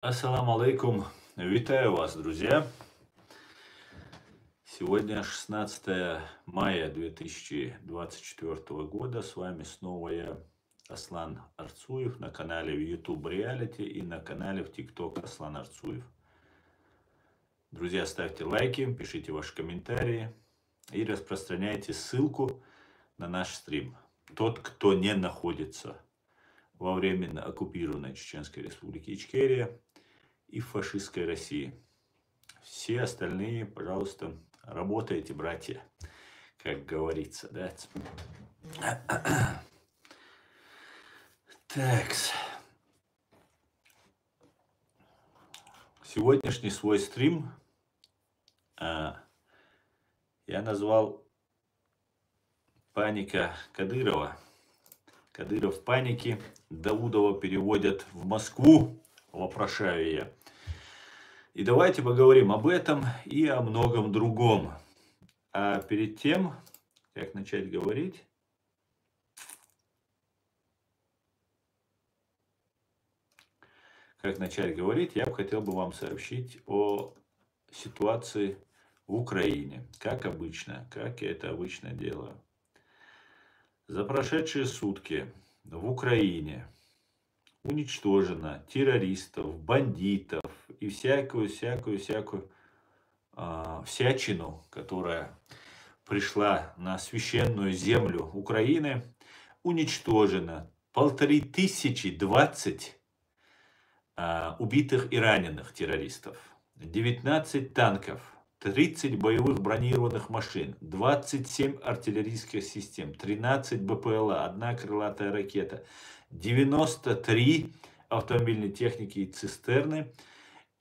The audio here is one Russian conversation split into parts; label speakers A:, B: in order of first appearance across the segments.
A: Ассаламу алейкум. Витаю вас, друзья. Сегодня 16 мая 2024 года. С вами снова я, Аслан Арцуев, на канале в YouTube Reality и на канале в TikTok Аслан Арцуев. Друзья, ставьте лайки, пишите ваши комментарии и распространяйте ссылку на наш стрим. Тот, кто не находится во временно оккупированной Чеченской Республике Ичкерия и в фашистской России. Все остальные, пожалуйста, работайте, братья, как говорится, да? Так, сегодняшний свой стрим я назвал «Паника Кадырова». Кадыров в панике, Даудова переводят в Москву, вопрошаю я. И давайте поговорим об этом и о многом другом. А перед тем, как начать говорить, я бы хотел вам сообщить о ситуации в Украине, как обычно, как я это обычно делаю. За прошедшие сутки в Украине уничтожено террористов, бандитов и всякую всячину, которая пришла на священную землю Украины, уничтожено 1520 убитых и раненых террористов, 19 танков, 30 боевых бронированных машин, 27 артиллерийских систем, 13 БПЛА, 1 крылатая ракета, 93 автомобильной техники и цистерны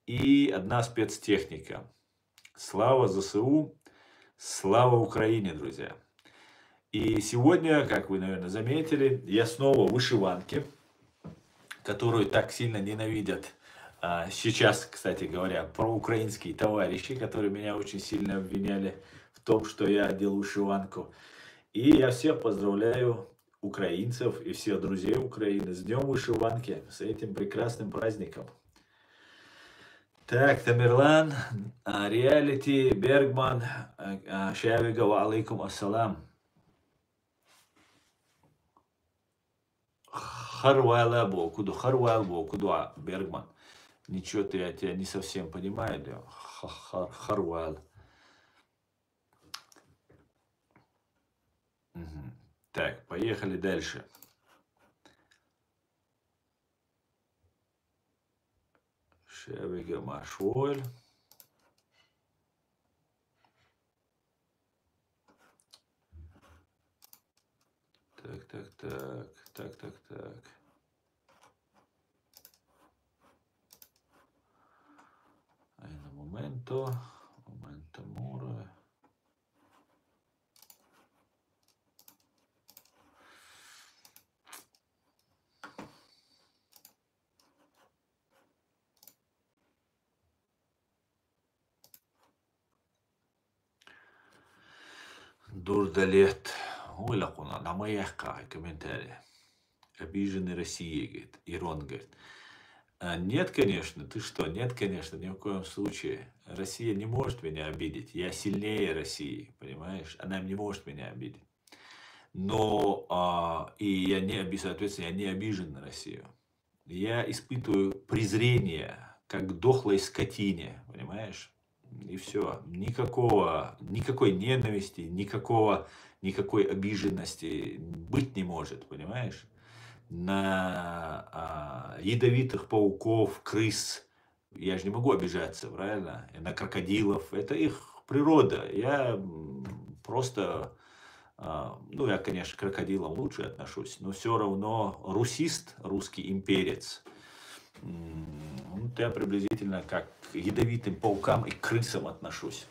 A: и 1 спецтехника. Слава ЗСУ, слава Украине, друзья! И сегодня, как вы, наверное, заметили, я снова в вышиванке, которую так сильно ненавидят сейчас, кстати говоря, проукраинские товарищи, которые меня очень сильно обвиняли в том, что я одел вышиванку. И я всех поздравляю, украинцев и всех друзей Украины, с Днем Вышиванки, с этим прекрасным праздником. Так, Тамерлан, Реалити, Бергман, Шавигова, алейкум ассалам. Харвала Бокуду, Бергман. Ничего, я тебя не совсем понимаю, да? Харвал. Так, поехали дальше. Шевига Машуэль. Так. Un momento more. Дурдалет. Ой, лакуна, на моих комментариях. Обиженный Россией, говорит, Ирон, говорит. Нет, конечно, ты что, нет, конечно, ни в коем случае. Россия не может меня обидеть. Я сильнее России, понимаешь? Она не может меня обидеть. Но, соответственно, я не обижен на Россию. Я испытываю презрение, как к дохлой скотине, понимаешь? И все. Никакой ненависти, никакой обиженности быть не может, понимаешь? На ядовитых пауков, крыс я же не могу обижаться, правильно? И на крокодилов. Это их природа. Я просто... я, конечно, к крокодилам лучше отношусь, но все равно русист, русский имперец, я приблизительно как к ядовитым паукам и крысам отношусь.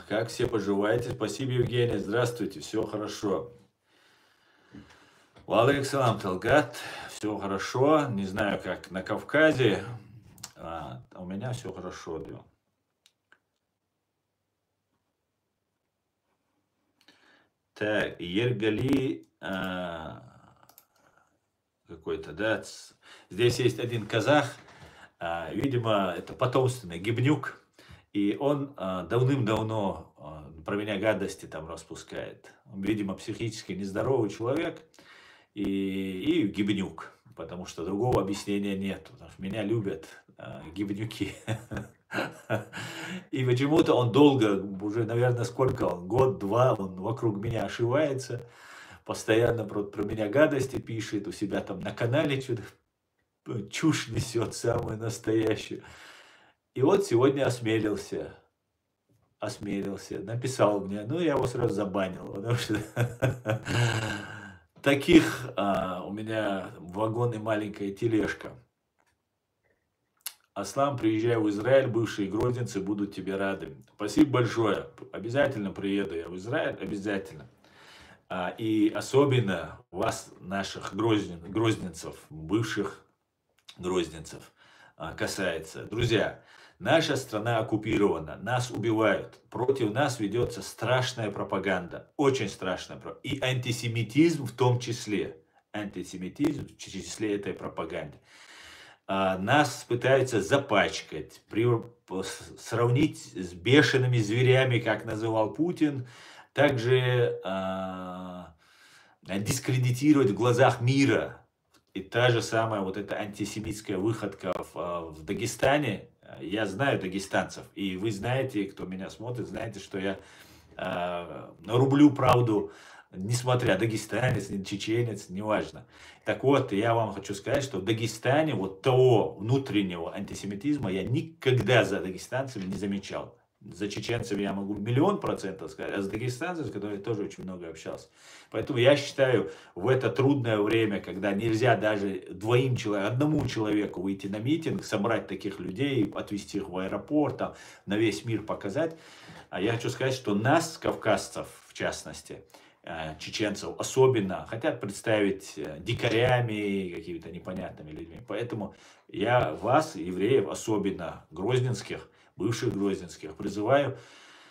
A: Как все поживаете? Спасибо, Евгения. Здравствуйте, все хорошо. Валейкум Талгат, все хорошо. Не знаю, как на Кавказе, у меня все хорошо. Так, Ергали какой-то, да, Здесь есть один казах, видимо, это потомственный гибнюк, и он давным-давно про меня гадости там распускает. Он, видимо, психически нездоровый человек и гибнюк, потому что другого объяснения нет. Потому что меня любят гибнюки. И почему-то он долго, уже, наверное, сколько он, год-два, он вокруг меня ошивается, постоянно про меня гадости пишет, у себя там на канале что-то чушь несет самую настоящую. И вот сегодня осмелился, написал мне, ну я его сразу забанил, потому что таких у меня вагон и маленькая тележка. Аслан, приезжай в Израиль, бывшие грозненцы будут тебе рады. Спасибо большое, обязательно приеду я в Израиль, обязательно. И особенно вас, наших грозненцев, бывших грозненцев касается. Друзья, наша страна оккупирована, нас убивают, против нас ведется страшная пропаганда, очень страшная, и антисемитизм в том числе, антисемитизм в числе этой пропаганды. Нас пытаются запачкать, сравнить с бешеными зверями, как называл Путин, также дискредитировать в глазах мира. И та же самая вот эта антисемитская выходка в Дагестане. Я знаю дагестанцев, и вы знаете, кто меня смотрит, знаете, что я рублю правду, несмотря дагестанец, чеченец, неважно. Так вот, я вам хочу сказать, что в Дагестане вот того внутреннего антисемитизма я никогда за дагестанцами не замечал. За чеченцев я могу 1000000% сказать, а с дагестанцами, с которыми я тоже очень много общался. Поэтому я считаю, в это трудное время, когда нельзя даже одному человеку выйти на митинг, собрать таких людей, отвезти их в аэропорт, там, на весь мир показать, я хочу сказать, что нас, кавказцев в частности, чеченцев особенно, хотят представить дикарями, какими-то непонятными людьми. Поэтому я вас, евреев, особенно грозненских, бывших грозненских, призываю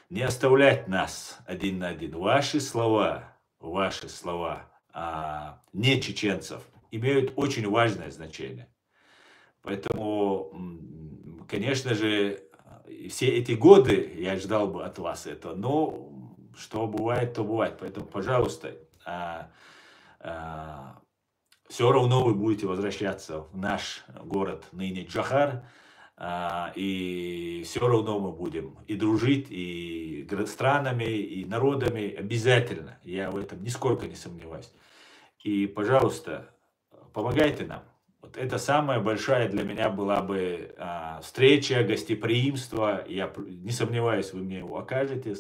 A: не оставлять нас один на один. Ваши слова, не чеченцев, имеют очень важное значение. Поэтому, конечно же, все эти годы я ждал бы от вас этого, но что бывает, то бывает. Поэтому, пожалуйста, все равно вы будете возвращаться в наш город ныне Джохар, и все равно мы будем и дружить, и странами, и народами обязательно. Я в этом нисколько не сомневаюсь. И, пожалуйста, помогайте нам. Вот это самая большая для меня была бы встреча, гостеприимство. Я не сомневаюсь, вы мне его окажете на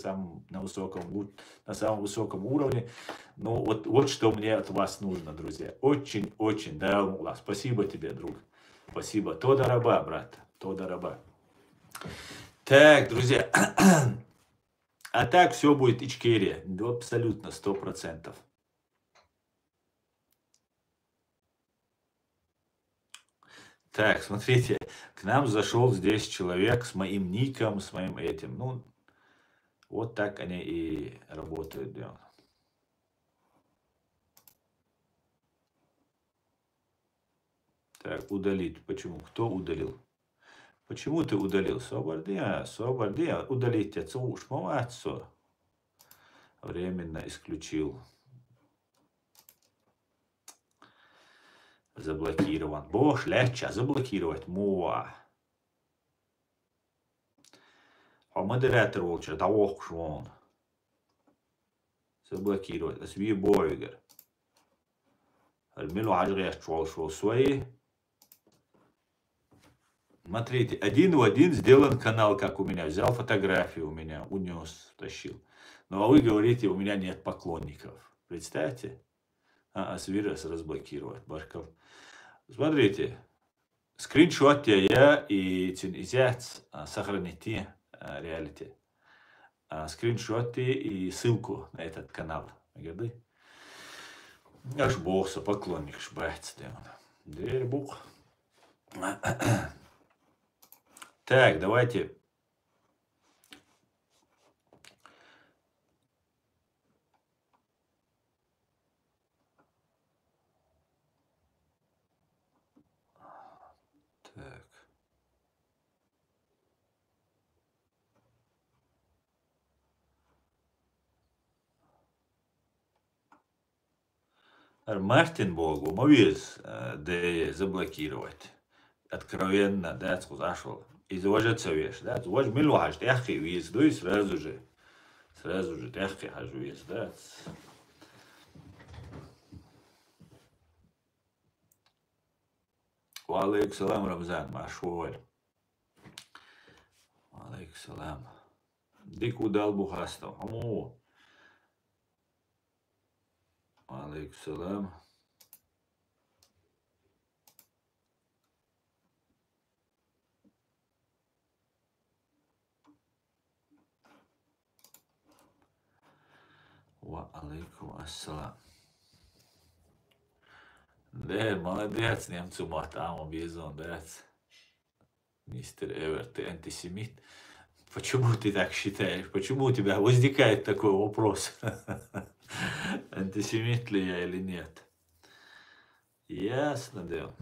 A: самом высоком уровне. Ну, вот что мне от вас нужно, друзья. Очень, да, Аллах. Спасибо тебе, друг. Спасибо. Тода раба, брат. Тода раба. Так, друзья. А так все будет Ичкерия. Абсолютно, 100%. Так, смотрите, к нам зашел здесь человек с моим ником, с моим этим. Ну, вот так они и работают. Да. Так, удалить. Почему? Кто удалил? Почему ты удалил? Собардия, удалить отца уж, отцу. Временно исключил. Заблокирован. Бож, легче заблокировать. Муа. А модератор волча, да ох, он. Заблокировать. Асви бойгер. Альмилу ажреш шел свои. Смотрите, один в один сделан канал, как у меня. Взял фотографию у меня, унес, тащил. Ну, а вы говорите, у меня нет поклонников. Представьте? Свирес разблокировать. Башков. Смотрите. Скриншот я и взять, сохраните реалити. Скриншоты и ссылку на этот канал. Аж бог, поклонник, шбать. Дверь бух. Так, давайте. Мартин Богу, мовиз, да заблокировать. Откровенно, да, зашел. Изложиться вещь, да, вот милуаш, тяхи виз, ну и сразу же, тяхи хожу виз, да. Валейкум салам, Рамзан, машволь. Валейкум салам. Дик удал бухастов. О. Валейкум салам. Валейкум ассалам. Да, молодец, немцу махтаму безон, да. Мистер Эверт, ты антисемит? Почему ты так считаешь? Почему у тебя возникает такой вопрос? Антисемит ли я или нет? Ясно, да.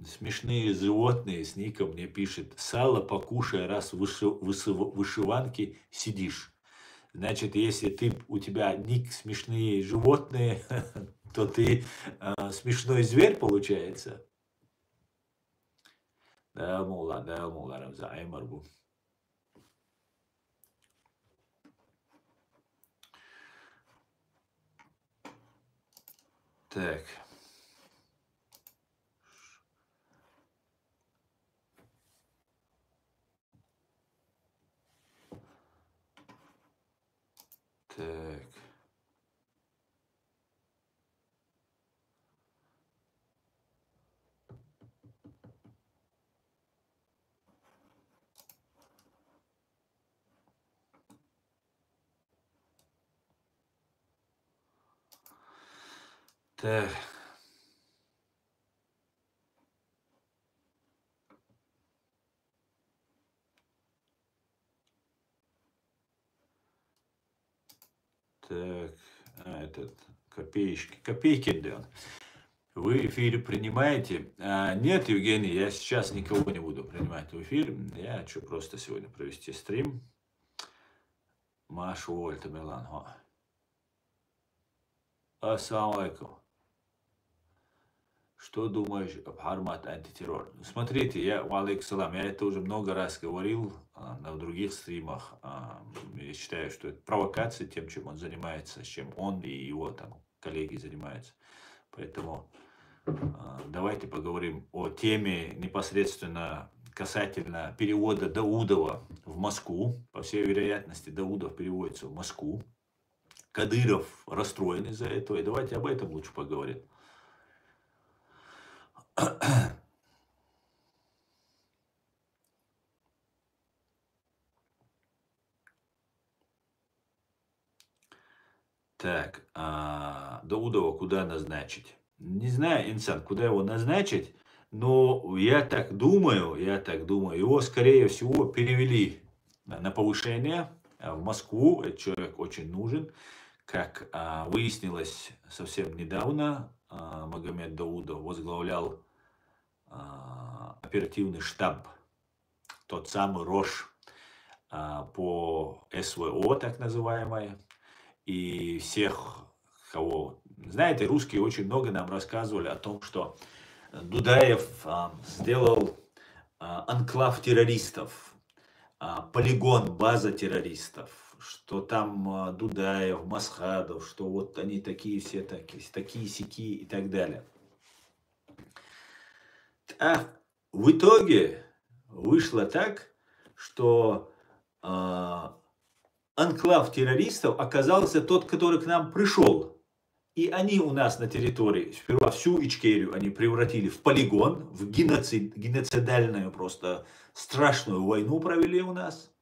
A: Смешные животные с ником мне пишет: сало покушай, раз в вышиванке сидишь. Значит, если у тебя ник смешные животные, то ты смешной зверь получается. Да, мула, Рамза, Аймарбу. Так. Так. Так. Так, копейки, да. Вы в эфире принимаете? Нет, Евгений, я сейчас никого не буду принимать в эфир. Я хочу просто сегодня провести стрим. Машу Вольта Милан. Ассаламу алейкум. Что думаешь об Хармат антитеррор? Смотрите, алейкум салам, я это уже много раз говорил на других стримах. Я считаю, что это провокация тем, чем он занимается, чем он и его там коллеги занимаются. Поэтому давайте поговорим о теме непосредственно касательно перевода Даудова в Москву. По всей вероятности, Даудов переводится в Москву. Кадыров расстроен из-за этого. И давайте об этом лучше поговорим. Так, Даудова куда назначить? Не знаю, Инсан, куда его назначить, но я так думаю, его, скорее всего, перевели на повышение в Москву. Этот человек очень нужен. Как выяснилось совсем недавно, Магомед Даудов возглавлял оперативный штаб, тот самый РОШ по СВО, так называемое. И всех, кого... Знаете, русские очень много нам рассказывали о том, что Дудаев сделал анклав террористов, полигон, база террористов, что там Дудаев, Масхадов, что вот они такие все, такие сяки и так далее. А в итоге вышло так, что анклав террористов оказался тот, который к нам пришел. И они у нас на территории, сперва всю Ичкерию они превратили в полигон, в геноцидальную просто страшную войну провели у нас.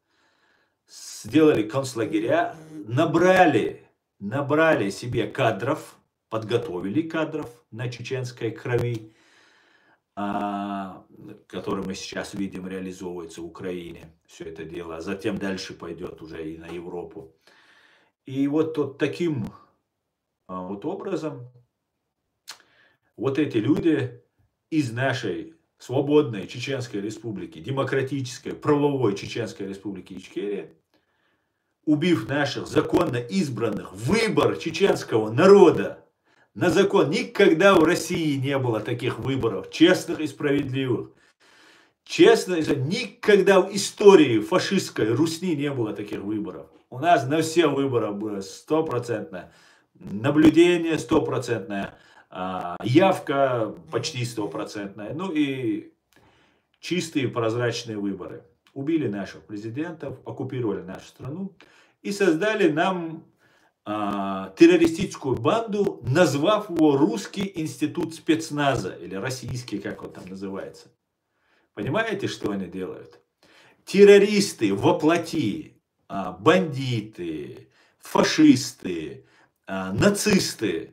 A: Сделали концлагеря, набрали себе кадров, подготовили кадров на чеченской крови, который мы сейчас видим реализовывается в Украине, все это дело, а затем дальше пойдет уже и на Европу. И вот таким вот образом вот эти люди из нашей свободной Чеченской Республики, демократической, правовой Чеченской Республики Ичкерия, убив наших законно избранных, выбор чеченского народа на закон. Никогда в России не было таких выборов, честных и справедливых. Честно, никогда в истории фашистской Русни не было таких выборов. У нас на все выборы было стопроцентное наблюдение, стопроцентная явка, почти стопроцентная, ну и чистые прозрачные выборы. Убили наших президентов, оккупировали нашу страну и создали нам террористическую банду, назвав его Русский институт спецназа, или российский, как он там называется. Понимаете, что они делают? Террористы воплоти, бандиты, фашисты, нацисты,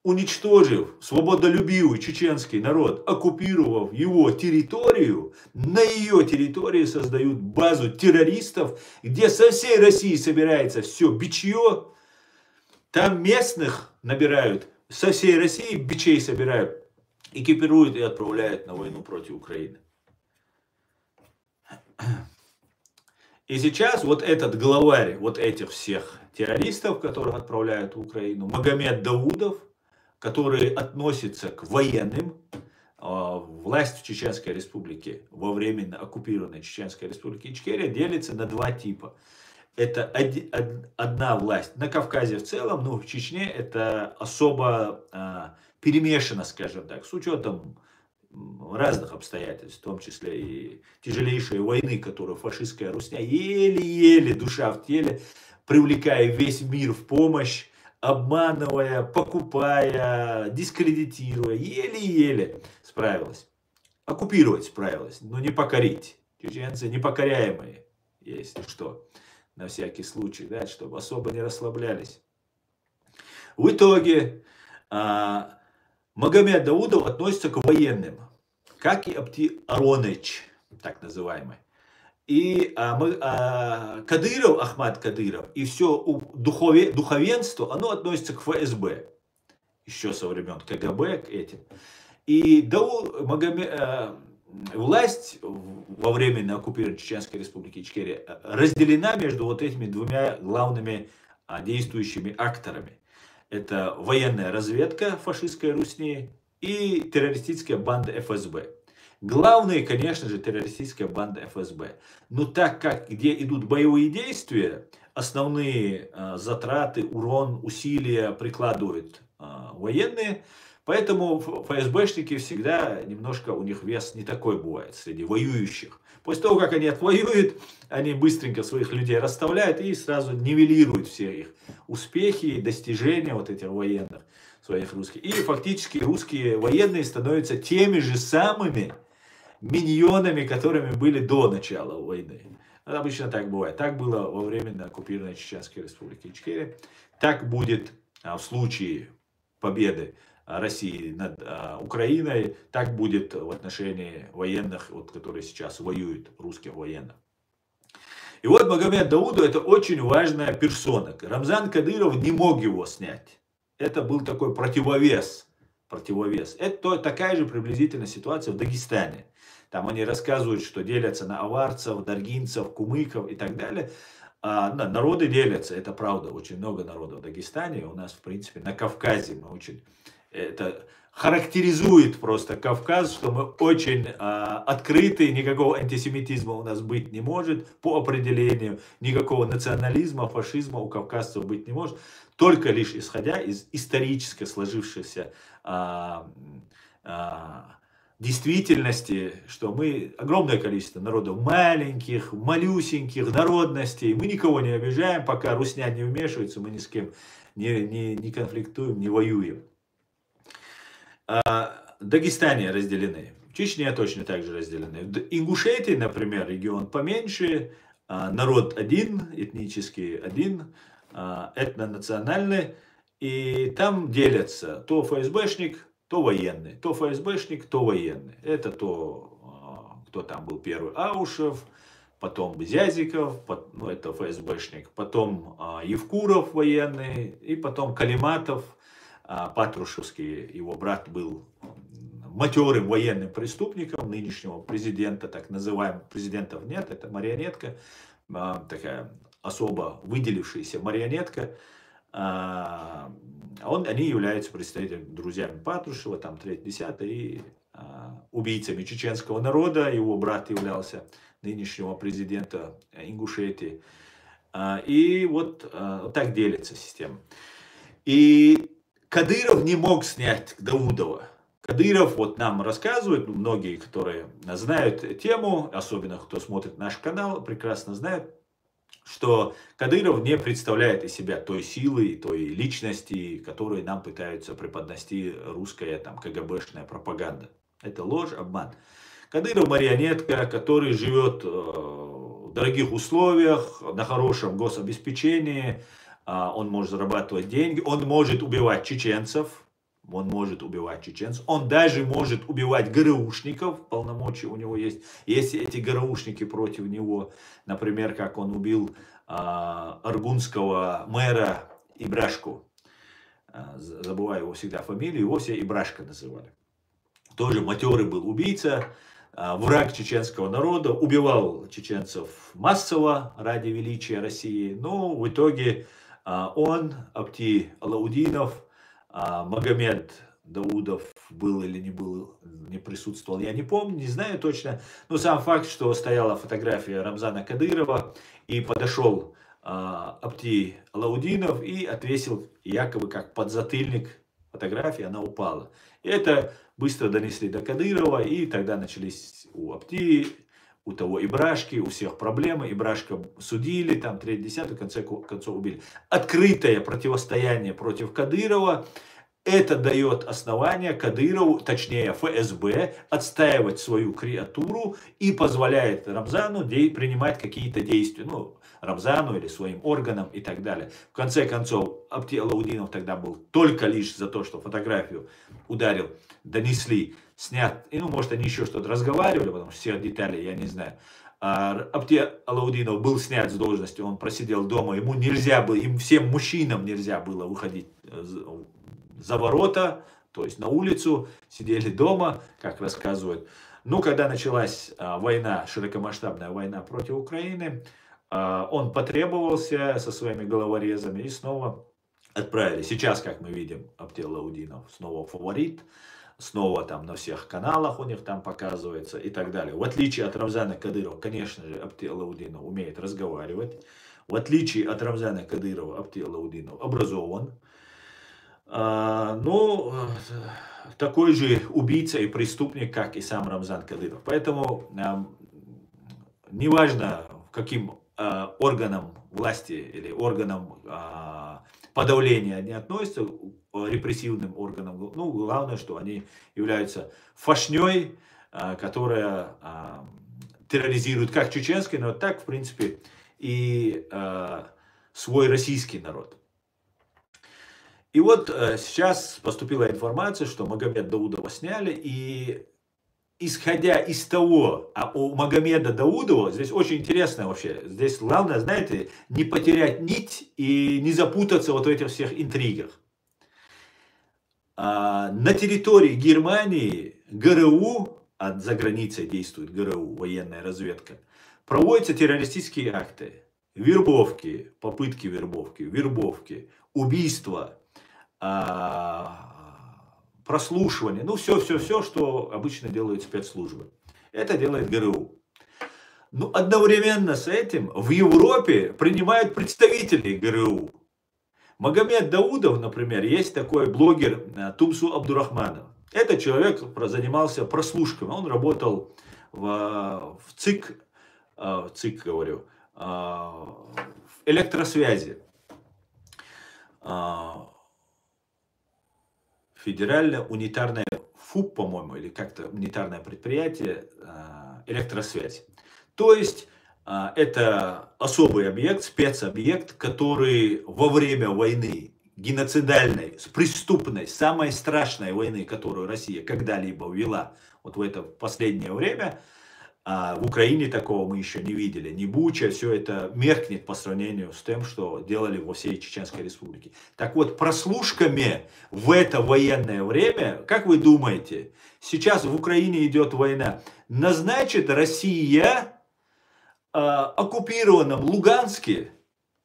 A: уничтожив свободолюбивый чеченский народ, оккупировав его территорию, на ее территории создают базу террористов, где со всей России собирается все бичье, там местных набирают, со всей России бичей собирают, экипируют и отправляют на войну против Украины. И сейчас вот этот главарь вот этих всех террористов, которых отправляют в Украину, Магомед Даудов, который относится к военным, власть в Чеченской Республике, во временно оккупированной Чеченской Республике Ичкерия, делится на два типа. Это одна власть на Кавказе в целом, но в Чечне это особо перемешано, скажем так, с учетом разных обстоятельств, в том числе и тяжелейшей войны, которую фашистская Русня еле-еле, душа в теле, привлекая весь мир в помощь, обманывая, покупая, дискредитируя, еле-еле справилась. Оккупировать справилась, но не покорить. Чеченцы непокоряемые, если что, на всякий случай, да, чтобы особо не расслаблялись. В итоге Магомед Даудов относится к военным, как и Апти Ароныч, так называемый. И Кадыров, Ахмад Кадыров, и все духовенство, оно относится к ФСБ, еще со времен КГБ, к этим. И власть во временно оккупированной Чеченской Республики Ичкерия разделена между вот этими двумя главными действующими акторами. Это военная разведка фашистской Русни и террористическая банда ФСБ. Главные, конечно же, террористическая банда ФСБ. Но так как где идут боевые действия, основные затраты, урон, усилия прикладывают военные. Поэтому ФСБшники всегда немножко, у них вес не такой бывает среди воюющих. После того, как они отвоюют, они быстренько своих людей расставляют и сразу нивелируют все их успехи и достижения вот этих военных своих русских. И фактически русские военные становятся теми же самыми миньонами, которыми были до начала войны. Обычно так бывает. Так было во временно оккупированной Чеченской Республики Ичкерия. Так будет в случае победы России над Украиной, так будет в отношении военных, вот, которые сейчас воюют, русских военных. И вот Магомед Даудов это очень важная персона. Рамзан Кадыров не мог его снять. Это был такой противовес. Это такая же приблизительно ситуация в Дагестане. Там они рассказывают, что делятся на аварцев, даргинцев, кумыков и так далее. Народы делятся, это правда, очень много народов в Дагестане. У нас, в принципе, на Кавказе мы очень... Это характеризует просто Кавказ, что мы очень открыты, никакого антисемитизма у нас быть не может по определению, никакого национализма, фашизма у кавказцев быть не может, только лишь исходя из исторически сложившихся действительности, что мы огромное количество народов маленьких, малюсеньких народностей, мы никого не обижаем, пока русня не вмешивается, мы ни с кем не конфликтуем, не воюем. В Дагестане разделены, в Чечне точно так же разделены. В Ингушетии, например, регион поменьше, народ один, этнический один, этнонациональный, и там делятся то ФСБшник, то военный, то ФСБшник, то военный. Это то, кто там был первый, Аушев, потом Зязиков, ну, это ФСБшник, потом Евкуров военный, и потом Калиматов, Патрушевский, его брат был матерым военным преступником нынешнего президента, так называемых, президентов нет, это марионетка, такая особо выделившаяся марионетка. Они являются представителями, друзьями Патрушева, там 3-10 и убийцами чеченского народа. Его брат являлся нынешнего президента Ингушетии. И вот так делится система. И Кадыров не мог снять Даудова. Кадыров вот нам рассказывает, многие, которые знают тему, особенно кто смотрит наш канал, прекрасно знают, что Кадыров не представляет из себя той силы, той личности, которую нам пытаются преподнести русская там, КГБшная пропаганда. Это ложь, обман. Кадыров марионетка, который живет в дорогих условиях, на хорошем гособеспечении, он может зарабатывать деньги, он может убивать чеченцев, он даже может убивать ГРУшников, полномочия у него есть. Если эти ГРУшники против него, например, как он убил аргунского мэра Ибрашку, забываю его всегда фамилию, его все Ибрашка называли. Тоже матерый был убийца, враг чеченского народа, убивал чеченцев массово ради величия России. Но в итоге он, Апти Алаудинов, Магомед Даудов был или не был, не присутствовал, я не помню, не знаю точно. Но сам факт, что стояла фотография Рамзана Кадырова и подошел Апти Алаудинов и отвесил якобы как подзатыльник фотографии, она упала. И это быстро донесли до Кадырова, и тогда начались у Апти, у того Ибрашки, у всех проблемы. Ибрашка судили, там 3-10, в конце концов убили. Открытое противостояние против Кадырова. Это дает основание Кадырову, точнее ФСБ, отстаивать свою креатуру и позволяет Рамзану принимать какие-то действия. Ну, Рамзану или своим органам и так далее. В конце концов, Апти Алаудинов тогда был только лишь за то, что фотографию ударил, донесли, снят. И, ну, может, они еще что-то разговаривали, потому что всех деталей я не знаю. Апти Алаудинов был снят с должности, он просидел дома, ему нельзя было, им всем мужчинам нельзя было выходить за ворота, то есть на улицу, сидели дома, как рассказывают. Но когда началась война, широкомасштабная война против Украины, он потребовался со своими головорезами и снова отправили. Сейчас, как мы видим, Апти Алаудинов снова фаворит, снова там на всех каналах у них там показывается и так далее. В отличие от Рамзана Кадырова, конечно же, Апти Алаудинов умеет разговаривать. В отличие от Рамзана Кадырова, Апти Алаудинов образован. Но такой же убийца и преступник, как и сам Рамзан Кадыров. Поэтому неважно, каким органам власти или органам подавления они относятся, репрессивным органам, ну, главное, что они являются фашней, которая терроризирует как чеченский народ, так, в принципе, и свой российский народ. И вот сейчас поступила информация, что Магомеда Даудова сняли, и исходя из того, у Магомеда Даудова, здесь очень интересно вообще, здесь главное, знаете, не потерять нить и не запутаться вот в этих всех интригах. На территории Германии ГРУ, за границей действует ГРУ, военная разведка, проводятся террористические акты, вербовки, попытки вербовки, убийства, прослушивание, ну все, что обычно делают спецслужбы. Это делает ГРУ. Но одновременно с этим в Европе принимают представителей ГРУ. Магомед Даудов, например, есть такой блогер Тумсу Абдурахманов. Этот человек занимался прослушками. Он работал в ЦИК, говорю, в электросвязи. Федеральное унитарное ФУП, по-моему, или как-то унитарное предприятие электросвязи. То есть это особый объект, спецобъект, который во время войны геноцидальной, преступной, самой страшной войны, которую Россия когда-либо вела, вот в это последнее время, в Украине такого мы еще не видели, не Буча, все это меркнет по сравнению с тем, что делали во всей Чеченской Республике. Так вот, прослушками в это военное время, как вы думаете, сейчас в Украине идет война, назначит Россия оккупированном Луганске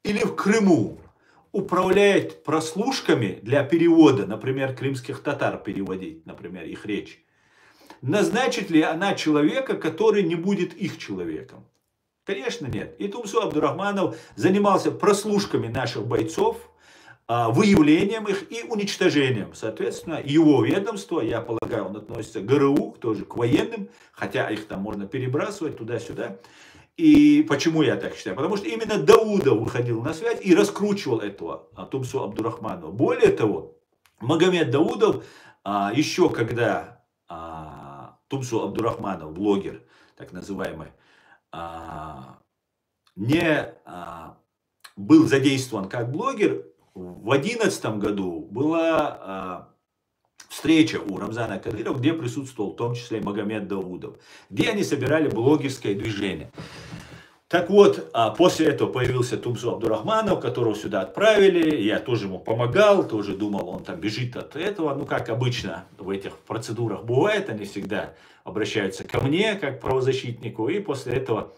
A: или в Крыму управляет прослушками для перевода, например, крымских татар переводить, например, их речь, назначит ли она человека, который не будет их человеком? Конечно, нет. И Тумсо Абдурахманов занимался прослушками наших бойцов, выявлением их и уничтожением. Соответственно, его ведомство, я полагаю, он относится к ГРУ, тоже к военным, хотя их там можно перебрасывать туда-сюда. И почему я так считаю? Потому что именно Даудов выходил на связь и раскручивал этого Тумсо Абдурахманова. Более того, Магомед Даудов, еще когда Тумсо Абдурахманов, блогер, так называемый, не был задействован как блогер, в 2011 году была встреча у Рамзана Кадырова, где присутствовал в том числе и Магомед Даудов, где они собирали блогерское движение. Так вот, после этого появился Тумсо Абдурахманов, которого сюда отправили, я тоже ему помогал, тоже думал, он там бежит от этого, ну как обычно в этих процедурах бывает, они всегда обращаются ко мне, как правозащитнику, и после этого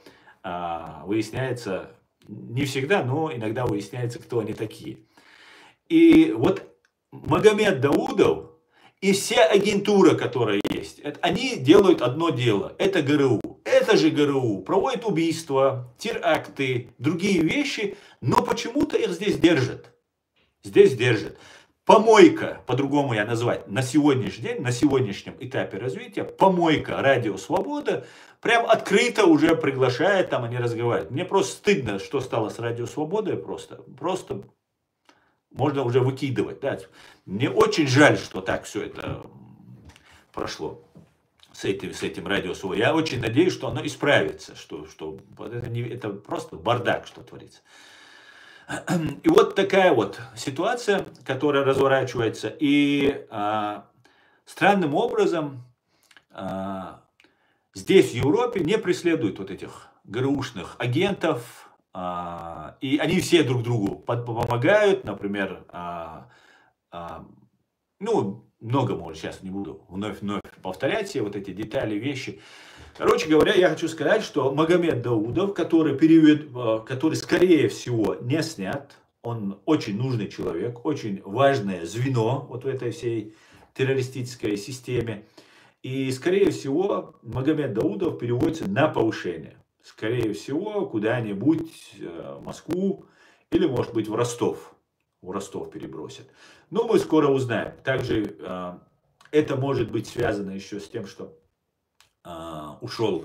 A: выясняется, не всегда, но иногда выясняется, кто они такие. И вот Магомед Даудов и вся агентура, которая есть, они делают одно дело, это ГРУ. Это же ГРУ проводит убийства, теракты, другие вещи, но почему-то их здесь держат. Здесь держат. Помойка, по-другому я назвать, на сегодняшний день, на сегодняшнем этапе развития, помойка Радио Свобода прям открыто уже приглашает, там они разговаривают. Мне просто стыдно, что стало с Радио Свободой, просто можно уже выкидывать. Да? Мне очень жаль, что так все это прошло с этим Радио Свобода. Я очень надеюсь, что оно исправится, что это просто бардак, что творится. И вот такая вот ситуация, которая разворачивается. И странным образом здесь, в Европе, не преследуют вот этих ГРУшных агентов. И они все друг другу помогают. Например, много, может, сейчас не буду вновь повторять все вот эти детали, вещи. Короче говоря, я хочу сказать, что Магомед Даудов, который скорее всего не снят, он очень нужный человек, очень важное звено вот в этой всей террористической системе. И скорее всего Магомед Даудов переводится на повышение. Скорее всего куда-нибудь в Москву или, может быть, в Ростов. В Ростов перебросят. Но мы скоро узнаем. Также это может быть связано еще с тем, что ушел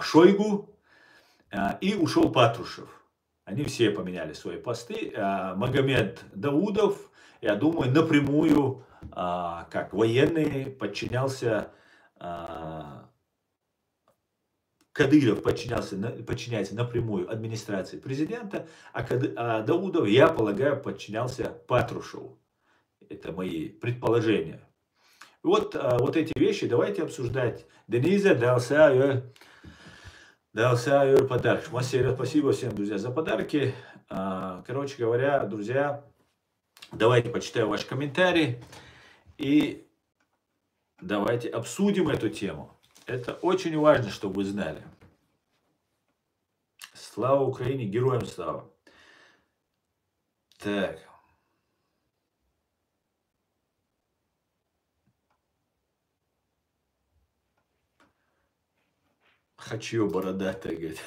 A: Шойгу и ушел Патрушев. Они все поменяли свои посты. Магомед Даудов, я думаю, напрямую, как военный, подчинялся, Кадыров подчиняется напрямую администрации президента, а Даудов, я полагаю, подчинялся Патрушеву. Это мои предположения. Вот эти вещи давайте обсуждать. Дениза дался подарок. Спасибо всем, друзья, за подарки. Короче говоря, друзья, давайте почитаю ваш комментарий и давайте обсудим эту тему. Это очень важно, чтобы вы знали. Слава Украине, героям слава. Так. Хочу бородатая, говорит.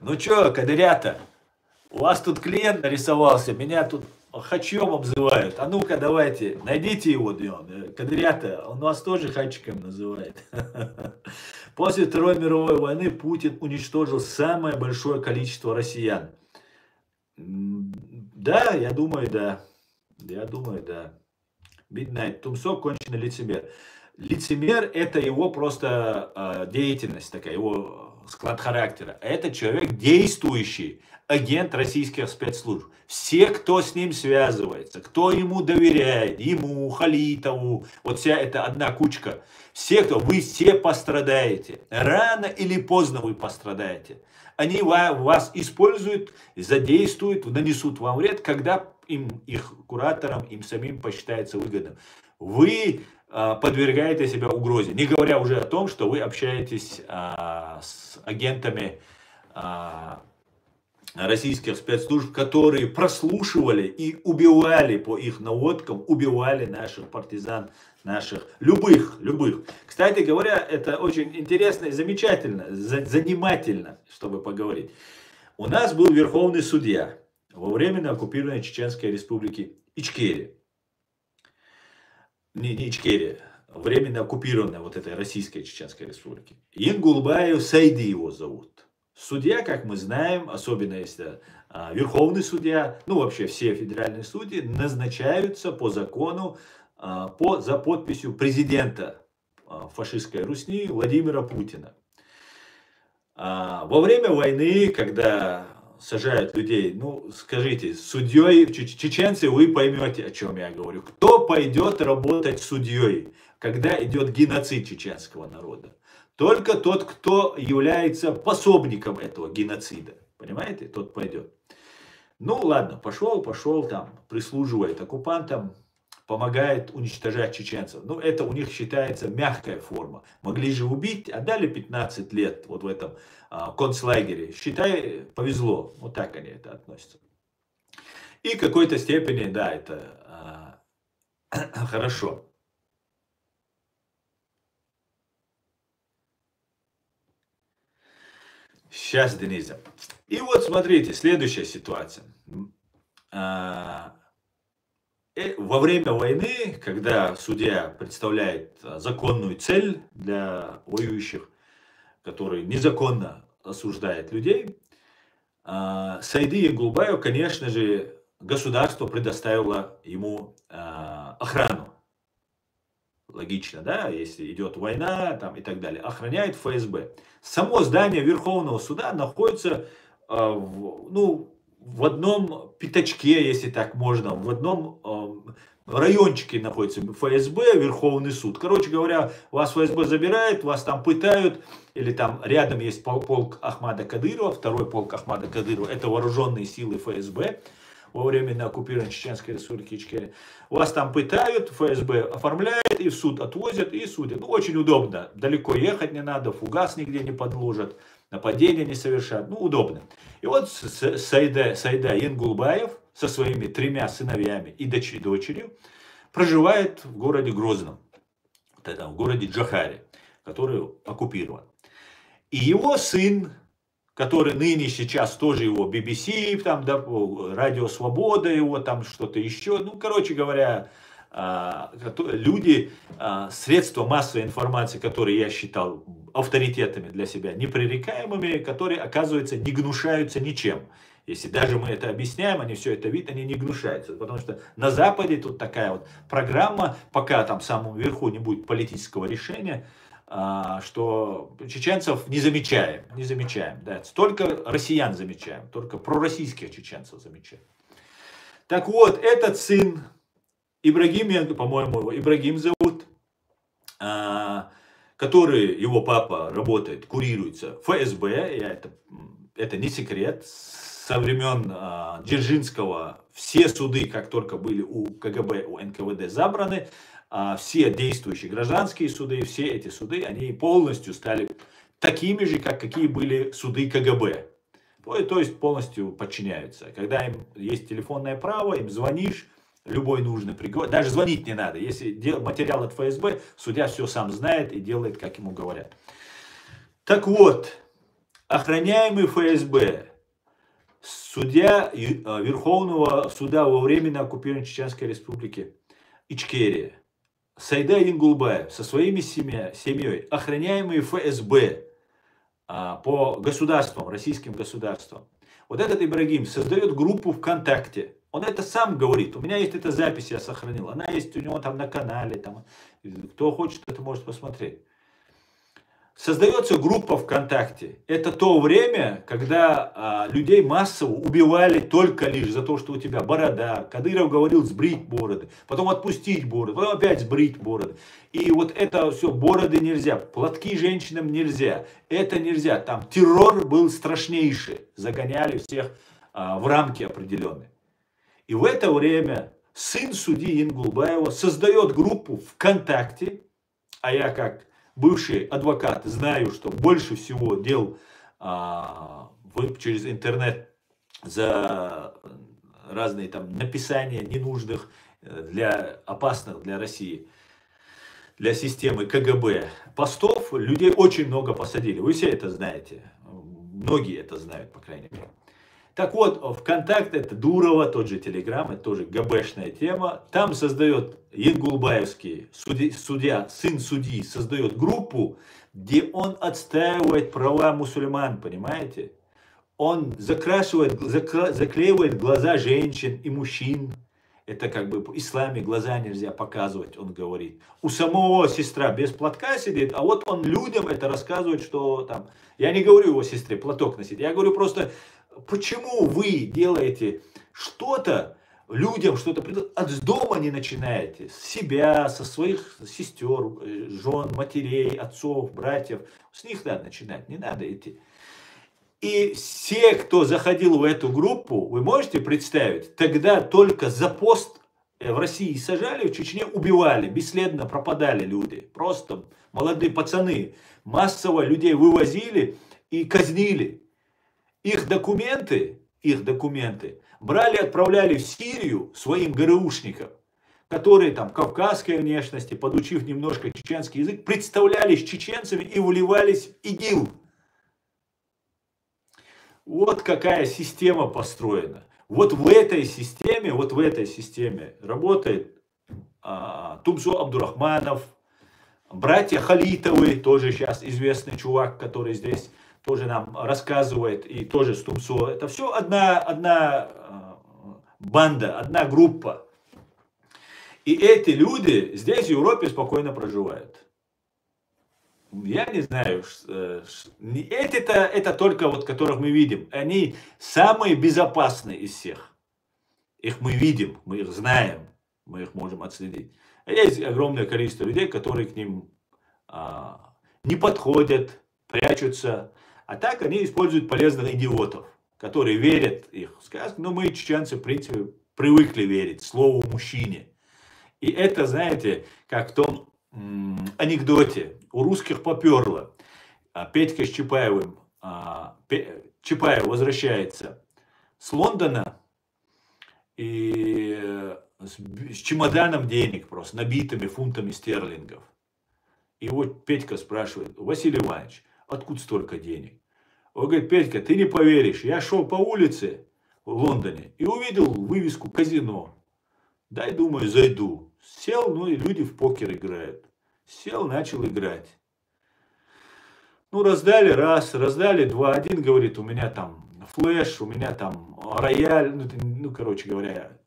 A: Ну чё, кадырята, у вас тут клиент нарисовался, меня тут Хачом обзывают. А ну-ка, давайте, найдите его, Кадырята, он вас тоже Хачиком называет. После Второй мировой войны Путин уничтожил самое большое количество россиян. Да, я думаю, да. Midnight. Тумсо конченый лицемер. Лицемер — это его просто деятельность такая, его склад характера. Это человек действующий, агент российских спецслужб. Все, кто с ним связывается, кто ему доверяет, ему, Халитову, вот вся эта одна кучка. Вы все пострадаете. Рано или поздно вы пострадаете. Они вас используют, задействуют, нанесут вам вред, когда их кураторам, им самим посчитается выгодным. Вы подвергаете себя угрозе. Не говоря уже о том, что вы общаетесь с агентами российских спецслужб, которые прослушивали и убивали по их наводкам, убивали наших партизан, наших любых. Кстати говоря, это очень интересно и замечательно, занимательно, чтобы поговорить. У нас был верховный судья во время оккупированной Чеченской республики Ичкерия. Не Ичкерия, временно оккупированной вот этой российской Чеченской республики. Ингулбаев Сайди его зовут. Судья, как мы знаем, особенно если верховный судья, ну вообще все федеральные судьи, назначаются по закону за подписью президента фашистской Русни Владимира Путина. Во время войны, когда сажают людей, ну скажите, судьей, чеченцы, вы поймете, о чем я говорю. Кто пойдет работать судьей, когда идет геноцид чеченского народа? Только тот, кто является пособником этого геноцида. Понимаете? Тот пойдет. Ну ладно, пошел там, прислуживает оккупантам, помогает уничтожать чеченцев. Ну это у них считается мягкая форма. Могли же убить, отдали 15 лет вот в этом концлагере. Считай, повезло. Вот так они это относятся. И в какой-то степени, да, это хорошо. Сейчас, Дениза. И вот смотрите, следующая ситуация. Во время войны, когда судья представляет законную цель для воюющих, который незаконно осуждает людей, Сайди Ингулбаев, конечно же, государство предоставило ему охрану. Логично, да, если идет война там, и так далее. Охраняет ФСБ. Само здание Верховного суда находится в одном пятачке, если так можно, в одном райончике находится ФСБ, Верховный суд. Короче говоря, вас ФСБ забирает, вас там пытают, или там рядом есть полк Ахмада Кадырова, второй полк Ахмада Кадырова, это вооруженные силы ФСБ во время оккупированной Чеченской республики Ичкерия. Вас там пытают, ФСБ оформляет, и в суд отвозят, и судят. Ну, очень удобно, далеко ехать не надо, фугас нигде не подложат, нападения не совершат, ну, удобно. И вот Сайда Ингулбаев со своими 3 сыновьями и дочерью проживает в городе Грозном, в городе Джохаре, который оккупирован. И его сын, который ныне сейчас тоже его BBC, там, да, Радио Свобода его, там что-то еще, ну, короче говоря, люди, средства массовой информации, которые я считал авторитетами для себя, непререкаемыми, которые, оказывается, не гнушаются ничем. Если даже мы это объясняем, они все это видят, они не гнушаются. Потому что на Западе тут такая вот программа, пока там в самом верху не будет политического решения, что чеченцев не замечаем. Да, только россиян замечаем, только пророссийских чеченцев замечаем. Так вот, этот сын Ибрагим, по-моему, его Ибрагим зовут, который, его папа работает, курируется ФСБ, это не секрет, со времен Дзержинского все суды, как только были у КГБ, у НКВД забраны, все действующие гражданские суды, все эти суды, они полностью стали такими же, как какие были суды КГБ. То есть полностью подчиняются. Когда им есть телефонное право, им звонишь, любой нужный приговор, даже звонить не надо. Если материал от ФСБ, судья все сам знает и делает, как ему говорят. Так вот, охраняемый ФСБ, судья Верховного суда во временно оккупированной Чеченской республики Ичкерия, Сайда Ингулбаев со своими семьей, охраняемые ФСБ по государствам, российским государствам. Вот этот Ибрагим создает группу ВКонтакте. Он это сам говорит. У меня есть эта запись, я сохранил. Она есть у него там на канале. Там. Кто хочет, это может посмотреть. Создается группа ВКонтакте. Это то время, когда людей массово убивали только лишь за то, что у тебя борода. Кадыров говорил сбрить бороды, потом отпустить бороды, потом опять сбрить бороды. И вот это все, бороды нельзя, платки женщинам нельзя, это нельзя. Там террор был страшнейший, загоняли всех в рамки определенные. И в это время сын судьи Ингулбаева создает группу ВКонтакте, а я как бывший адвокат знаю, что больше всего дел через интернет за разные там написания ненужных, опасных для России, для системы КГБ постов, людей очень много посадили. Вы все это знаете. Многие это знают, по крайней мере. Так вот, ВКонтакте это Дурова, тот же Телеграм, это тоже ГБшная тема. Там создает Янгулбаевский, судья, сын судьи, создает группу, где он отстаивает права мусульман, понимаете? Он заклеивает глаза женщин и мужчин. Это как бы в исламе глаза нельзя показывать, он говорит. У самого сестра без платка сидит, а вот он людям это рассказывает, что там... Я не говорю его сестре платок носить, я говорю просто, почему вы делаете что-то, людям что-то, от дома не начинаете, с себя, со своих сестер, жен, матерей, отцов, братьев, с них надо начинать, не надо идти. И все, кто заходил в эту группу, вы можете представить, тогда только за пост в России сажали, в Чечне убивали, бесследно пропадали люди. Просто молодые пацаны массово людей вывозили и казнили. Их документы брали, отправляли в Сирию своим ГРУшникам, которые там кавказской внешности, подучив немножко чеченский язык, представлялись чеченцами и вливались в ИГИЛ. Вот какая система построена. Вот в этой системе работает Тумсо Абдурахманов, братья Халитовы, тоже сейчас известный чувак, который здесь тоже нам рассказывает, и тоже с Тумсо. Это все одна банда, одна группа. И эти люди здесь в Европе спокойно проживают. Я не знаю, это только вот, которых мы видим. Они самые безопасные из всех. Их мы видим, мы их знаем, мы их можем отследить. А есть огромное количество людей, которые к ним не подходят, прячутся. А так они используют полезных идиотов, которые верят их сказкам. Но мы, чеченцы, в принципе, привыкли верить слову мужчине. И это, знаете, как в том анекдоте. У русских поперло. Петька с Чапаевым. Чапаев возвращается с Лондона и с чемоданом денег просто, набитыми фунтами стерлингов. И вот Петька спрашивает: Василий Иванович, откуда столько денег? Он говорит: Петька, ты не поверишь, я шел по улице в Лондоне и увидел вывеску казино. Дай, думаю, зайду. Сел, ну и люди в покер играют. Сел, начал играть. Ну, раздали раз, раздали два. Один говорит: у меня там флеш, у меня там рояль. Ну, короче говоря,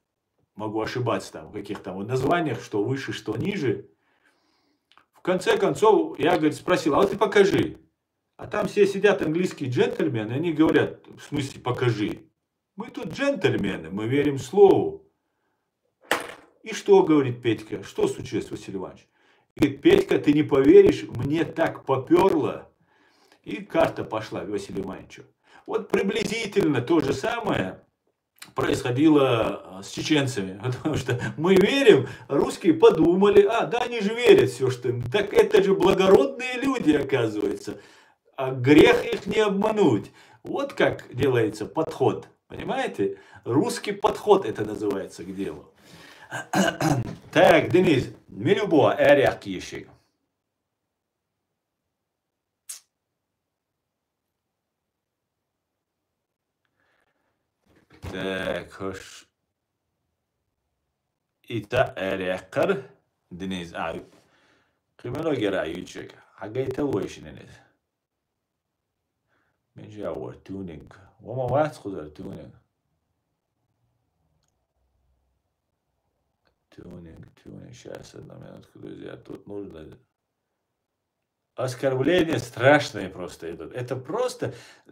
A: могу ошибаться там в каких-то вот названиях, что выше, что ниже. В конце концов, я, говорит, спросил: а вот ты покажи. А там все сидят английские джентльмены, они говорят: в смысле покажи? Мы тут джентльмены, мы верим слову. И что, говорит Петька, что случилось, Василий Иванович? Говорит: Петька, ты не поверишь, мне так поперло. И карта пошла Василию Ивановичу. Вот приблизительно то же самое происходило с чеченцами. Потому что мы верим, русские подумали: да, они же верят все, что им. Так это же благородные люди, оказывается. А грех их не обмануть. Вот как делается подход. Понимаете? Русский подход это называется к делу. Так, Денис, Милюбо, Эрях Кишик. Так, hoş. İta Eryakkar, Deniz Ayıp. Kımelo gera yüçük. Hagayta ulaşınız. Bence var tuning. Ama vaat kadar tuning. Tuning. Сейчас, одну минутку, друзья. Тут нужно... Оскорбления страшные просто идут.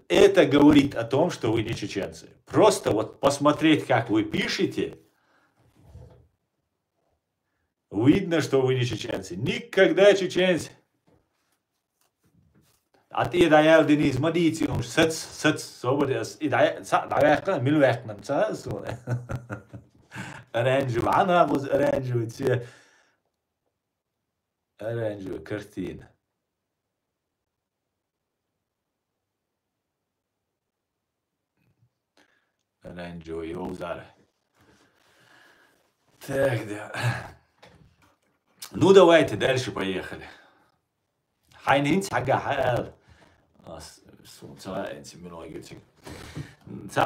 A: Это говорит о том, что вы не чеченцы. Просто вот посмотреть, как вы пишете, видно, что вы не чеченцы. Никогда чеченцы. At ideal Deniz Maditium sits so das ideal milwerknan so. Оранжевый, она was оранжевый цвет. Оранжевая картина. Оранжевый Олдар. Так, да. Ну, давайте, дальше поехали. Хайнинц Хагахал.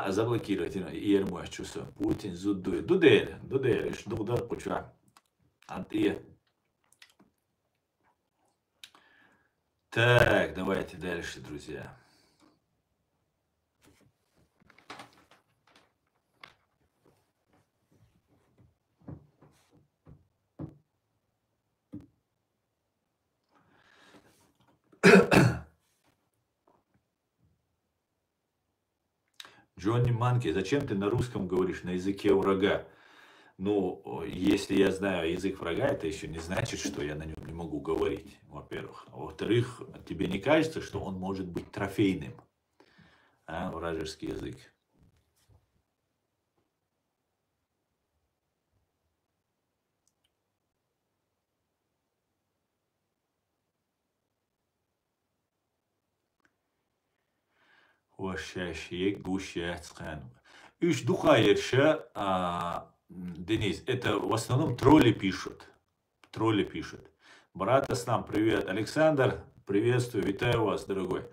A: Заблокировать Ермош чувство. Путин зудует. Дудель. Дудар почва. Антия. Так, давайте дальше, друзья. Джонни Манки, зачем ты на русском говоришь, на языке врага? Ну, если я знаю язык врага, это еще не значит, что я на нем не могу говорить, во-первых. А во-вторых, тебе не кажется, что он может быть трофейным, вражеский язык? Иш духаерша, Денис, это в основном тролли пишут. Тролли пишут. Брат Аслам, привет. Александр, приветствую, витаю вас, дорогой.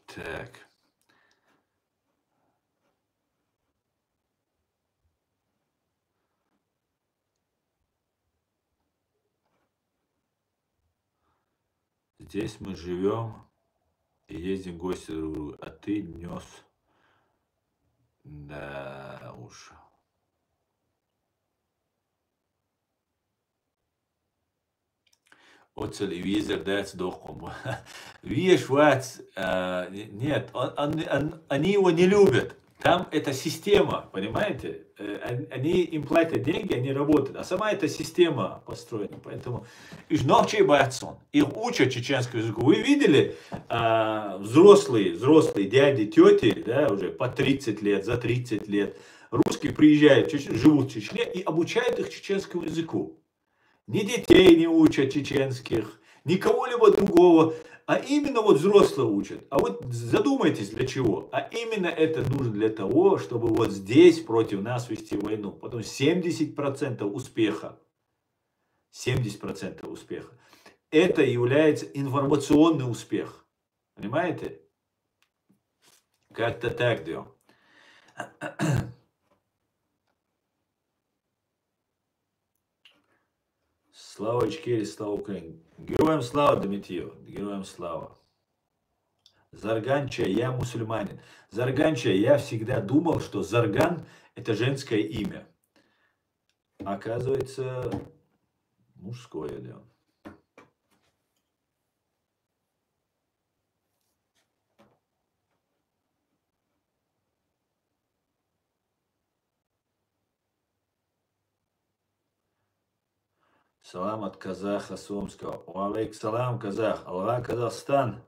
A: Так. Здесь мы живем и ездим в гости друг к другу, а ты нес. Да уж. От телевизор дать дохом. Видишь, Ватс, нет, они его не любят. Там эта система, понимаете? Они им платят деньги, они работают. А сама эта система построена. Поэтому их ночи боятся. Их учат чеченскому языку. Вы видели взрослые дяди, тети, да, уже по 30 лет, за 30 лет. Русские приезжают, живут в Чечне и обучают их чеченскому языку. Ни детей не учат чеченских, ни кого-либо другого, а именно вот взрослые учат. А вот задумайтесь, для чего. А именно это нужно для того, чтобы вот здесь против нас вести войну. Потом 70% успеха. 70% успеха. Это является информационный успех. Понимаете? Как-то так, да. Слава Ичкерии, слава Украине. Героям слава, Дмитриев. Героям слава. Зарганча, я мусульманин. Зарганча, я всегда думал, что Зарган это женское имя. Оказывается, мужское, да. Салам от казаха Сомского. Уалейк салам, казах. Аллах, Казахстан.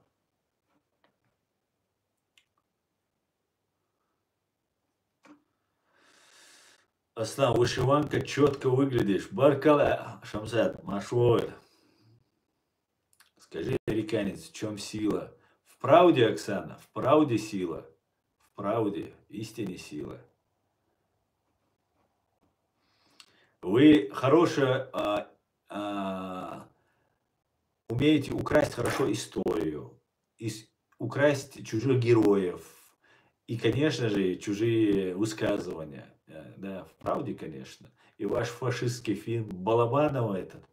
A: Аслан, вышиванка, четко выглядишь. Баркала, Шамсад, Машвой. Скажи, американец, в чем сила? В правде, Оксана, в правде сила. В правде, истине сила. Вы хорошо умеете украсть хорошо историю, украсть чужих героев и, конечно же, чужие высказывания. Да, в правде, конечно. И ваш фашистский фильм Балабанова этот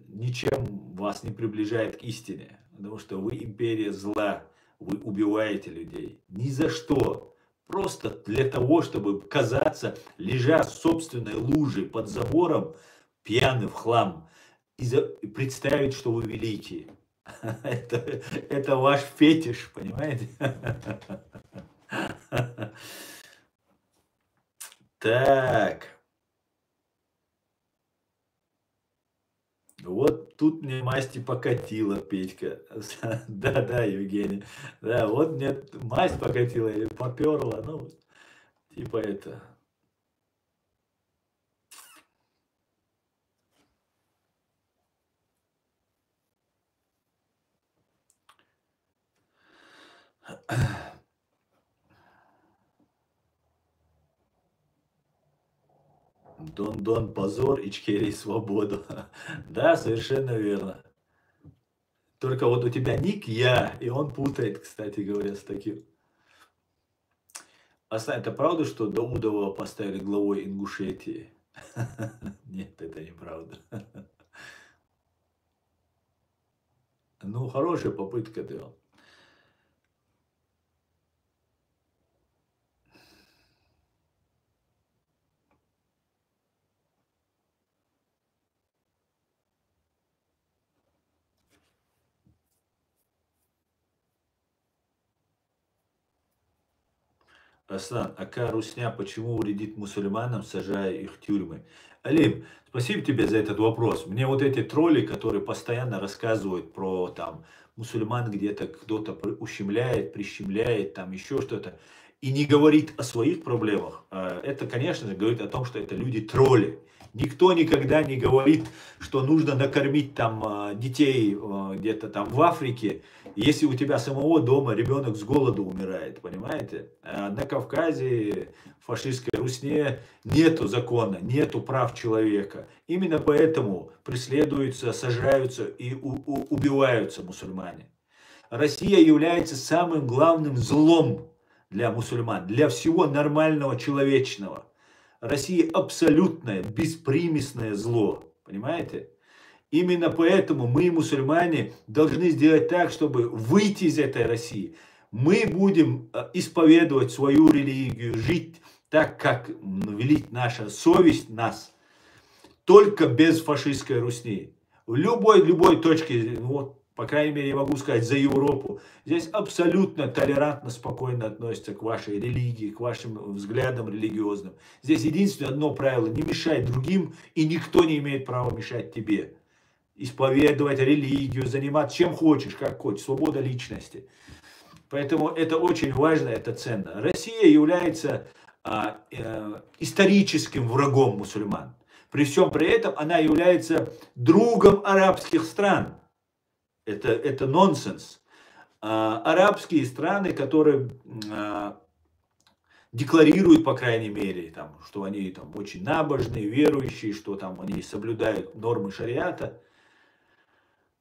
A: ничем вас не приближает к истине, потому что вы империя зла, вы убиваете людей. Ни за что. Просто для того, чтобы казаться, лежа в собственной луже под забором, пьяный в хлам, и представить, что вы великие. Это ваш фетиш, понимаете? Так. Вот тут мне масти покатила, Петька. Да, Евгений. Да, вот мне масть покатила или поперла. Ну, типа это. Дон-Дон, позор, Ичкерий, свободу. Да, совершенно верно. Только вот у тебя ник я, и он путает, кстати говоря, с таким. Асна, это правда, что Даудова поставили главой Ингушетии? Нет, это неправда. Ну, хорошая попытка, да. Аслан, ака русня почему вредит мусульманам, сажая их в тюрьмы? Алим, спасибо тебе за этот вопрос. Мне вот эти тролли, которые постоянно рассказывают про там мусульман где-то кто-то ущемляет, прищемляет, там еще что-то, и не говорит о своих проблемах, это, конечно же, говорит о том, что это люди тролли. Никто никогда не говорит, что нужно накормить там детей где-то там в Африке, если у тебя самого дома ребенок с голоду умирает, понимаете? А на Кавказе, в фашистской Русне нету закона, нету прав человека. Именно поэтому преследуются, сажаются и убиваются мусульмане. Россия является самым главным злом для мусульман, для всего нормального человечного. Россия абсолютное, беспримесное зло, понимаете? Именно поэтому мы, мусульмане, должны сделать так, чтобы выйти из этой России. Мы будем исповедовать свою религию, жить так, как велит наша совесть нас, только без фашистской Русни. В любой точке, вот, по крайней мере, я могу сказать за Европу, здесь абсолютно толерантно, спокойно относятся к вашей религии, к вашим взглядам религиозным. Здесь единственное одно правило: не мешай другим, и никто не имеет права мешать тебе. Исповедовать религию, заниматься чем хочешь, как хочешь, свобода личности. Поэтому это очень важно, это ценно. Россия является историческим врагом мусульман. При всем при этом она является другом арабских стран. Это нонсенс. Арабские страны, которые декларируют, по крайней мере, там, что они там очень набожные, верующие, что там они соблюдают нормы шариата,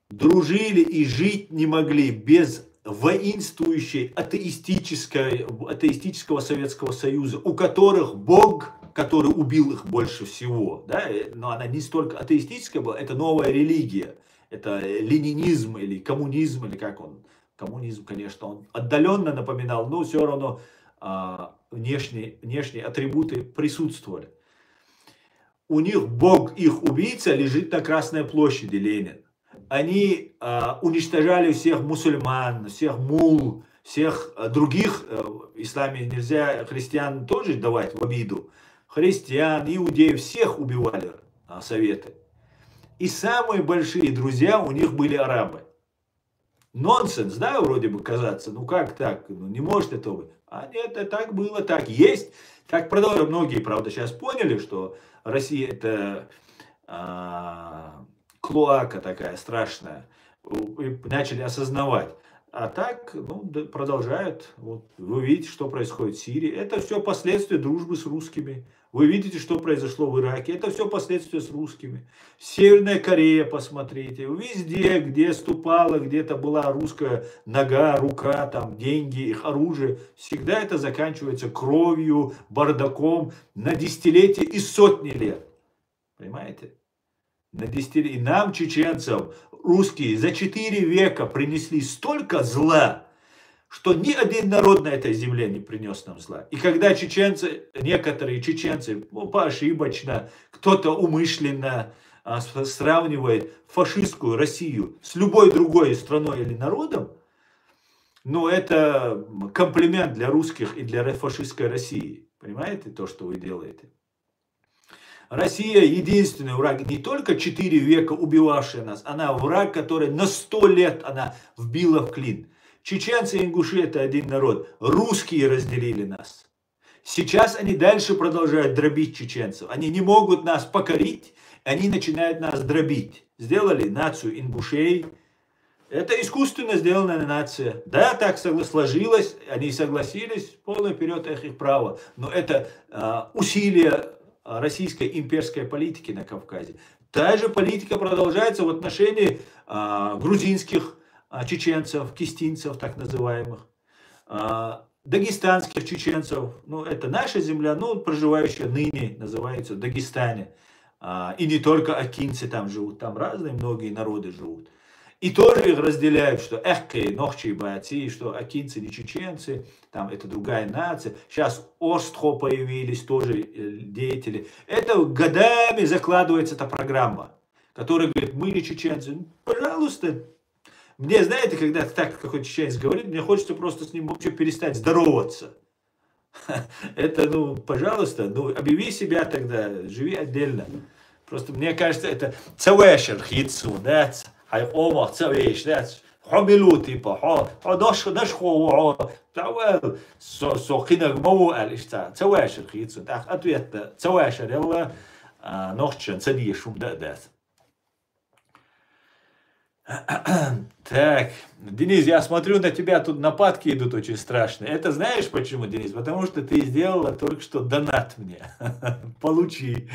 A: дружили и жить не могли без воинствующей атеистического Советского Союза, у которых Бог, который убил их больше всего, да, но она не столько атеистическая была, это новая религия. Это ленинизм или коммунизм, или как он, коммунизм, конечно, он отдаленно напоминал, но все равно внешние атрибуты присутствовали. У них Бог, их убийца, лежит на Красной площади, Ленин. Они уничтожали всех мусульман, всех мул, всех других, в исламе нельзя христиан тоже давать в обиду, христиан, иудеев, всех убивали советы. И самые большие друзья у них были арабы. Нонсенс, да, вроде бы казаться. Ну как так? Ну не может это быть. А нет, это так было, так есть. Так продолжают. Многие, правда, сейчас поняли, что Россия это клоака такая страшная. И начали осознавать. А так, ну, продолжают. Вот, вы видите, что происходит в Сирии. Это все последствия дружбы с русскими. Вы видите, что произошло в Ираке. Это все последствия с русскими. Северная Корея, посмотрите. Везде, где ступала, где-то была русская нога, рука, там, деньги, их оружие. Всегда это заканчивается кровью, бардаком на десятилетия и сотни лет. Понимаете? На десятилетия. И нам, чеченцам, русские за 4 века принесли столько зла, что ни один народ на этой земле не принес нам зла. И когда чеченцы, некоторые чеченцы, ну, поошибочно, кто-то умышленно сравнивает фашистскую Россию с любой другой страной или народом, ну, это комплимент для русских и для фашистской России. Понимаете то, что вы делаете? Россия единственный враг, не только 4 века убивавшая нас, она враг, который на 100 лет она вбила в клин. Чеченцы и ингуши это один народ. Русские разделили нас. Сейчас они дальше продолжают дробить чеченцев. Они не могут нас покорить, они начинают нас дробить. Сделали нацию ингушей, Это искусственно сделанная нация. Да, так сложилось, они согласились, полный вперед их право. Но это усилие российской имперской политики на Кавказе. Та же политика продолжается в отношении грузинских чеченцев, кистинцев так называемых, дагестанских чеченцев. Ну, это наша земля, ну, проживающая ныне, называется в Дагестане. И не только акинцы там живут, там разные многие народы живут. И тоже их разделяют, что эхкей, нохчи и бойцы, что акинцы не чеченцы, там это другая нация. Сейчас Орстхо появились тоже деятели. Это годами закладывается эта программа, которая говорит, мы не чеченцы. Ну, пожалуйста. Мне, знаете, когда так какой-то чеченец говорит, мне хочется просто с ним вообще перестать здороваться. Это, ну, пожалуйста, ну, объяви себя тогда, живи отдельно. Просто мне кажется, это цавешер хитсу, да, хай омах цавеш, да, хомилу типа, наш хо, сохинах мау алишта, цавешер хитсу, так, ответ, цавешер, ялла, нохчен, цадишум, да. Так, Денис, я смотрю на тебя, тут нападки идут очень страшные. Это знаешь почему, Денис? Потому что ты сделала только что донат мне. Получи.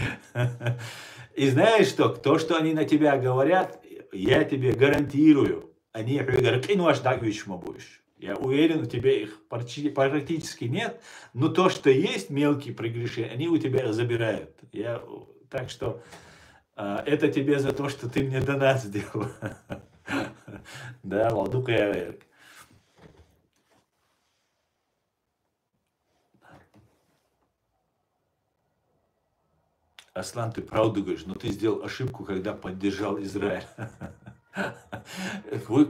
A: И знаешь что? То, что они на тебя говорят, я тебе гарантирую. Они говорят, будешь. Я уверен, у тебя их практически нет. Но то, что есть мелкие прегрешения, они у тебя забирают. Так что... это тебе за то, что ты мне донат сделал. Да, Валдука я. Аслан, ты правду говоришь, но ты сделал ошибку, когда поддержал Израиль.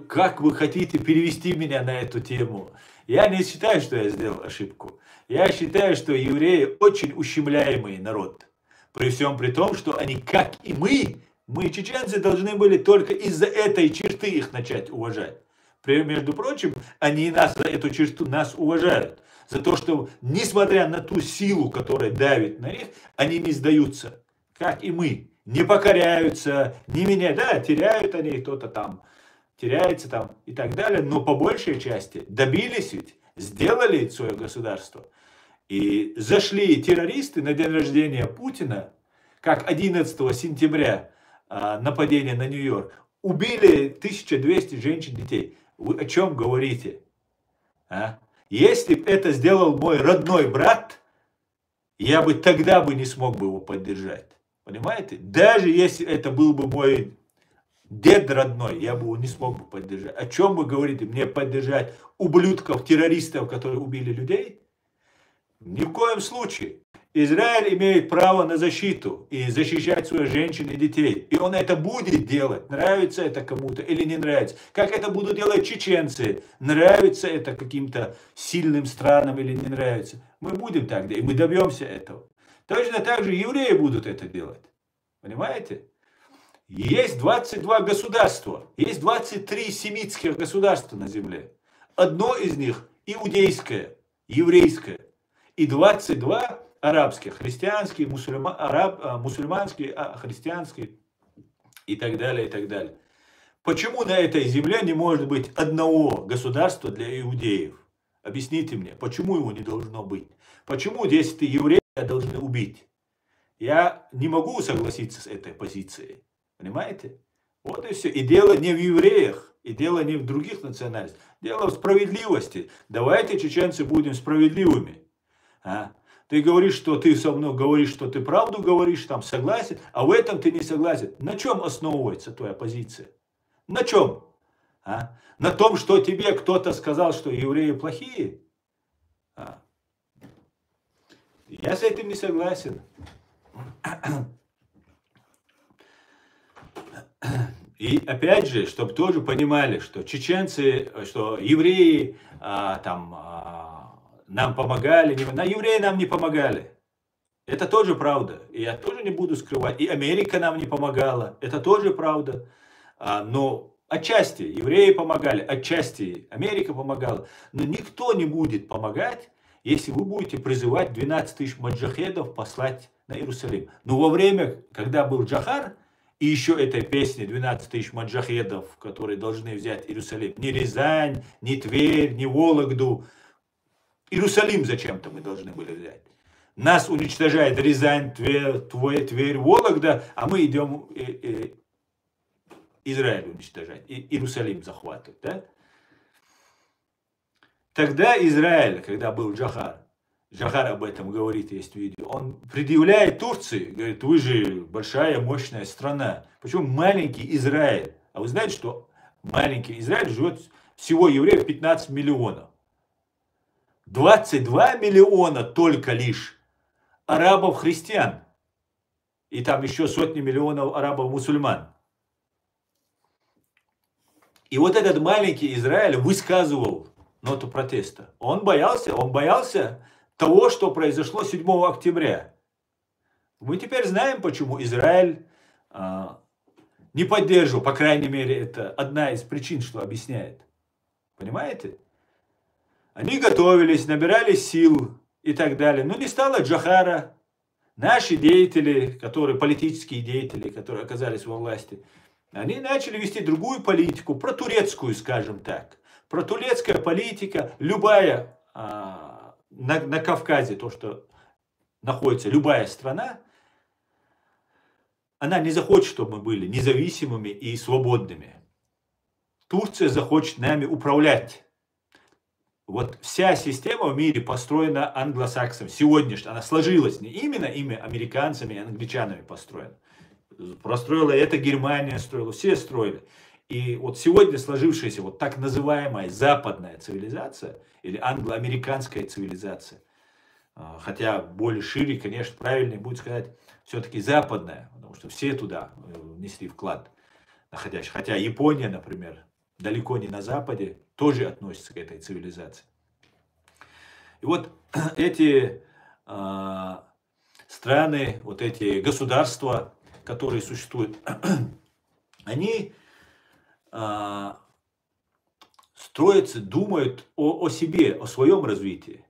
A: Как вы хотите перевести меня на эту тему? Я не считаю, что я сделал ошибку. Я считаю, что евреи очень ущемляемый народ. При всем при том, что они, как и мы, чеченцы, должны были только из-за этой черты их начать уважать. Между прочим, они нас за эту черту нас уважают. За то, что, несмотря на ту силу, которая давит на них, они не сдаются, как и мы. Не покоряются, не меняют, да, теряют они, кто-то там теряется там и так далее, но по большей части добились ведь, сделали свое государство. И зашли террористы на день рождения Путина, как 11 сентября нападение на Нью-Йорк, убили 1200 женщин, детей. Вы о чем говорите? Если бы это сделал мой родной брат, я бы тогда не смог бы его поддержать. Понимаете? Даже если это был бы мой дед родной, я бы его не смог бы поддержать. О чем вы говорите? Мне поддержать ублюдков, террористов, которые убили людей? Ни в коем случае. Израиль имеет право на защиту и защищать своих женщин и детей. И он это будет делать, нравится это кому-то или не нравится. Как это будут делать чеченцы, нравится это каким-то сильным странам или не нравится. Мы будем так делать, и мы добьемся этого. Точно так же евреи будут это делать. Понимаете? Есть 22 государства, есть 23 семитских государства на земле. Одно из них иудейское, еврейское. И 22 арабских, христианские, мусульманские, христианские и так далее, и так далее. Почему на этой земле не может быть одного государства для иудеев? Объясните мне, почему его не должно быть? Почему, если ты еврей, тебя должны убить? Я не могу согласиться с этой позицией. Понимаете? Вот и все. И дело не в евреях, и дело не в других национальностях. Дело в справедливости. Давайте, чеченцы, будем справедливыми. Ты говоришь, что ты со мной говоришь, что ты правду говоришь, там согласен, а в этом ты не согласен. На чем основывается твоя позиция? На чем? На том, что тебе кто-то сказал, что евреи плохие? Я с этим не согласен. И опять же, чтобы тоже понимали, что чеченцы, что евреи нам помогали, евреи нам не помогали. Это тоже правда. И я тоже не буду скрывать. И Америка нам не помогала. Это тоже правда. Но отчасти евреи помогали, отчасти Америка помогала. Но никто не будет помогать, если вы будете призывать 12 тысяч маджахедов послать на Иерусалим. Но во время, когда был Джахар, И еще этой песни 12 тысяч маджахедов, которые должны взять Иерусалим. Не Рязань, не Тверь, не Вологду. Иерусалим зачем-то мы должны были взять. Нас уничтожает Рязань, Тверь, Вологда, а мы идем Израиль уничтожать, Иерусалим захватывать. Да? Тогда Израиль, когда был Джохар об этом говорит, есть видео, он предъявляет Турции, говорит, вы же большая, мощная страна. Почему маленький Израиль? А вы знаете, что маленький Израиль живет всего евреев 15 миллионов. 22 миллиона только лишь арабов-христиан. И там еще сотни миллионов арабов-мусульман. И вот этот маленький Израиль высказывал ноту протеста. Он боялся того, что произошло 7 октября. Мы теперь знаем, почему Израиль не поддерживал, по крайней мере, это одна из причин, что объясняет. Понимаете? Они готовились, набирали сил и так далее. Но не стало Джохара. Наши деятели, политические деятели, которые оказались во власти, они начали вести другую политику, протурецкую, скажем так. Протурецкая политика, любая на Кавказе, то, что находится любая страна, она не захочет, чтобы мы были независимыми и свободными. Турция захочет нами управлять. Вот вся система в мире построена англосаксами. Сегодняшняя, она сложилась не именно ими американцами и англичанами построена. Простроила это Германия, строила, все строили. И вот сегодня сложившаяся вот так называемая западная цивилизация или англо-американская цивилизация, хотя более шире, конечно, правильнее будет сказать все-таки западная, потому что все туда внесли вклад находящие. Хотя Япония, например, далеко не на Западе, тоже относится к этой цивилизации. И вот эти страны, вот эти государства, которые существуют, они строятся, думают о себе, о своем развитии.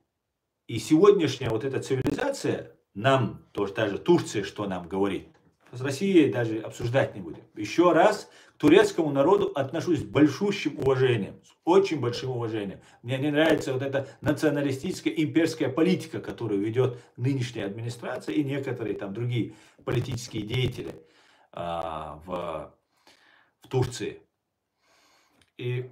A: И сегодняшняя вот эта цивилизация, нам, тоже та же Турция, что нам говорит, с Россией даже обсуждать не будем. Еще раз, к турецкому народу отношусь с большущим уважением, с очень большим уважением. Мне не нравится вот эта националистическая имперская политика, которую ведет нынешняя администрация и некоторые там другие политические деятели в Турции. И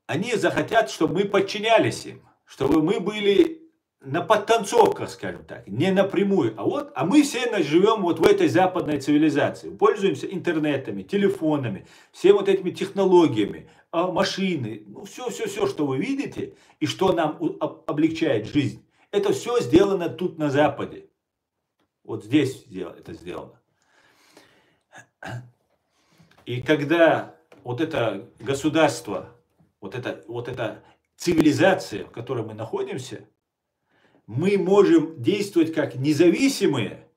A: они захотят, чтобы мы подчинялись им, чтобы мы были на подтанцовках, скажем так, не напрямую. А мы все живем вот в этой западной цивилизации, пользуемся интернетами, телефонами, всеми вот этими технологиями, машины, ну все, что вы видите и что нам облегчает жизнь, это все сделано тут на Западе. Вот здесь это сделано. И когда вот это государство, вот эта цивилизация, в которой мы находимся, мы можем действовать как независимые,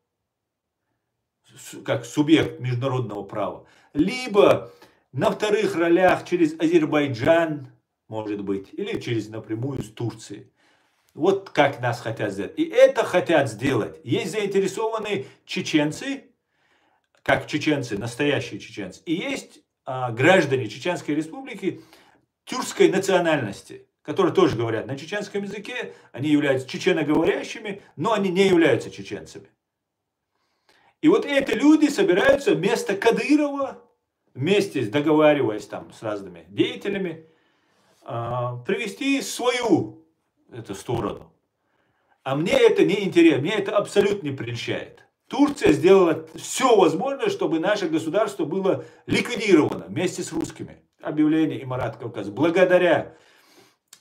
A: как субъект международного права, либо на вторых ролях через Азербайджан, может быть, или через напрямую с Турцией. Вот как нас хотят сделать. И это хотят сделать. Есть заинтересованные чеченцы, как чеченцы, настоящие чеченцы. И есть граждане Чеченской Республики тюркской национальности, которые тоже говорят на чеченском языке, они являются чеченоговорящими, но они не являются чеченцами. И вот эти люди собираются вместо Кадырова, вместе договариваясь там с разными деятелями, привести свою эту сторону. А мне это не интересно, мне это абсолютно не прельщает. Турция сделала все возможное, чтобы наше государство было ликвидировано вместе с русскими. Объявление Имарат Кавказ. Благодаря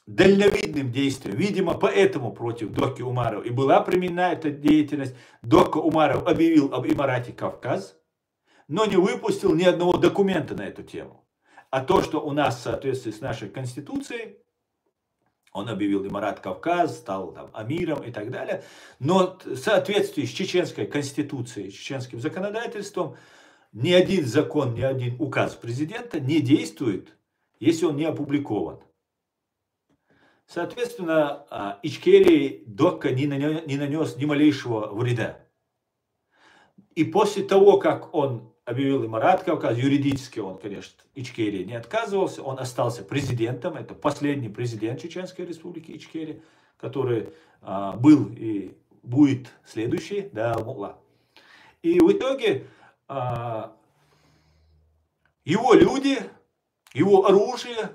A: дальновидным действиям, видимо, поэтому против Доки Умарова и была применена эта деятельность. Дока Умаров объявил об Имарате Кавказ, но не выпустил ни одного документа на эту тему. А то, что у нас в соответствии с нашей Конституцией, он объявил Имарат Кавказ, стал там амиром и так далее. Но в соответствии с чеченской конституцией, чеченским законодательством, ни один закон, ни один указ президента не действует, если он не опубликован. Соответственно, Ичкерии Докка не нанес ни малейшего вреда. И после того, как он объявил Имарат Кавказ, юридически он, конечно, Ичкерии не отказывался, он остался президентом, это последний президент Чеченской Республики Ичкерия, который был и будет следующий, да, Мулла. И в итоге его люди, его оружие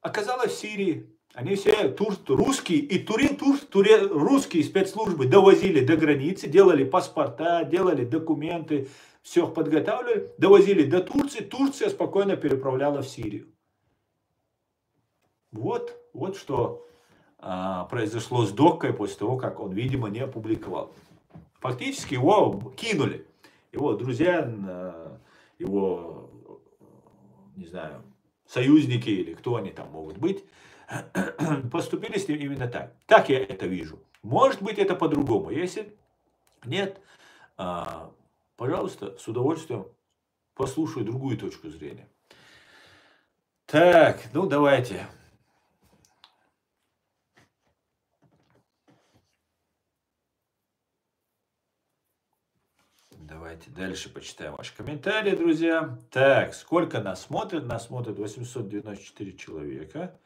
A: оказалось в Сирии. Они все русские и русские спецслужбы довозили до границы, делали паспорта, делали документы, все подготавливали, довозили до Турции, Турция спокойно переправляла в Сирию. Вот что произошло с Доккой после того, как он, видимо, не опубликовал. Фактически его кинули. Его друзья, его, не знаю, союзники или кто они там могут быть, поступили с ним именно так. Так я это вижу. Может быть, это по-другому. Если нет, пожалуйста, с удовольствием послушаю другую точку зрения. Так, ну давайте. Давайте дальше почитаем ваши комментарии, друзья. Так, сколько нас смотрит? Нас смотрит 894 человека.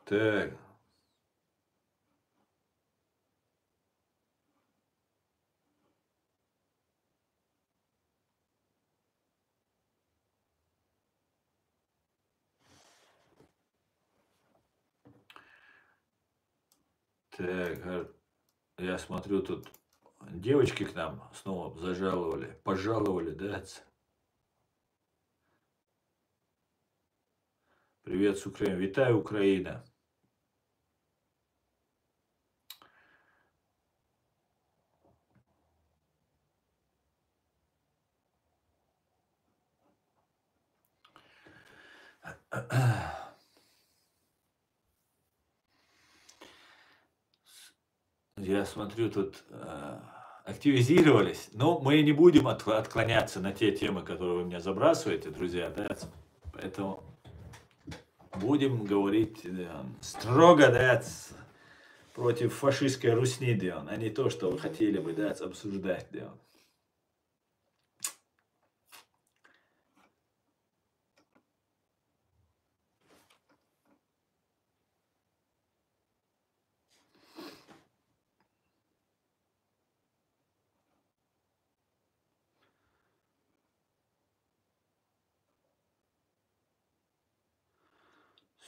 A: Так. Так, я смотрю, тут девочки к нам снова пожаловали, да? Привет с Украины. Витаю, Украина. Я смотрю, тут активизировались. Но мы не будем отклоняться на те темы, которые вы мне забрасываете, друзья. Да? Поэтому будем говорить строго, да, против фашистской русни, да, а не то, что вы хотели бы, да, обсуждать, да.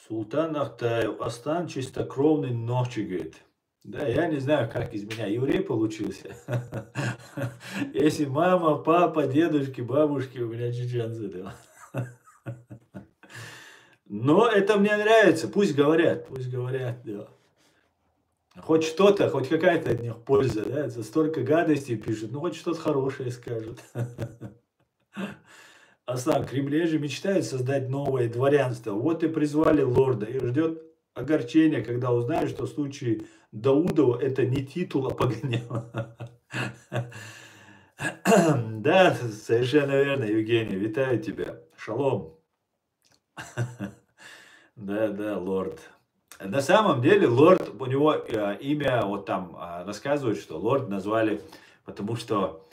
A: Султан Ахтаев, Астан чистокровный ночи, говорит. Да, я не знаю, как из меня еврей получился. Если мама, папа, дедушки, бабушки у меня чеченцы, да. Но это мне нравится, пусть говорят, да. Хоть что-то, хоть какая-то от них польза, да, за столько гадостей пишут, ну хоть что-то хорошее скажут. А сам Кремле же мечтает создать новое дворянство. Вот и призвали лорда. И ждет огорчения, когда узнает, что в случае Даудова это не титул, а погонял. Да, совершенно верно, Евгений. Витаю тебя. Шалом. Да, лорд. На самом деле, лорд, у него имя, вот там рассказывают, что лорд назвали, потому что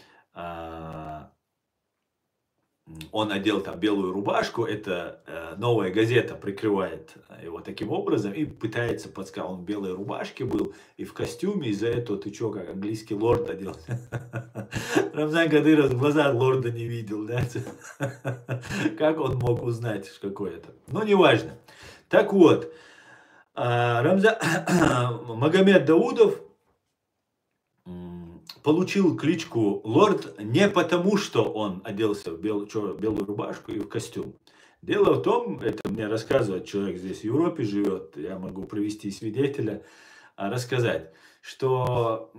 A: он одел там белую рубашку, это Новая газета прикрывает его таким образом и пытается подсказать. Он в белой рубашке был и в костюме, из-за этого ты чё, как английский лорд одел? Рамзан Кадыров глаза лорда не видел, да? Как он мог узнать, какой это? Ну, неважно. Так вот, Магомед Даудов получил кличку лорд не потому, что он оделся в белую рубашку и в костюм. Дело в том, это мне рассказывает человек здесь в Европе живет, я могу привести свидетеля, рассказать, что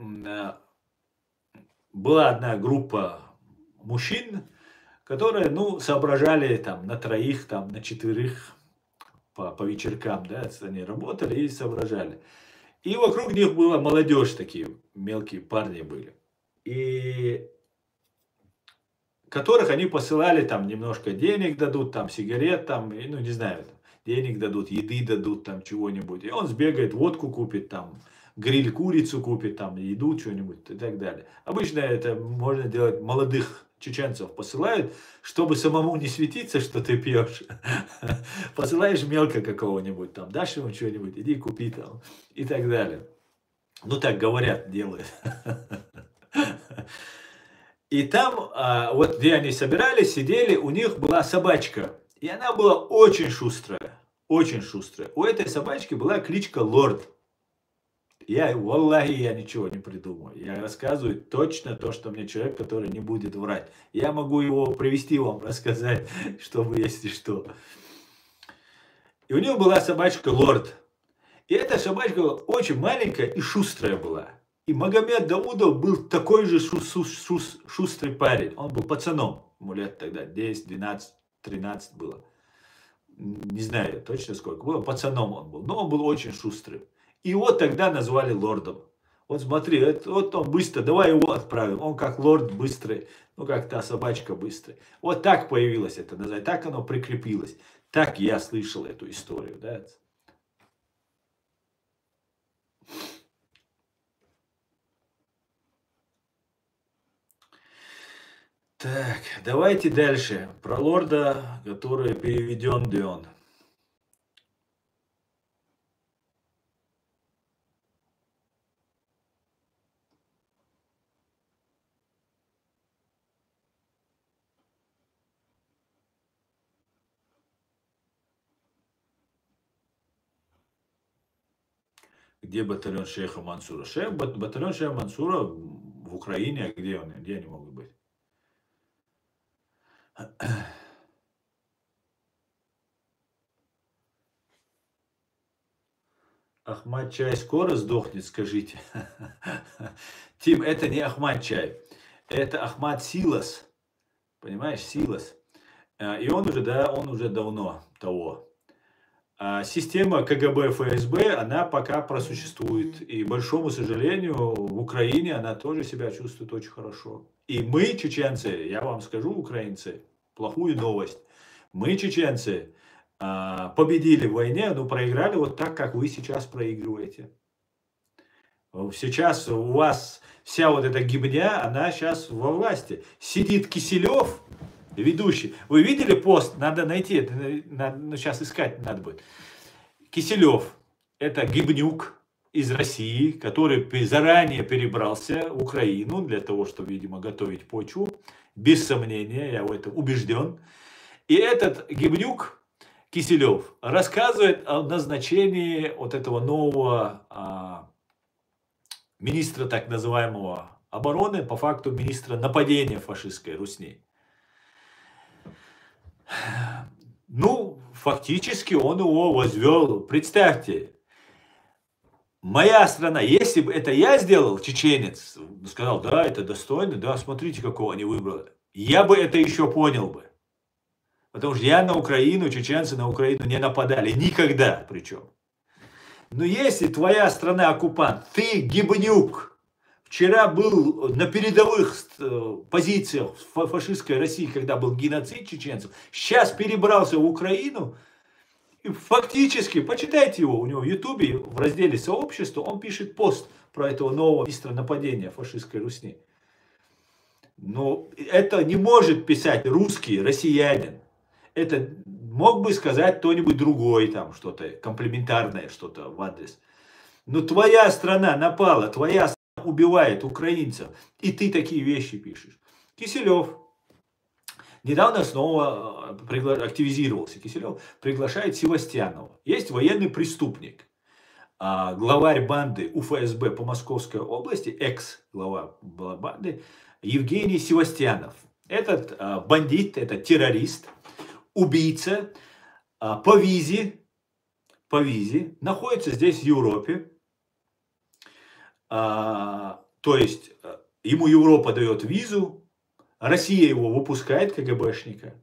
A: была одна группа мужчин, которые, ну, соображали там на троих, там на четверых по вечеркам, да, они работали и соображали. И вокруг них была молодежь, такие мелкие парни были. И которых они посылали, там немножко денег дадут, там сигарет, там, ну не знаю, денег дадут, еды дадут, там чего-нибудь. И он сбегает, водку купит, там, гриль курицу купит, там, еду, что-нибудь и так далее. Обычно это можно делать молодых чеченцев посылают, чтобы самому не светиться, что ты пьешь. Посылаешь мелко какого-нибудь, там, дашь ему что-нибудь, иди купи там, и так далее. Ну, так говорят, делают. И там, вот где они собирались, сидели, у них была собачка. И она была очень шустрая. Очень шустрая. У этой собачки была кличка Лорд. Валлахи, я ничего не придумаю. Я рассказываю точно то, что мне человек, который не будет врать. Я могу его привести вам, рассказать, чтобы, если что. И у него была собачка Лорд. И эта собачка очень маленькая и шустрая была. И Магомед Даудов был такой же шустрый парень. Он был пацаном. Ему лет тогда 10, 12, 13 было. Не знаю точно сколько было. Пацаном он был. Но он был очень шустрым. И его тогда назвали лордом. Вот смотри, вот он быстро, давай его отправим. Он как лорд быстрый, ну как та собачка быстрая. Вот так появилось это название, так оно прикрепилось. Так я слышал эту историю. Да? Так, давайте дальше. Про лорда, который переведен Дион. Где батальон шейха Мансура? Батальон шейха Мансура в Украине, а где он? Где они могут быть? Ахмад Чай скоро сдохнет, скажите. Тим, это не Ахмад Чай. Это Ахмад Силас. Понимаешь, Силас. И он уже, да, он уже давно того. Система КГБ, ФСБ, она пока просуществует. И, большому сожалению, в Украине она тоже себя чувствует очень хорошо. И мы, чеченцы, я вам скажу, украинцы, плохую новость. Мы, чеченцы, победили в войне, но проиграли вот так, как вы сейчас проигрываете. Сейчас у вас вся вот эта гибня, она сейчас во власти. Сидит Киселев, ведущий. Вы видели пост? Надо найти, сейчас искать надо будет. Киселев, это гибнюк из России, который заранее перебрался в Украину для того, чтобы, видимо, готовить почву. Без сомнения, я в этом убежден. И этот гибнюк Киселев рассказывает о назначении вот этого нового министра так называемого обороны, по факту министра нападения фашистской Русни. Ну, фактически он его возвел. Представьте, моя страна, если бы это я сделал, чеченец, сказал, да, это достойно, да, смотрите, какого они выбрали, я бы это еще понял бы. Потому что я на Украину, чеченцы на Украину не нападали. Никогда причем. Но если твоя страна оккупант, ты гибнюк, вчера был на передовых позициях фашистской России, когда был геноцид чеченцев, сейчас перебрался в Украину, и фактически, почитайте его, у него в Ютубе, в разделе «Сообщество», он пишет пост про этого нового министра нападения фашистской Русни. Но это не может писать русский, россиянин. Это мог бы сказать кто-нибудь другой, там что-то комплиментарное, что-то в адрес. Но твоя страна напала, твоя страна убивает украинцев, и ты такие вещи пишешь. Киселев недавно снова активизировался. Киселев приглашает Севастьянова. Есть военный преступник, главарь банды УФСБ по Московской области, экс-глава банды, Евгений Севастьянов. Этот бандит, этот террорист, убийца по визе, находится здесь в Европе. То есть ему Европа дает визу, Россия его выпускает, КГБшника.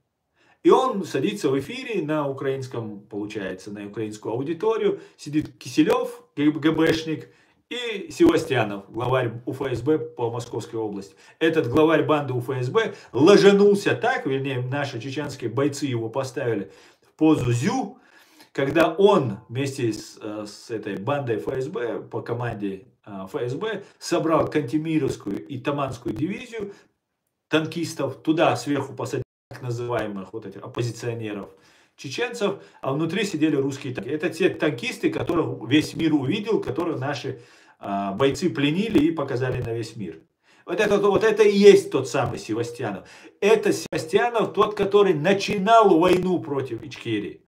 A: И он садится в эфире на украинском, получается, на украинскую аудиторию. Сидит Киселев, КГБшник, и Севастьянов, главарь УФСБ по Московской области. Этот главарь банды УФСБ ложанулся так, вернее, наши чеченские бойцы его поставили в позу зю, когда он вместе с этой бандой ФСБ, по команде ФСБ, собрал Кантемировскую и Таманскую дивизию танкистов, туда сверху посадил так называемых вот этих оппозиционеров, чеченцев, а внутри сидели русские танки. Это те танкисты, которых весь мир увидел, которых наши бойцы пленили и показали на весь мир. Вот это и есть тот самый Севастьянов. Это Севастьянов тот, который начинал войну против Ичкерии.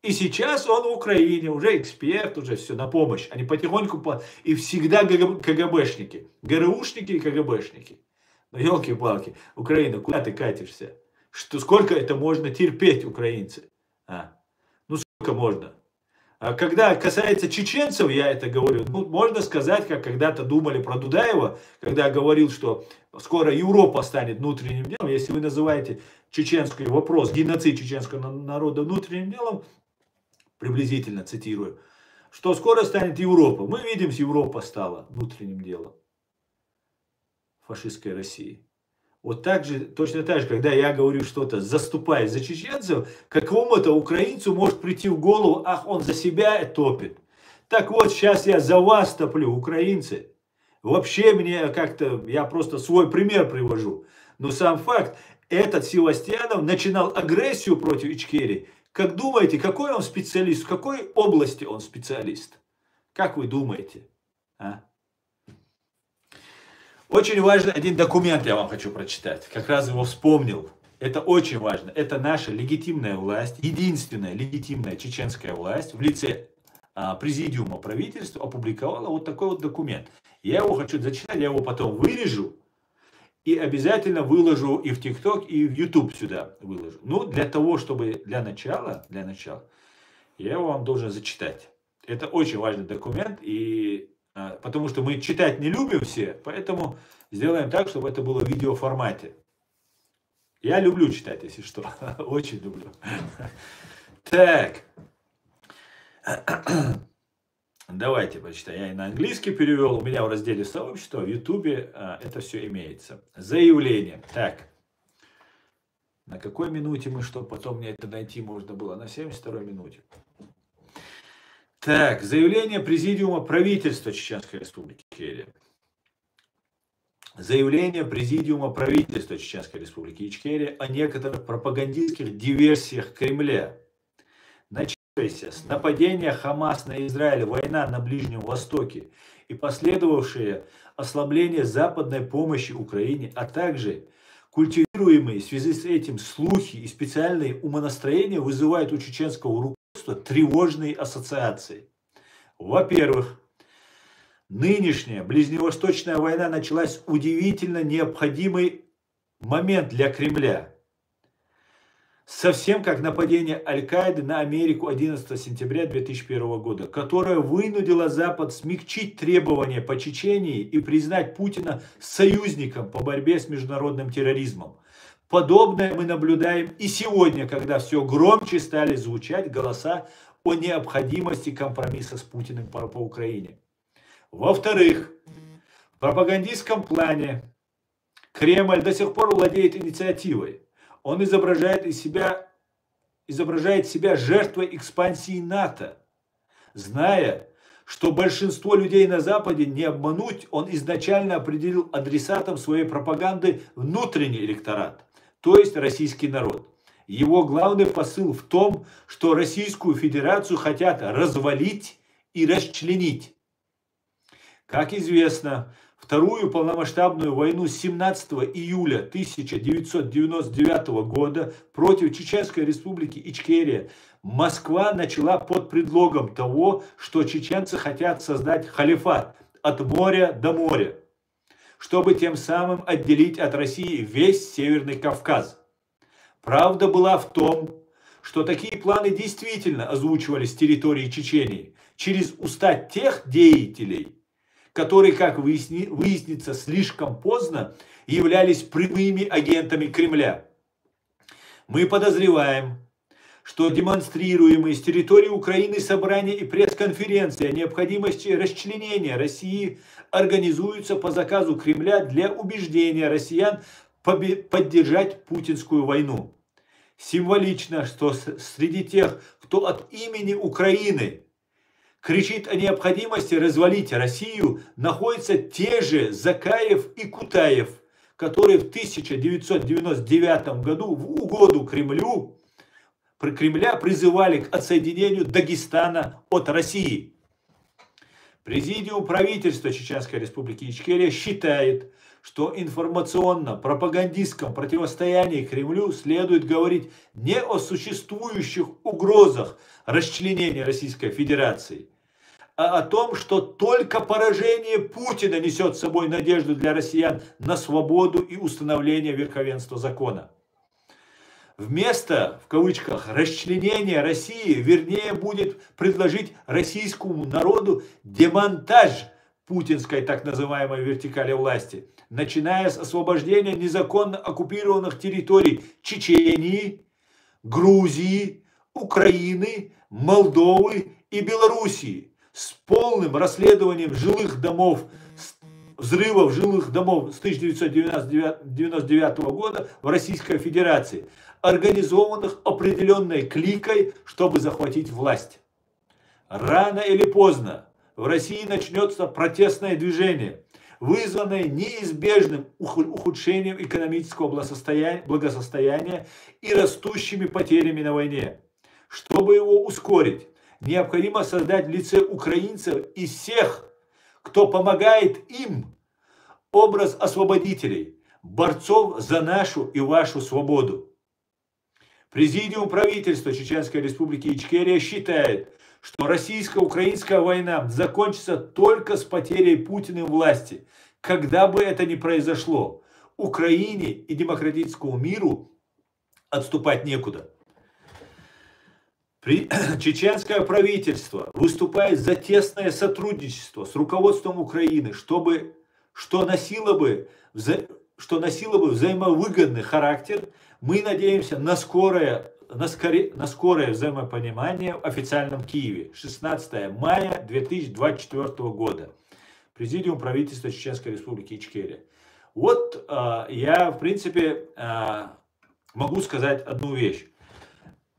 A: И сейчас он в Украине, уже эксперт, уже все на помощь. Они потихоньку, и всегда КГБшники, ГРУшники и КГБшники. Ну, елки-палки, Украина, куда ты катишься? Сколько это можно терпеть, украинцы? Ну, сколько можно? А когда касается чеченцев, я это говорю, ну, можно сказать, как когда-то думали про Дудаева, когда говорил, что скоро Европа станет внутренним делом. Если вы называете чеченский вопрос, геноцид чеченского народа внутренним делом, приблизительно цитирую, что скоро станет Европа. Мы видим, Европа стала внутренним делом фашистской России. Вот так же, точно так же, когда я говорю что-то, заступая за чеченцев, какому-то украинцу может прийти в голову, ах, он за себя топит. Так вот, сейчас я за вас топлю, украинцы. Вообще мне как-то, я просто свой пример привожу. Но сам факт, этот Севастьянов начинал агрессию против Ичкерии. Как думаете, какой он специалист, в какой области он специалист? Как вы думаете? Очень важный один документ я вам хочу прочитать. Как раз его вспомнил. Это очень важно. Это наша легитимная власть, единственная легитимная чеченская власть в лице президиума правительства опубликовала вот такой вот документ. Я его хочу зачитать, я его потом вырежу и обязательно выложу и в ТикТок, и в YouTube сюда выложу. Ну, для того, чтобы для начала, я его вам должен зачитать. Это очень важный документ, и потому что мы читать не любим все, поэтому сделаем так, чтобы это было в видеоформате. Я люблю читать, если что. Очень люблю. Так. Давайте почитаем. Я и на английский перевел. У меня в разделе сообщества, в Ютубе это все имеется. Заявление. Так. На какой минуте мы, чтобы потом мне это найти можно было? На 72-й минуте. Так, заявление Президиума правительства Чеченской Республики Ичкерия. Заявление Президиума правительства Чеченской Республики Ичкерия о некоторых пропагандистских диверсиях Кремля, начавшейся с нападения Хамас на Израиль, война на Ближнем Востоке и последовавшее ослабление западной помощи Украине, а также культивируемые в связи с этим слухи и специальные умонастроения вызывают у чеченского руководства тревожные ассоциации. Во-первых, нынешняя ближневосточная война началась в удивительно необходимый момент для Кремля. Совсем как нападение Аль-Каиды на Америку 11 сентября 2001 года, которое вынудило Запад смягчить требования по Чечении и признать Путина союзником по борьбе с международным терроризмом. Подобное мы наблюдаем и сегодня, когда все громче стали звучать голоса о необходимости компромисса с Путиным по Украине. Во-вторых, в пропагандистском плане Кремль до сих пор владеет инициативой. Он изображает себя жертвой экспансии НАТО. Зная, что большинство людей на Западе не обмануть, он изначально определил адресатом своей пропаганды внутренний электорат, то есть российский народ. Его главный посыл в том, что Российскую Федерацию хотят развалить и расчленить. Как известно, Вторую полномасштабную войну с 17 июля 1999 года против Чеченской Республики Ичкерия Москва начала под предлогом того, что чеченцы хотят создать халифат от моря до моря, чтобы тем самым отделить от России весь Северный Кавказ. Правда была в том, что такие планы действительно озвучивались с территории Чечении через уста тех деятелей, которые, как выяснится слишком поздно, являлись прямыми агентами Кремля. Мы подозреваем, что демонстрируемые с территории Украины собрания и пресс-конференции о необходимости расчленения России организуются по заказу Кремля для убеждения россиян поддержать путинскую войну. Символично, что среди тех, кто от имени Украины кричит о необходимости развалить Россию, находятся те же Закаев и Кутаев, которые в 1999 году в угоду Кремля призывали к отсоединению Дагестана от России. Президиум правительства Чеченской Республики Ичкерия считает, что информационно-пропагандистском противостоянии Кремлю следует говорить не о существующих угрозах расчленения Российской Федерации, а о том, что только поражение Путина несет с собой надежду для россиян на свободу и установление верховенства закона. Вместо, в кавычках, расчленения России, вернее будет предложить российскому народу демонтаж путинской так называемой вертикали власти, начиная с освобождения незаконно оккупированных территорий Чечении, Грузии, Украины, Молдовы и Белоруссии, с полным расследованием жилых домов, взрывов жилых домов с 1999 года в Российской Федерации, организованных определенной кликой, чтобы захватить власть. Рано или поздно в России начнется протестное движение, вызванное неизбежным ухудшением экономического благосостояния и растущими потерями на войне. Чтобы его ускорить, необходимо создать в лице украинцев и всех, кто помогает им, образ освободителей, борцов за нашу и вашу свободу. Президиум правительства Чеченской Республики Ичкерия считает, что российско-украинская война закончится только с потерей Путиным власти, когда бы это ни произошло. Украине и демократическому миру отступать некуда. Чеченское правительство выступает за тесное сотрудничество с руководством Украины, что носило бы взаимовыгодный характер. Мы надеемся на скорое взаимопонимание в официальном Киеве. 16 мая 2024 года. Президиум правительства Чеченской Республики Ичкерия. Вот я, в принципе, могу сказать одну вещь.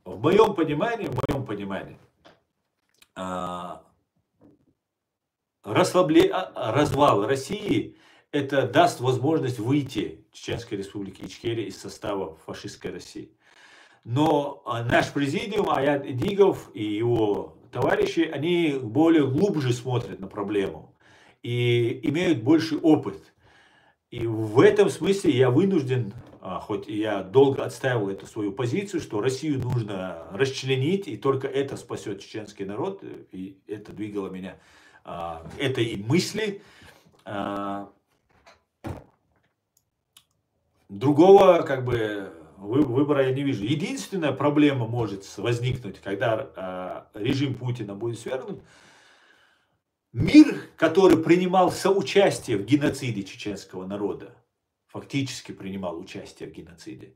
A: В моем понимании, развал России это даст возможность выйти Чеченской Республики Ичкерия из состава фашистской России. Но наш президиум, Аят Эдигов и его товарищи, они более глубже смотрят на проблему и имеют больший опыт. И в этом смысле я вынужден, хоть и я долго отстаивал эту свою позицию, что Россию нужно расчленить, и только это спасет чеченский народ, и это двигало меня, это и мысли. Другого выбора я не вижу. Единственная проблема может возникнуть, когда режим Путина будет свергнут. Мир, который принимал соучастие в геноциде чеченского народа, фактически принимал участие в геноциде.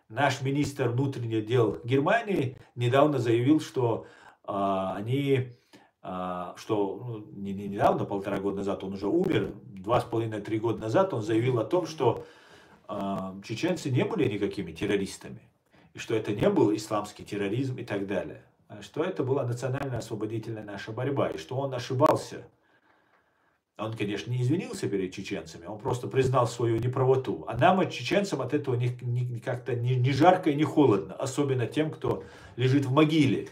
A: Наш министр внутренних дел Германии недавно заявил, что не недавно, 1,5 года назад он уже умер, 2,5-3 года назад он заявил о том, что чеченцы не были никакими террористами, и что это не был исламский терроризм и так далее, что это была национально-освободительная наша борьба, и что он ошибался. Он, конечно, не извинился перед чеченцами, он просто признал свою неправоту. А нам, чеченцам, от этого как-то не жарко и не холодно, особенно тем, кто лежит в могиле,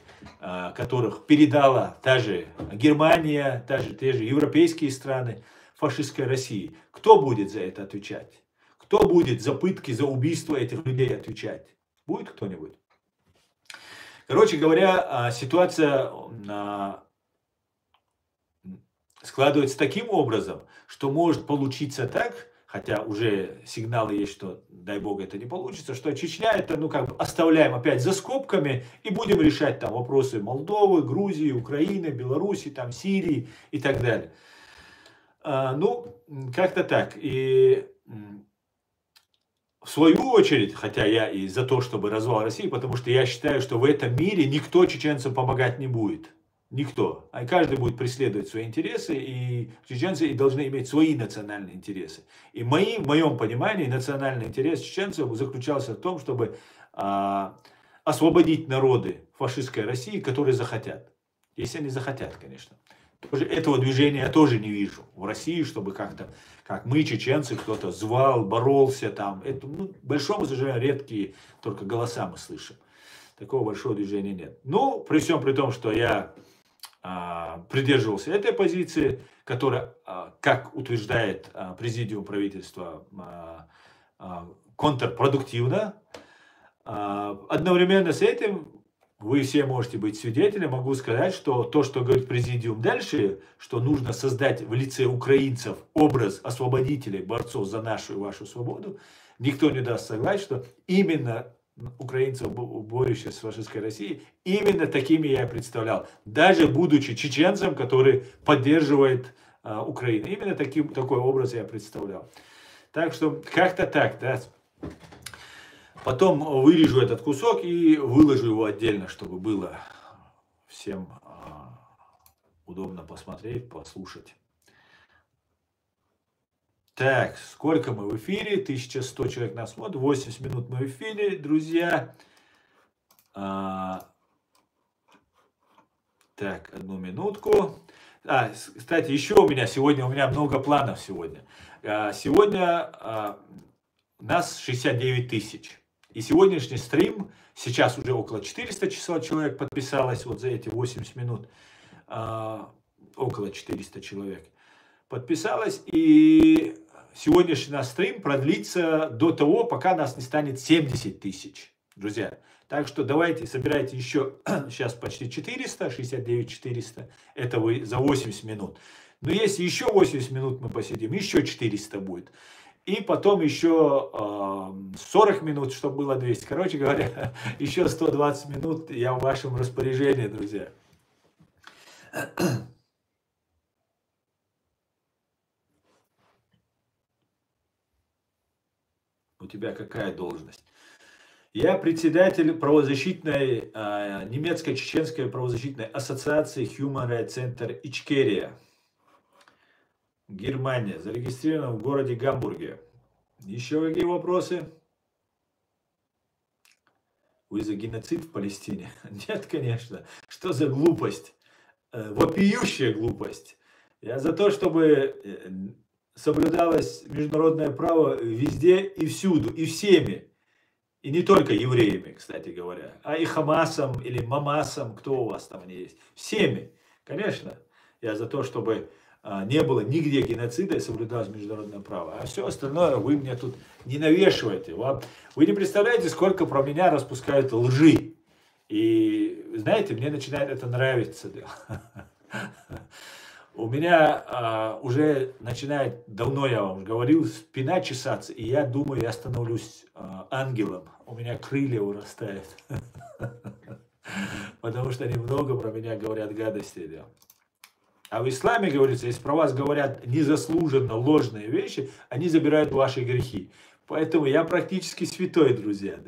A: которых передала та же Германия, те же европейские страны фашистской России. Кто будет за это отвечать? Кто будет за пытки, за убийство этих людей отвечать? Будет кто-нибудь? Короче говоря, ситуация складывается таким образом, что может получиться так, хотя уже сигналы есть, что, дай бог, это не получится, что Чечня это, оставляем опять за скобками и будем решать там вопросы Молдовы, Грузии, Украины, Беларуси, там, Сирии и так далее. Как-то так. И в свою очередь, хотя я и за то, чтобы развал России, потому что я считаю, что в этом мире никто чеченцам помогать не будет. Никто. А каждый будет преследовать свои интересы, и чеченцы должны иметь свои национальные интересы. И в моем понимании национальный интерес чеченцев заключался в том, чтобы освободить народы фашистской России, которые захотят. Если они захотят, конечно. Тоже этого движения я тоже не вижу в России, чтобы как-то, как мы, чеченцы, кто-то звал, боролся там. Это, ну, к большому сожалению, редкие только голоса мы слышим. Такого большого движения нет. Ну, при всем при том, что я придерживался этой позиции, которая, как утверждает президиум правительства, контрпродуктивна. Одновременно с этим вы все можете быть свидетелями, могу сказать, что то, что говорит президиум дальше, что нужно создать в лице украинцев образ освободителей, борцов за нашу и вашу свободу, никто не даст согласия, что именно украинцев, борющихся с фашистской Россией, именно такими я представлял. Даже будучи чеченцем, который поддерживает Украину. Именно такой образ я представлял. Так что как-то так, да. Потом вырежу этот кусок и выложу его отдельно, чтобы было всем удобно посмотреть, послушать. Так, сколько мы в эфире? 1100 человек нас смотрит, 80 минут мы в эфире, друзья. Так, одну минутку. Кстати, еще у меня много планов сегодня. Сегодня нас 69 тысяч. И сегодняшний стрим, сейчас уже около 400 человек подписалось вот за эти 80 минут. Около 400 человек подписалось. И сегодняшний наш стрим продлится до того, пока нас не станет 70 тысяч, друзья. Так что давайте, собирайте еще, сейчас почти 400, 69 400, это вы за 80 минут. Но если еще 80 минут мы посидим, еще 400 будет. И потом еще 40 минут, чтобы было 200. Короче говоря, еще 120 минут я в вашем распоряжении, друзья. У тебя какая должность? Я председатель правозащитной, немецко-чеченской правозащитной ассоциации Human Rights Center Ичкерия. Германия. Зарегистрирован в городе Гамбурге. Еще какие вопросы? Вы за геноцид в Палестине? Нет, конечно. Что за глупость? Вопиющая глупость. Я за то, чтобы соблюдалось международное право везде и всюду, и всеми. И не только евреями, кстати говоря, а и Хамасом или Мамасом, кто у вас там есть. Всеми. Конечно, я за то, чтобы не было нигде геноцида и соблюдалось международное право. А все остальное вы мне тут не навешиваете. Вы не представляете, сколько про меня распускают лжи. И знаете, мне начинает это нравиться. У меня уже начинает, давно я вам говорил, спина чесаться, и я думаю, я становлюсь ангелом. У меня крылья вырастают. Потому что они много про меня говорят гадости. А в исламе говорится, если про вас говорят незаслуженно ложные вещи, они забирают ваши грехи. Поэтому я практически святой, друзья.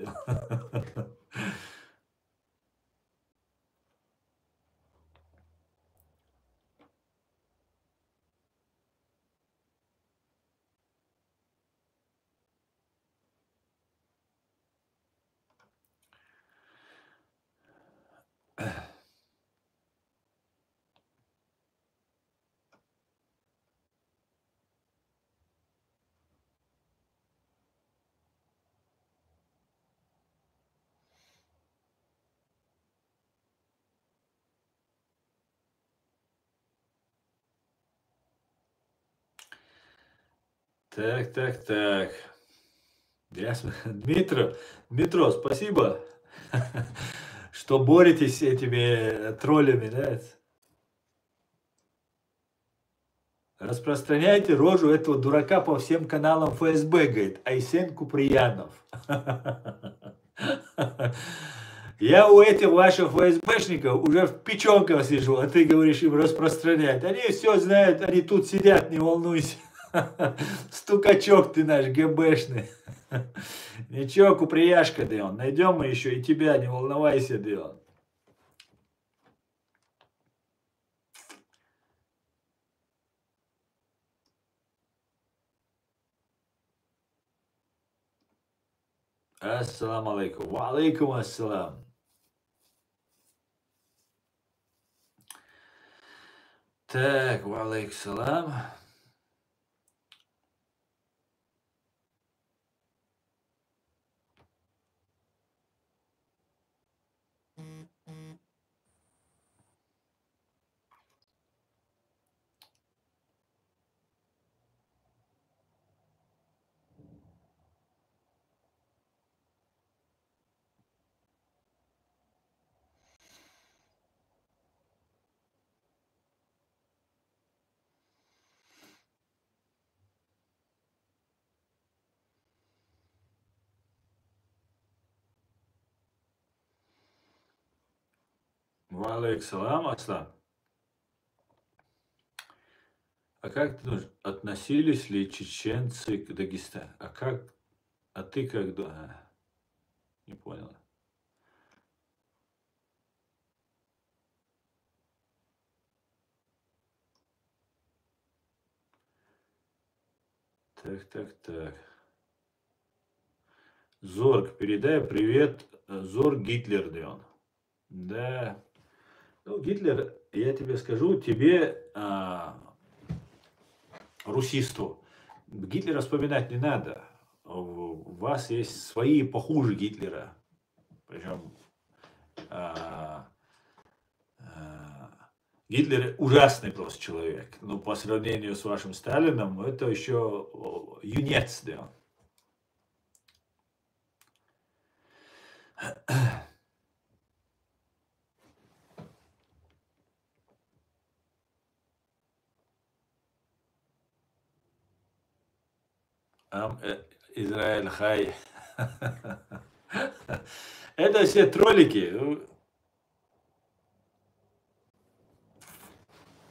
A: Так. Ясно. Дмитро, спасибо, что боретесь с этими троллями, да? Распространяйте рожу этого дурака по всем каналам ФСБ, говорит Айсен Куприянов. Я у этих ваших ФСБшников уже в печенках сижу, а ты говоришь им распространять. Они все знают, они тут сидят, не волнуйся. Стукачок ты наш ГБшный. Ничего, Куприяшка, Деон, найдем мы еще и тебя, не волновайся, Деон. Ассаламу алейкум. Ва алейкум ассалам. Так, валейкум салам. Валейкум салам, Аслан. А как ты думаешь, относились ли чеченцы к Дагестану? А ты как думаешь? Не понял. Так. Зорг, передай привет. Зорг Гитлер, Дион. Да. Ну, Гитлер, я тебе скажу, тебе русисту. Гитлера вспоминать не надо. У вас есть свои похуже Гитлера. Причем Гитлер ужасный просто человек. Но по сравнению с вашим Сталином, это еще юнец, да. Израиль хай. Это все троллики.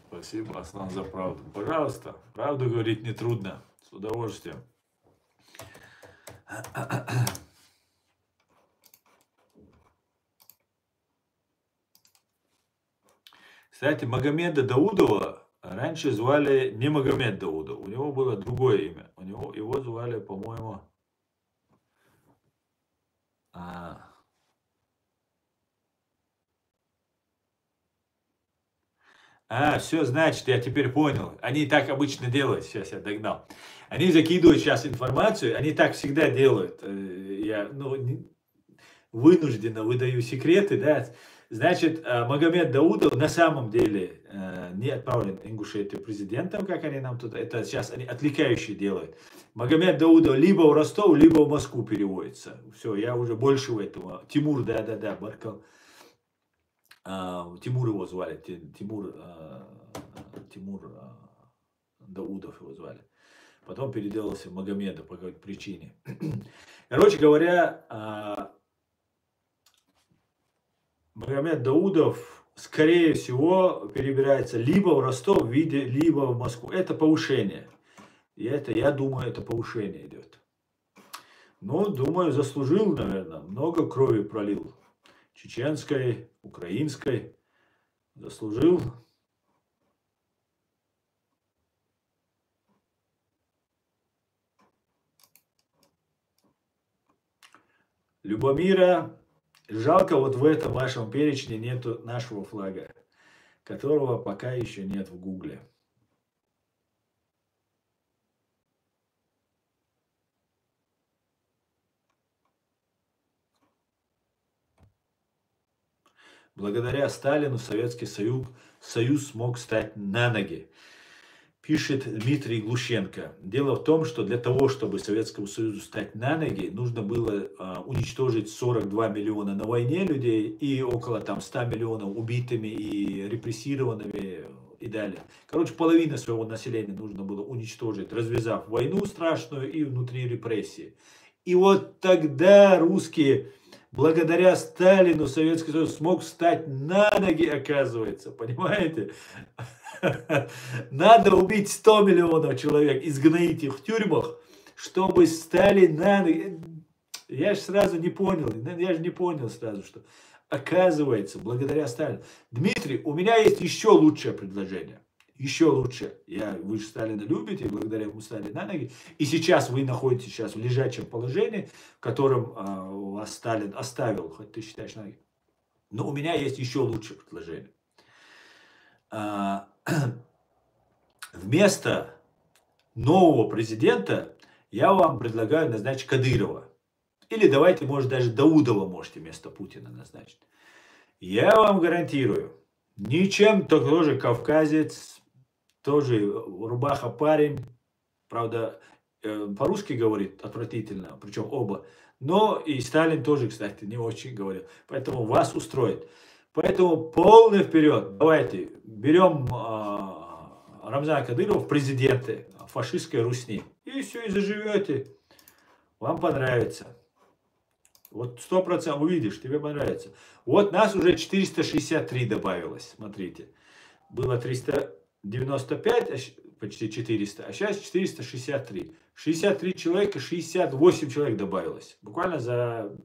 A: Спасибо, Аслан, за правду. Пожалуйста, правду говорить нетрудно. С удовольствием. Кстати, Магомеда Даудова раньше звали не Магомед Даудов. У него было другое имя. Его звали, по-моему... Все, значит, я теперь понял. Они так обычно делают. Сейчас я догнал. Они закидывают сейчас информацию. Они так всегда делают. Я вынужденно выдаю секреты, да. Значит, Магомед Даудов на самом деле не отправлен Ингушетию президентом, как они нам тут... Это сейчас они отвлекающие делают. Магомед Даудов либо в Ростов, либо в Москву переводится. Все, я уже больше в этого. Тимур, да, Баркал. Тимур его звали. Тимур Даудов его звали. Потом переделался в Магомеда по какой-то причине. Короче говоря, Магомед Даудов, скорее всего, перебирается либо в Ростов, либо в Москву. Это повышение. Я думаю, это повышение идет. Ну, думаю, заслужил, наверное. Много крови пролил. Чеченской, украинской. Заслужил. Любомира. Жалко, вот в этом вашем перечне нету нашего флага, которого пока еще нет в Гугле. Благодаря Сталину Советский Союз смог встать на ноги, пишет Дмитрий Глущенко. Дело в том, что для того, чтобы Советскому Союзу встать на ноги, нужно было уничтожить 42 миллиона на войне людей и около 100 миллионов убитыми и репрессированными и далее. Короче, половина своего населения нужно было уничтожить, развязав войну страшную и внутри репрессии. И вот тогда русские... Благодаря Сталину Советский Союз смог встать на ноги, оказывается, понимаете? Надо убить 100 миллионов человек, изгнать их в тюрьмах, чтобы встали на ноги. Я же сразу не понял сразу, что оказывается, благодаря Сталину. Дмитрий, у меня есть еще лучшее предложение. Еще лучше. Вы же Сталина любите, благодаря ему стали на ноги. И сейчас вы находитесь в лежачем положении, в котором вас Сталин оставил, хоть ты считаешь на ноги. Но у меня есть еще лучшее предложение. вместо нового президента я вам предлагаю назначить Кадырова. Или давайте, может, даже Даудова можете вместо Путина назначить. Я вам гарантирую, ничем, тоже кавказец, тоже рубаха парень, правда, по-русски говорит отвратительно, причем оба. Но и Сталин тоже, кстати, не очень говорил. Поэтому вас устроит. Поэтому полный вперед. Давайте берем Рамзана Кадырова в президенты фашистской Русни. И все, и заживете. Вам понравится. Вот 100% увидишь, тебе понравится. Вот нас уже 463 добавилось, смотрите. Было 395, почти 400, а сейчас 463. 63 человека, 68 человек добавилось. Буквально за,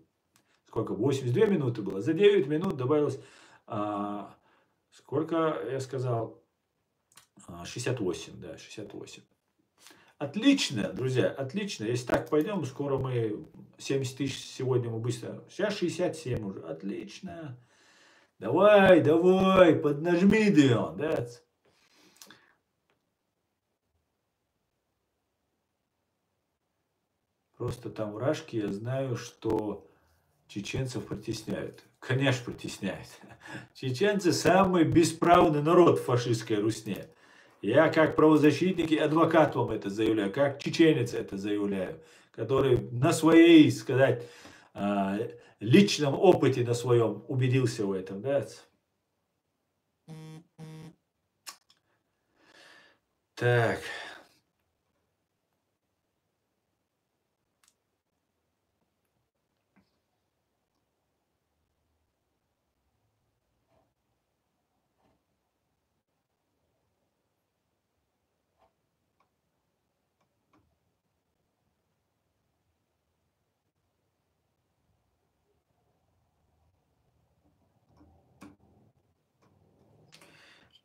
A: сколько, 82 минуты было. За 9 минут добавилось, сколько я сказал, 68, да, 68. Отлично, друзья, отлично. Если так пойдем, скоро мы 70 тысяч сегодня мы быстро. Сейчас 67 уже. Отлично. Давай, давай, поднажми, Дион, да. Просто там вражки, я знаю, что чеченцев притесняют. Конечно, притесняют. Чеченцы самый бесправный народ в фашистской Русне. Я как правозащитник и адвокат вам это заявляю, как чеченец это заявляю, который на своей, сказать, личном опыте на своем убедился в этом, да? Так.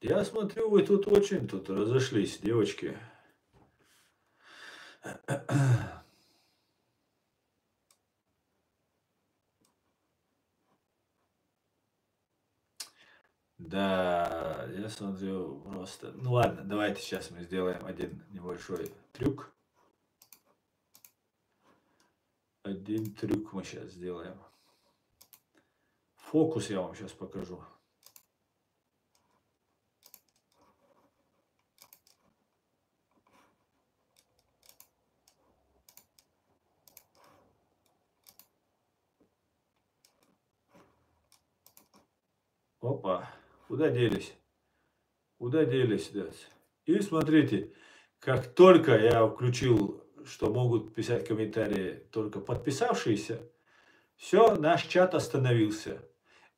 A: Я смотрю, вы тут очень разошлись, девочки. Да, я смотрю просто. Ну ладно, давайте сейчас мы сделаем один небольшой трюк. Один трюк мы сейчас сделаем. Фокус я вам сейчас покажу. Опа, куда делись? Куда делись, да? И смотрите, как только я включил, что могут писать комментарии только подписавшиеся, все, наш чат остановился.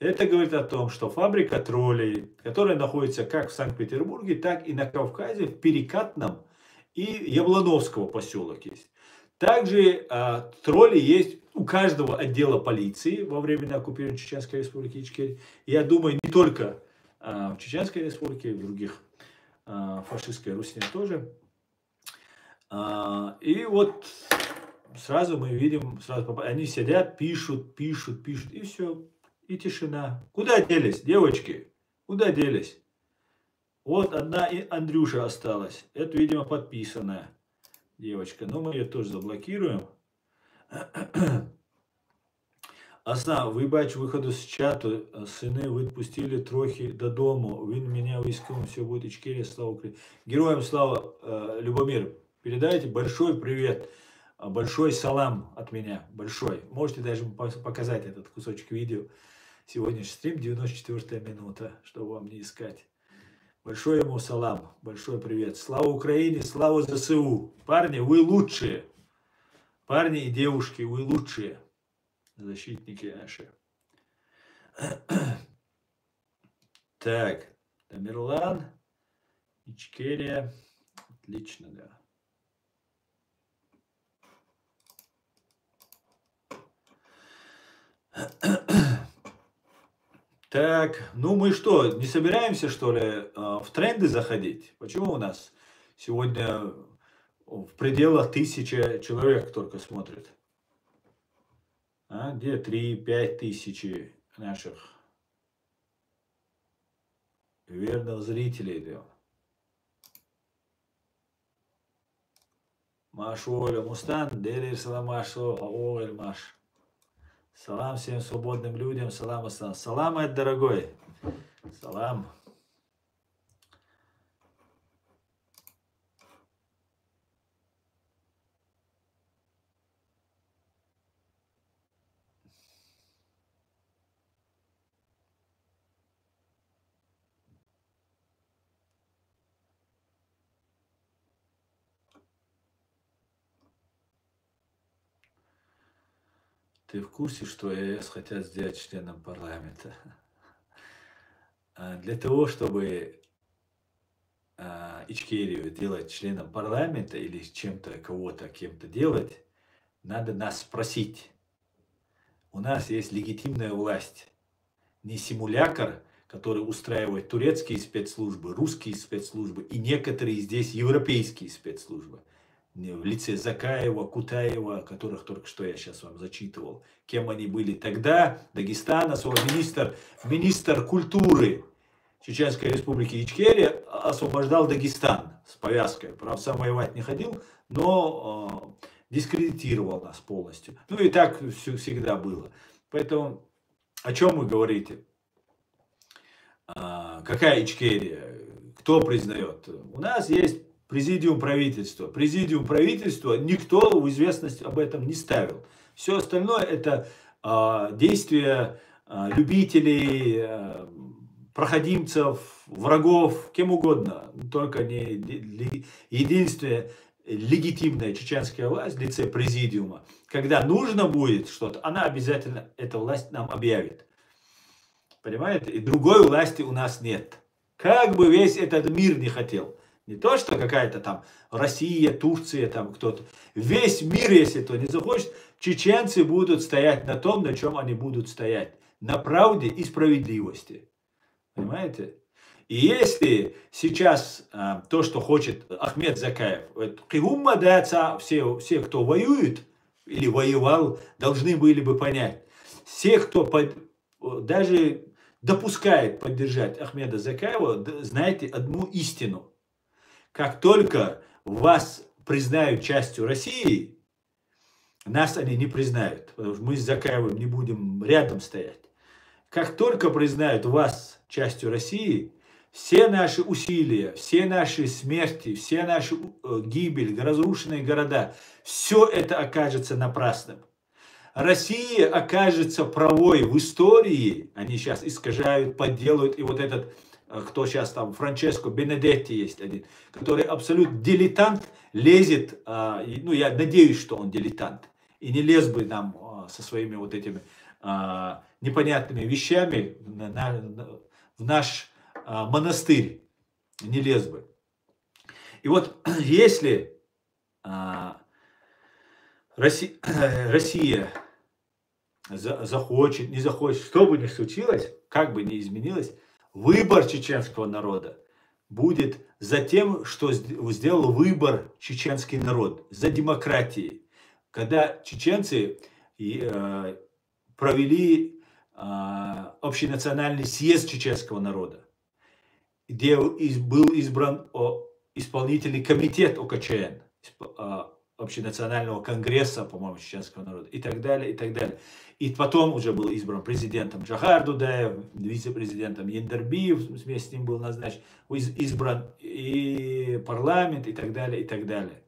A: Это говорит о том, что фабрика троллей, которая находится как в Санкт-Петербурге, так и на Кавказе, в Перекатном и Яблоновского поселок есть. Также тролли есть у каждого отдела полиции во временно оккупированной Чеченской Республики Ичкерия. Я думаю, не только в Чеченской Республике, в других фашистской Руси тоже. И вот сразу мы видим, они сидят, пишут, и все, и тишина. Куда делись, девочки? Куда делись? Вот одна и Андрюша осталась. Это, видимо, подписанная девочка. Но мы ее тоже заблокируем. Асна, вибач выходу с чату, сыны відпустили трохи додому. Він меня військовым, все будет Ичкерия, слава Украине. Героям слава, Любомир. Передайте большой привет, большой салам от меня, большой. Можете даже показать этот кусочек видео. Сегодняшний стрим, 94-я минута, чтобы вам не искать. Большой ему салам, большой привет. Слава Украине, слава ЗСУ. Парни, вы лучшие. Парни и девушки, вы лучшие. Защитники наши. Так, Тамерлан, Ичкерия. Отлично, да. Так, ну мы что, не собираемся, что ли, в тренды заходить? Почему у нас сегодня в пределах 1000 человек только смотрит? Где 3-5 тысячи наших верных зрителей. Да. Машоля Мустан, Делир Саламашо, Аоль Маш. Салам всем свободным людям, салам ассалам. Салам, мой дорогой. Салам. Ты в курсе, что ЕС хотят сделать членом парламента? Для того, чтобы Ичкерию делать членом парламента или чем-то, кого-то кем-то делать, надо нас спросить. У нас есть легитимная власть. Не симулятор, который устраивает турецкие спецслужбы, русские спецслужбы и некоторые здесь европейские спецслужбы. В лице Закаева, Кутаева, которых только что я сейчас вам зачитывал. Кем они были тогда. Дагестана, свой министр культуры Чеченской республики Ичкерия освобождал Дагестан с повязкой. Правда, сам воевать не ходил, но дискредитировал нас полностью. Ну и так всегда было. Поэтому о чем вы говорите? Какая Ичкерия? Кто признает? У нас есть президиум правительства. Президиум правительства никто в известность об этом не ставил. Все остальное это действия любителей, проходимцев, врагов, кем угодно. Только не единственная легитимная чеченская власть в лице президиума. Когда нужно будет что-то, она обязательно, эта власть нам объявит. Понимаете? И другой власти у нас нет. Как бы весь этот мир не хотел. Не то, что какая-то там Россия, Турция, там кто-то. Весь мир, если то не захочет, чеченцы будут стоять на том, на чем они будут стоять. На правде и справедливости. Понимаете? И если сейчас то, что хочет Ахмед Закаев, все, кто воюет или воевал, должны были бы понять. Все, кто даже допускает поддержать Ахмеда Закаева, знайте одну истину. Как только вас признают частью России, нас они не признают, потому что мы с Закаевым не будем рядом стоять. Как только признают вас частью России, все наши усилия, все наши смерти, все наши гибель, разрушенные города, все это окажется напрасным. Россия окажется правой в истории, они сейчас искажают, подделывают, и вот этот, кто сейчас там, Франческо Бенедетти есть один, который абсолютно дилетант, лезет, ну я надеюсь, что он дилетант, и не лез бы нам со своими вот этими непонятными вещами в наш монастырь, не лез бы. И вот если Россия захочет, не захочет, что бы ни случилось, как бы ни изменилось, выбор чеченского народа будет за тем, что сделал выбор чеченский народ, за демократией. Когда чеченцы провели общенациональный съезд чеченского народа, где был избран исполнительный комитет ОКЧН, общенационального конгресса, по-моему, чеченского народа, и так далее, и так далее. И потом уже был избран президентом Джахар Дудаев, вице-президентом Ендербиев, вместе с ним был назначен, избран и парламент, и так далее, и так далее.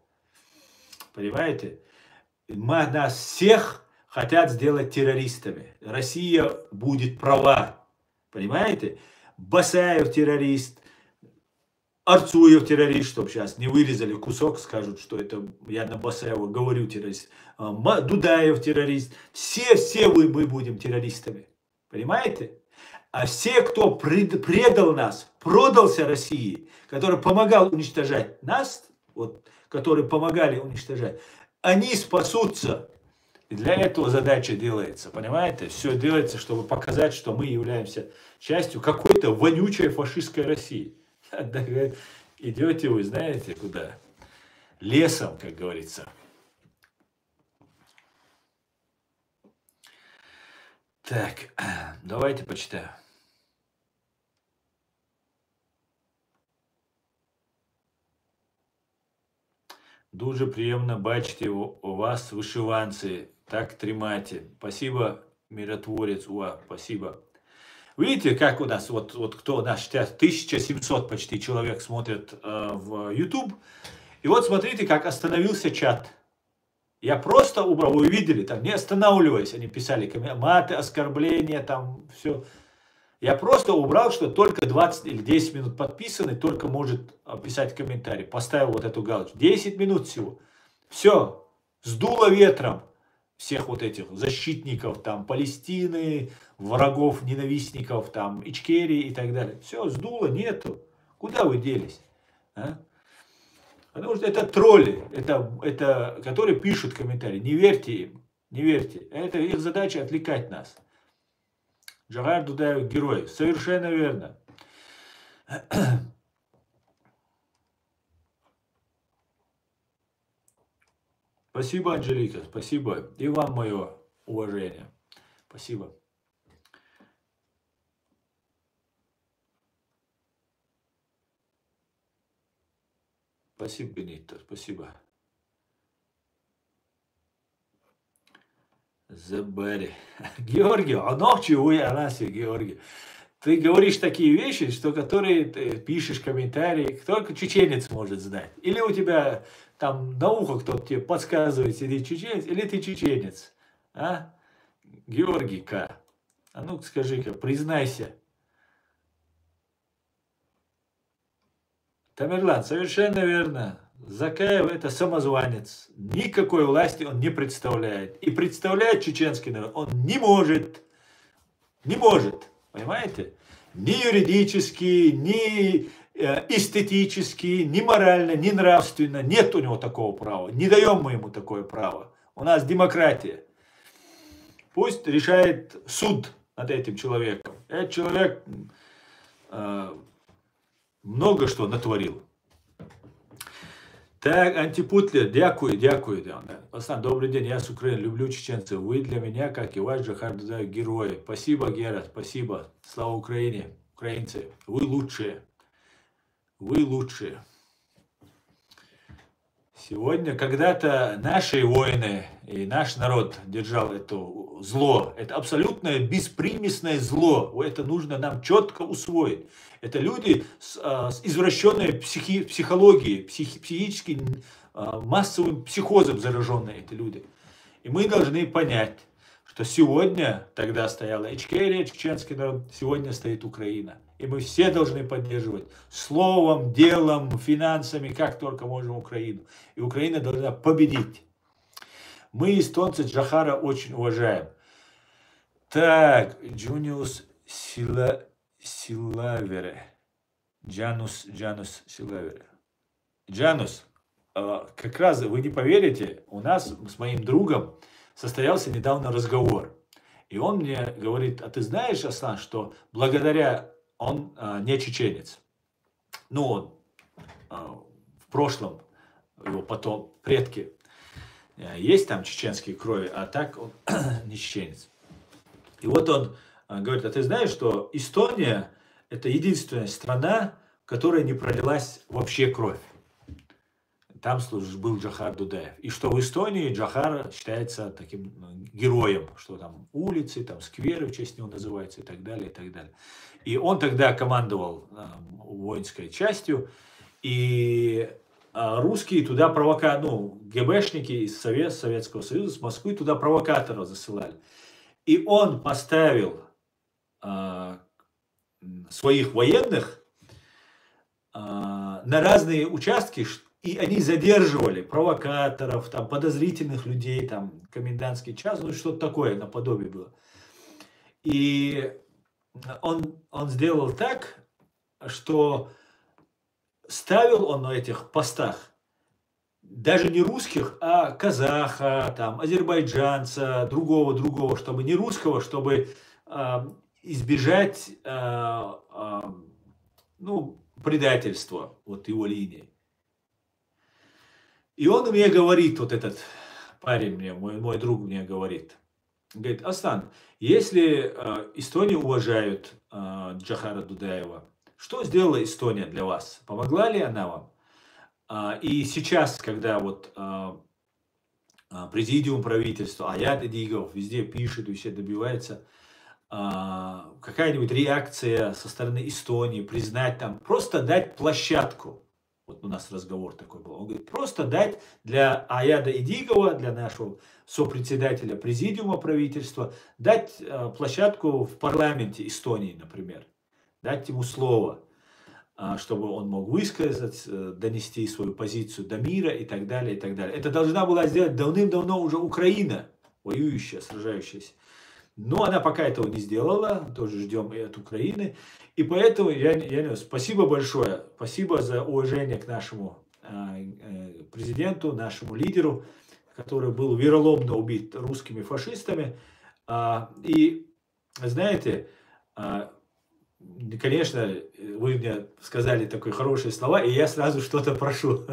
A: Понимаете? Нас всех хотят сделать террористами. Россия будет права. Понимаете? Басаев террорист, Арцуев террорист, чтобы сейчас не вырезали кусок, скажут, что это я на Басаева говорю террорист. Дудаев террорист. Все мы будем террористами. Понимаете? А все, кто предал нас, продался России, который помогал уничтожать нас, вот, которые помогали уничтожать, они спасутся. И для этого задача делается, понимаете? Все делается, чтобы показать, что мы являемся частью какой-то вонючей фашистской России. Идете вы, знаете, куда? Лесом, как говорится. Так, давайте почитаю. Дуже приємно бачити у вас вышиванцы. Так тримайте. Спасибо, миротворец. Спасибо. Видите, как у нас, вот кто у нас сейчас, 1700 почти человек смотрят в YouTube. И вот смотрите, как остановился чат. Я просто убрал, вы видели, там не останавливаясь, они писали маты, оскорбления, там все. Я просто убрал, что только 20 или 10 минут подписаны, только может писать комментарий. Поставил вот эту галочку. 10 минут всего. Все, сдуло ветром всех вот этих защитников там Палестины, врагов, ненавистников там Ичкерии и так далее. Все, сдуло, нету. Куда вы делись? А? Потому что это тролли, это которые пишут комментарии. Не верьте им, не верьте. Это их задача отвлекать нас. Джохар Дудаев герой. Совершенно верно. Спасибо, Анжелика, спасибо. И вам мое уважение. Спасибо. Спасибо, Бенито, спасибо. Забери. Георгий, ночью вы, Анаси, Георгий. Ты говоришь такие вещи, что которые ты пишешь комментарии, только чеченец может знать. Или у тебя там на ухо кто-то тебе подсказывает, сидит чеченец, или ты чеченец. А? Георгий К. А ну скажи-ка, признайся. Тамерлан, совершенно верно. Закаев это самозванец. Никакой власти он не представляет. И представляет чеченский народ он не может. Не может. Понимаете? Ни юридически, ни эстетически, ни морально, ни нравственно. Нет у него такого права. Не даем мы ему такое право. У нас демократия. Пусть решает суд над этим человеком. Этот человек много что натворил. Так, Антипутлер, дякую. Пацан, добрый день, я с Украины, люблю чеченцев. Вы для меня, как и ваш Джохар Дудаев, герои. Спасибо, Гера, спасибо. Слава Украине, украинцы. Вы лучшие. Вы лучшие. Сегодня когда-то наши воины и наш народ держал это зло. Это абсолютное беспримесное зло. Это нужно нам четко усвоить. Это люди с извращенной психологией, психическим массовым психозом зараженные эти люди. И мы должны понять, что сегодня, тогда стояла Ичкерия, чеченский народ, сегодня стоит Украина. И мы все должны поддерживать словом, делом, финансами, как только можем Украину. И Украина должна победить. Мы, эстонцы, Джохара очень уважаем. Так, Джуниус Силавере. Джанус Силавере. Джанус, как раз вы не поверите, у нас с моим другом состоялся недавно разговор. И он мне говорит, а ты знаешь, Аслан, что благодаря... Он не чеченец. Ну, он в прошлом, его потом предки, есть там чеченские крови, а так он не чеченец. И вот он говорит, а ты знаешь, что Эстония это единственная страна, в которой не пролилась вообще кровь. Там был Джохар Дудаев. И что в Эстонии Джохар считается таким героем, что там улицы, там скверы в честь него называются и так далее, и так далее. И он тогда командовал воинской частью, и русские туда ГБшники из Советского Союза с Москвы туда провокаторов засылали. И он поставил своих военных на разные участки, и они задерживали провокаторов, там, подозрительных людей, там, комендантский час, ну что-то такое наподобие было. И он сделал так, что ставил он на этих постах даже не русских, а казаха, там, азербайджанца, другого, чтобы не русского, чтобы избежать предательства вот его линии. И он мне говорит, вот этот парень мне, мой друг мне говорит, Аслан, если Эстония уважают Джохара Дудаева, что сделала Эстония для вас? Помогла ли она вам? И сейчас, когда вот президиум правительства, Аят Эдигов везде пишет и все добивается, какая-нибудь реакция со стороны Эстонии, признать там, просто дать площадку. Вот у нас разговор такой был. Он говорит, просто дать для Аяда Эдигова, для нашего сопредседателя президиума правительства, дать площадку в парламенте Эстонии, например. Дать ему слово, чтобы он мог высказать, донести свою позицию до мира и так далее, и так далее. Это должна была сделать давным-давно уже Украина, воюющая, сражающаяся. Но она пока этого не сделала, тоже ждем и от Украины. И поэтому я спасибо большое, спасибо за уважение к нашему президенту, нашему лидеру, который был вероломно убит русскими фашистами. И знаете, конечно, вы мне сказали такие хорошие слова, и я сразу что-то прошу.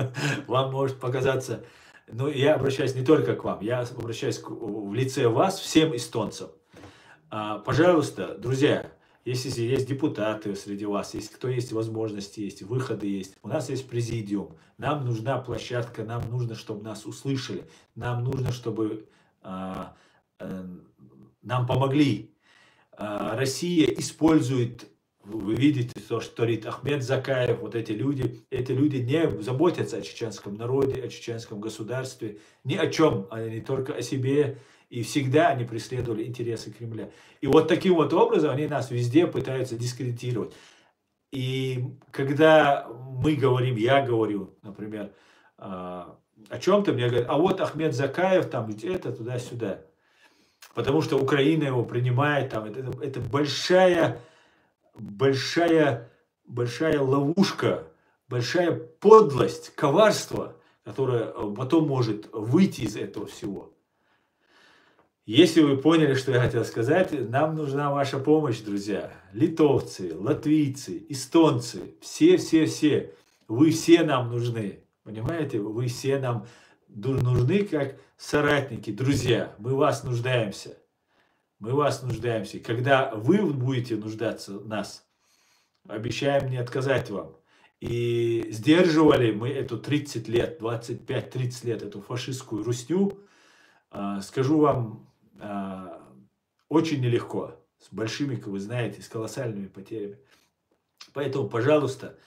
A: Вам может показаться, но я обращаюсь не только к вам, я обращаюсь в лице вас, всем эстонцам. Пожалуйста, друзья, если есть депутаты среди вас, если кто есть возможности, есть выходы, есть, у нас есть президиум, нам нужна площадка, нам нужно, чтобы нас услышали, нам нужно, чтобы нам помогли. Россия использует, вы видите, то, что творит Ахмед Закаев, вот эти люди не заботятся о чеченском народе, о чеченском государстве, ни о чем, они только о себе. И всегда они преследовали интересы Кремля. И вот таким вот образом они нас везде пытаются дискредитировать. И когда мы говорим, я говорю, например, о чем-то, мне говорят, а вот Ахмед Закаев, там это, туда-сюда. Потому что Украина его принимает, там, это большая ловушка, большая подлость, коварство, которое потом может выйти из этого всего. Если вы поняли, что я хотел сказать, нам нужна ваша помощь, друзья. Литовцы, латвийцы, эстонцы, все. Вы все нам нужны. Понимаете? Вы все нам нужны как соратники, друзья. Мы в вас нуждаемся. Мы в вас нуждаемся. Когда вы будете нуждаться в нас, обещаем не отказать вам. И сдерживали мы эту 30 лет, 25-30 лет, эту фашистскую русню. Скажу вам, очень нелегко, с большими, как вы знаете, с колоссальными потерями. Поэтому, пожалуйста,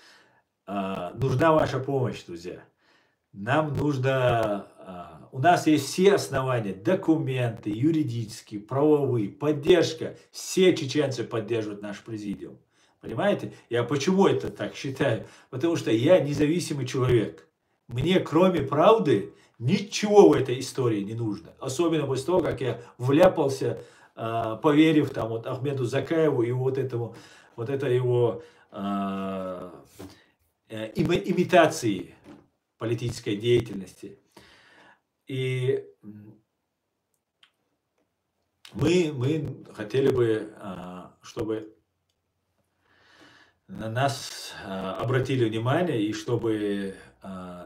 A: нужна ваша помощь, друзья. Нам нужно, у нас есть все основания, документы, юридические, правовые, поддержка. Все чеченцы поддерживают наш президиум. Понимаете? Я почему это так считаю? Потому что я независимый человек. Мне, кроме правды, ничего в этой истории не нужно. Особенно после того, как я вляпался, поверив там вот Ахмеду Закаеву и вот это его имитации политической деятельности. И мы хотели бы, чтобы на нас обратили внимание и чтобы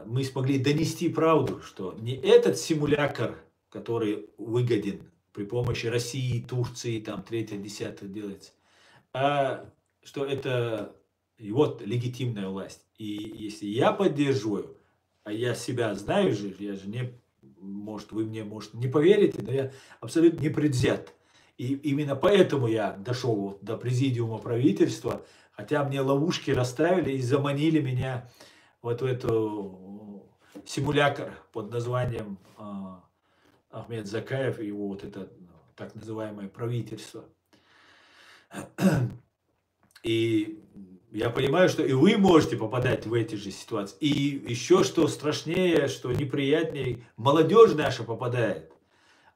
A: мы смогли донести правду, что не этот симулятор, который выгоден при помощи России, Турции, там, 3-10 делается, а что это вот легитимная власть. И если я поддерживаю, а я себя знаю же, я же не, может, вы мне, может, не поверите, но я абсолютно не предвзят. И именно поэтому я дошел вот до президиума правительства, хотя мне ловушки расставили и заманили меня вот в эту симулятор под названием Ахмед Закаев и его вот это так называемое правительство. И я понимаю, что и вы можете попадать в эти же ситуации. И еще что страшнее, что неприятнее, молодежь наша попадает.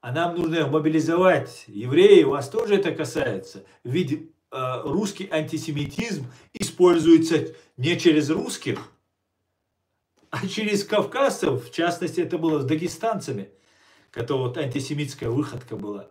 A: А нам нужно мобилизовать евреев, вас тоже это касается. Ведь русский антисемитизм используется не через русских, а через кавказцев. В частности, это было с дагестанцами, которая вот антисемитская выходка была.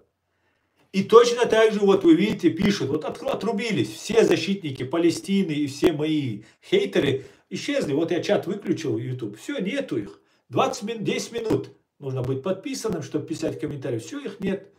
A: И точно так же, вот вы видите, пишут, вот отрубились все защитники Палестины и все мои хейтеры исчезли. Вот я чат выключил, YouTube, все, нету их. 10 минут нужно быть подписанным, чтобы писать комментарии. Все, их нет.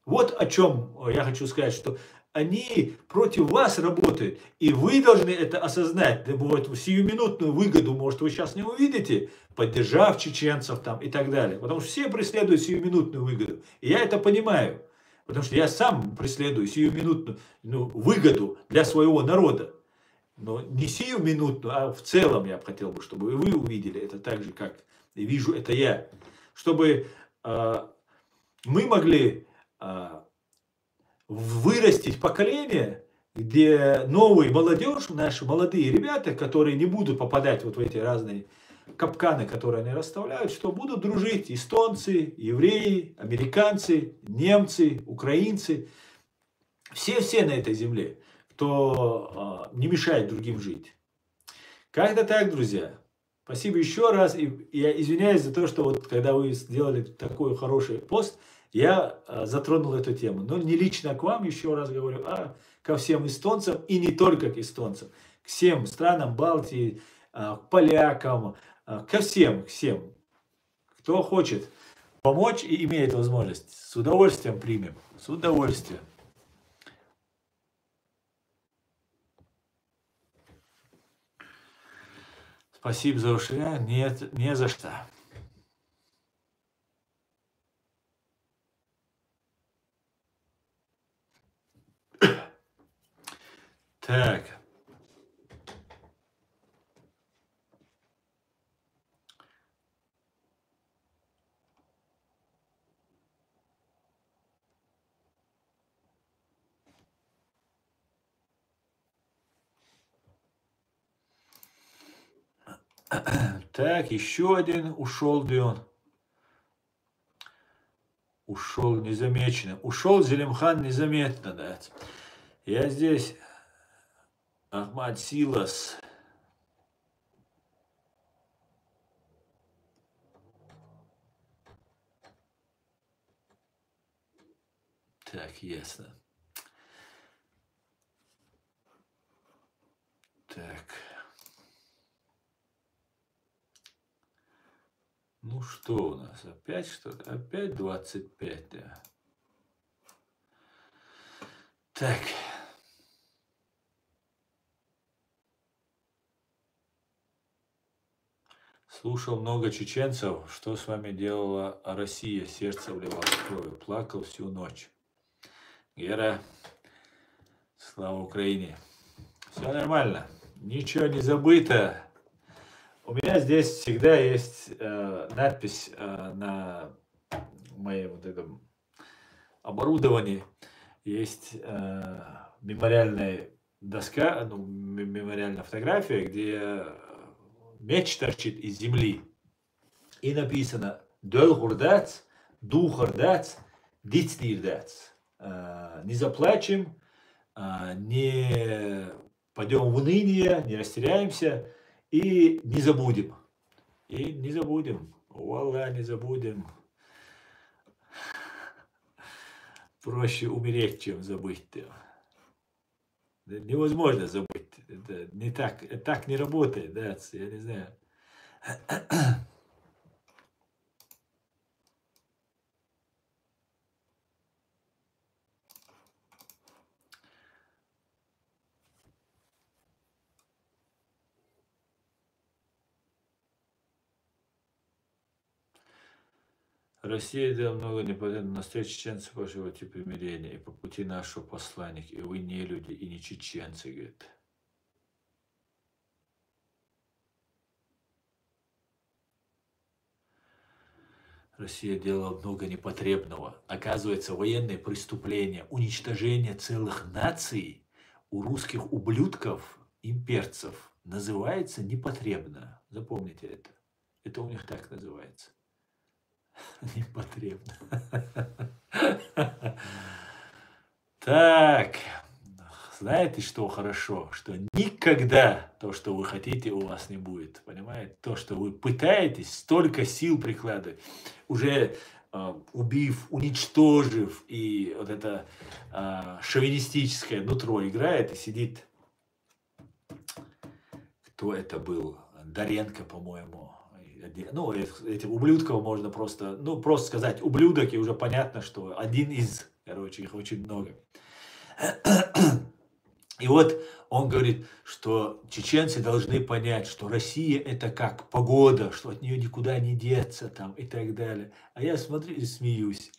A: Вот о чем я хочу сказать, что они против вас работают, и вы должны это осознать. Да бывает, сиюминутную выгоду, может, вы сейчас не увидите, поддержав чеченцев там и так далее. Потому что все преследуют сиюминутную выгоду. И я это понимаю. Потому что я сам преследую сиюминутную выгоду для своего народа. Но не сиюминутную, а в целом я бы хотел, чтобы и вы увидели это так же, как и вижу это я. Чтобы мы могли вырастить поколение, где новая молодежь, наши молодые ребята, которые не будут попадать вот в эти разные капканы, которые они расставляют, что будут дружить эстонцы, евреи, американцы, немцы, украинцы, все на этой земле, кто не мешает другим жить. Как-то так, друзья. Спасибо еще раз. И я извиняюсь за то, что вот когда вы сделали такой хороший пост, я затронул эту тему. Но не лично к вам, еще раз говорю, а ко всем эстонцам и не только к эстонцам. К всем странам Балтии, к полякам, ко всем. Кто хочет помочь и имеет возможность, с удовольствием примем. С удовольствием. Спасибо за уши. Нет, не за что. Так. Так, еще один ушел, где он? Ушел незамеченно. Ушел Зелимхан незаметно, да. Я здесь. Ахмад Силас. Так, ясно. Так. Ну что у нас? Опять что-то? Опять 25, да. Так. Слушал много чеченцев, что с вами делала Россия, сердце вливало кровью, плакал всю ночь. Гера, слава Украине. Все нормально, ничего не забыто. У меня здесь всегда есть надпись на моем вот этом оборудовании. Есть мемориальная доска, мемориальная фотография, где меч торчит из земли. И написано «Дөл гурдац, ду гурдац, диц дирдац». Не заплачем, не пойдем в уныние, не растеряемся и не забудем. И не забудем. Валла, не забудем. Проще умереть, чем забыть. Невозможно забыть. Это не так, так не работает, да, я не знаю. Россия делала много непонятно. На встрече чеченцев поживете примирение. И по пути нашего посланник. И вы не люди, и не чеченцы, говорит. Россия делала много непотребного. Оказывается, военные преступления, уничтожение целых наций у русских ублюдков, имперцев, называется непотребно. Запомните это. Это у них так называется. Непотребно. Так, знаете, что хорошо? Что никогда то, что вы хотите, у вас не будет. Понимаете? То, что вы пытаетесь, столько сил прикладывать, уже убив, уничтожив, и вот это шовинистическое нутро играет и сидит. Кто это был? Доренко, по-моему. Ну, этих ублюдков можно просто сказать ублюдок, и уже понятно, что один из, короче, их очень много. И вот он говорит, что чеченцы должны понять, что Россия это как погода, что от нее никуда не деться там и так далее. А я смотрю и смеюсь.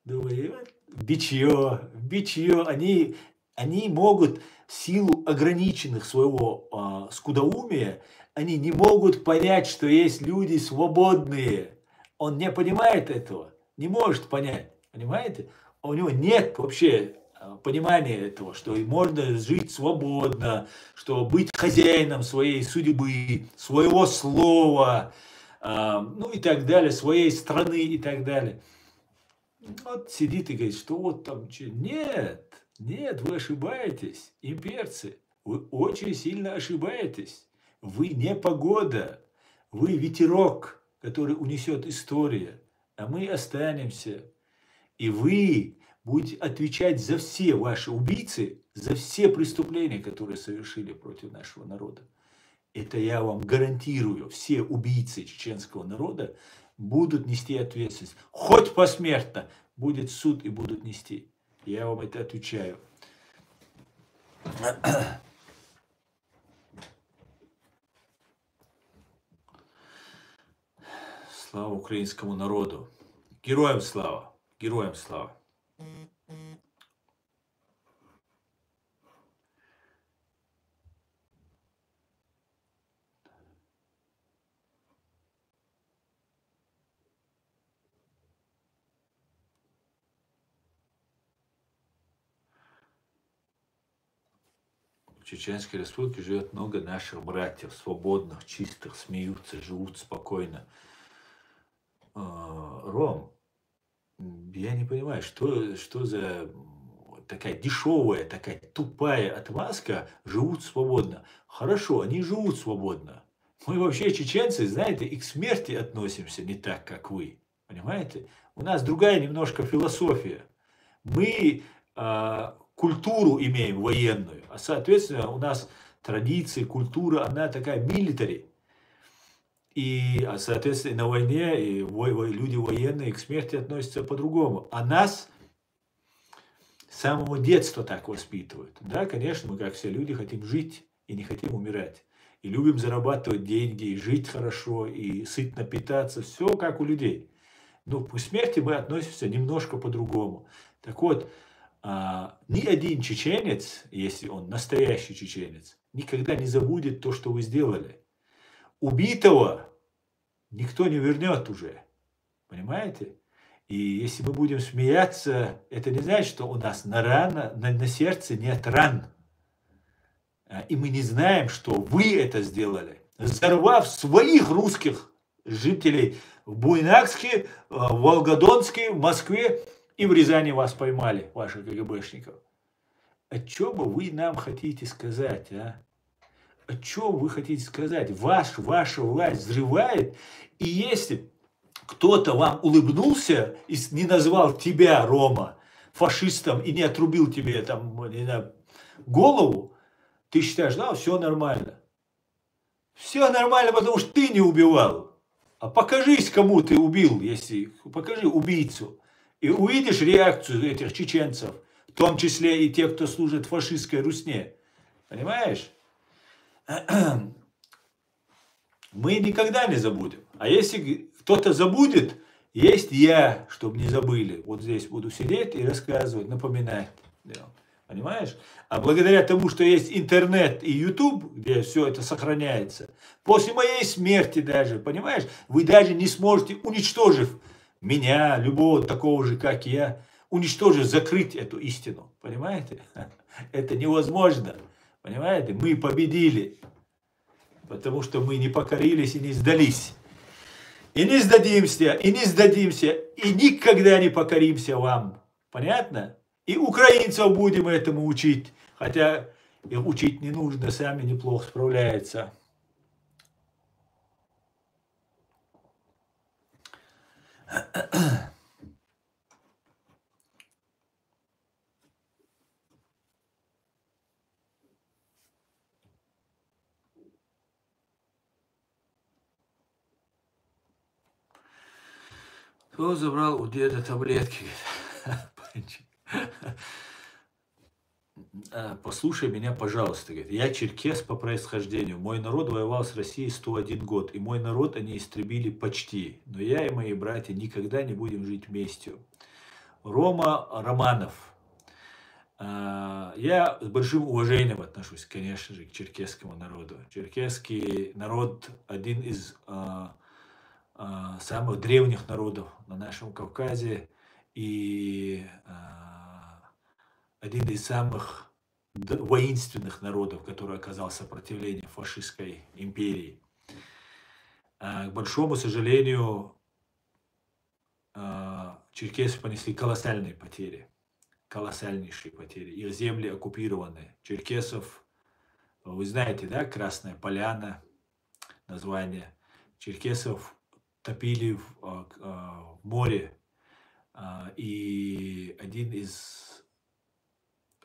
A: Думаю, вот бичье, они могут в силу ограниченных своего скудоумия, они не могут понять, что есть люди свободные. Он не понимает этого, не может понять, понимаете? У него нет вообще понимания этого, что можно жить свободно, что быть хозяином своей судьбы, своего слова, ну и так далее, своей страны и так далее. Вот сидит и говорит, что вот там... Нет, нет, вы ошибаетесь, имперцы. Вы очень сильно ошибаетесь. Вы не погода, вы ветерок, который унесет история, а мы останемся. И вы будете отвечать за все ваши убийцы, за все преступления, которые совершили против нашего народа. Это я вам гарантирую, все убийцы чеченского народа будут нести ответственность. Хоть посмертно будет суд и будут нести. Я вам это отвечаю. Слава украинскому народу. Героям слава. Героям слава. В Чеченской Республике живет много наших братьев, свободных, чистых, смеются, живут спокойно. Ром, я не понимаю, что за такая дешевая, такая тупая отмазка, живут свободно. Хорошо, они живут свободно. Мы вообще, чеченцы, знаете, и к смерти относимся не так, как вы. Понимаете? У нас другая немножко философия. Мы культуру имеем военную, а соответственно у нас традиции, культура, она такая милитари. И, соответственно, на войне и люди военные к смерти относятся по-другому. А нас с самого детства так воспитывают. Да, конечно, мы, как все люди, хотим жить и не хотим умирать. И любим зарабатывать деньги, и жить хорошо, и сытно питаться. Все как у людей. Но к смерти мы относимся немножко по-другому. Так вот, ни один чеченец, если он настоящий чеченец, никогда не забудет то, что вы сделали. Убитого никто не вернет уже. Понимаете? И если мы будем смеяться, это не значит, что у нас на сердце нет ран. И мы не знаем, что вы это сделали, взорвав своих русских жителей в Буйнакске, в Волгодонске, в Москве и в Рязани вас поймали, ваших КГБшников. О чем вы нам хотите сказать, а? О чем вы хотите сказать? Ваша власть взрывает, и если кто-то вам улыбнулся и не назвал тебя, Рома, фашистом и не отрубил тебе там, не знаю, голову, ты считаешь, да, все нормально. Все нормально, потому что ты не убивал. А покажись, кому ты убил, если покажи убийцу. И увидишь реакцию этих чеченцев, в том числе и тех, кто служит фашистской Русне. Понимаешь? Мы никогда не забудем. А если кто-то забудет, есть я, чтобы не забыли. Вот здесь буду сидеть и рассказывать, напоминать. Понимаешь? А благодаря тому, что есть интернет и YouTube, где все это сохраняется, после моей смерти даже, понимаешь, вы даже не сможете, уничтожив меня, любого такого же, как я, уничтожив, закрыть эту истину. Понимаете? Это невозможно. Понимаете? Мы победили. Потому что мы не покорились и не сдались. И не сдадимся, и не сдадимся, и никогда не покоримся вам. Понятно? И украинцев будем этому учить. Хотя их учить не нужно, сами неплохо справляются. Кто забрал у деда таблетки? Послушай меня, пожалуйста, говорит, я черкес по происхождению, мой народ воевал с Россией 101 год, и мой народ они истребили почти, но я и мои братья никогда не будем жить вместе. Рома Романов. Я с большим уважением отношусь, конечно же, к черкесскому народу. Черкесский народ один из самых древних народов на нашем Кавказе и один из самых воинственных народов, который оказал сопротивление фашистской империи. К большому сожалению, черкесы понесли колоссальные потери, колоссальнейшие потери. Их земли оккупированы. Черкесов, вы знаете, да, Красная Поляна, название. Черкесов топили в море. И один из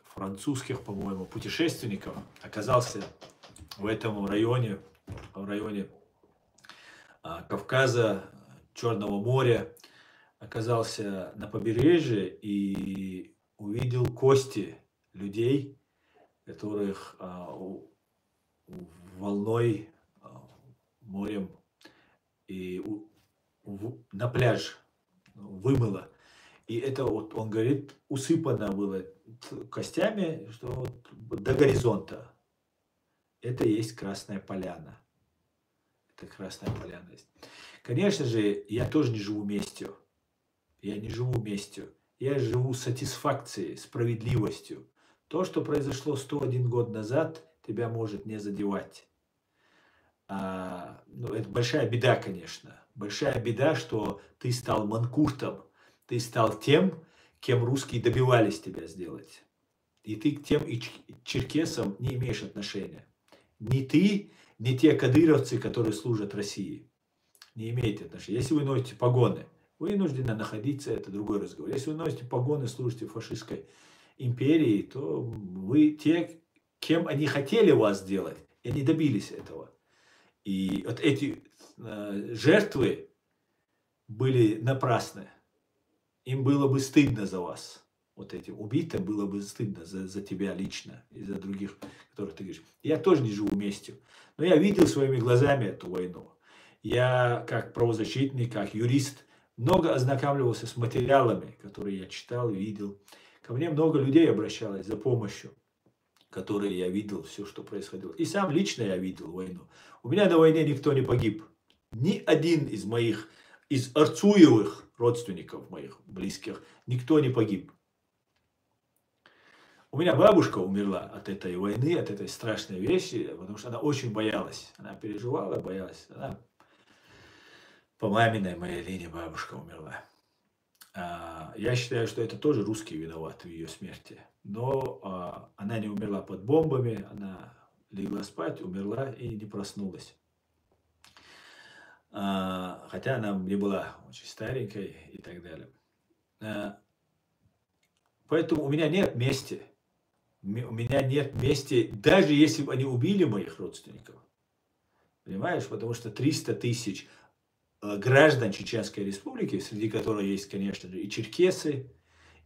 A: французских, по-моему, путешественников оказался в этом районе, в районе Кавказа, Черного моря, оказался на побережье и увидел кости людей, которых волной, морем и на пляж вымыло. И это вот, он говорит, усыпано было костями, что вот до горизонта. Это и есть Красная Поляна. Это Красная Поляна есть. Конечно же, я тоже не живу местью. Я не живу местью. Я живу сатисфакцией, справедливостью. То, что произошло 101 год назад, тебя может не задевать. Ну, это большая беда, конечно. Большая беда, что ты стал манкуртом. Ты стал тем, кем русские добивались тебя сделать. И ты к тем и черкесам не имеешь отношения. Ни ты, ни те кадыровцы, которые служат России, не имеете отношения. Если вы носите погоны, вы вынуждены находиться, это другой разговор. Если вы носите погоны, служите фашистской империи, то вы те, кем они хотели вас сделать, и они добились этого. И вот эти жертвы были напрасны. Им было бы стыдно за вас. Вот этим убитым было бы стыдно за тебя лично и за других, которых ты говоришь. Я тоже не живу вместе. Но я видел своими глазами эту войну. Я как правозащитник, как юрист много ознакомливался с материалами, которые я читал и видел. Ко мне много людей обращалось за помощью, которые я видел, все, что происходило. И сам лично я видел войну. У меня на войне никто не погиб. Ни один из моих, из Арцуевых родственников моих близких, никто не погиб. У меня бабушка умерла от этой войны, от этой страшной вещи, потому что она очень боялась. Она переживала, боялась. Она по маминой моей линии бабушка умерла. Я считаю, что это тоже русские виноваты в ее смерти. Но она не умерла под бомбами, она легла спать, умерла и не проснулась. Хотя она не была очень старенькой и так далее. Поэтому у меня нет мести. У меня нет мести, даже если бы они убили моих родственников. Понимаешь? Потому что 300 тысяч граждан Чеченской Республики, среди которых есть, конечно же, и черкесы,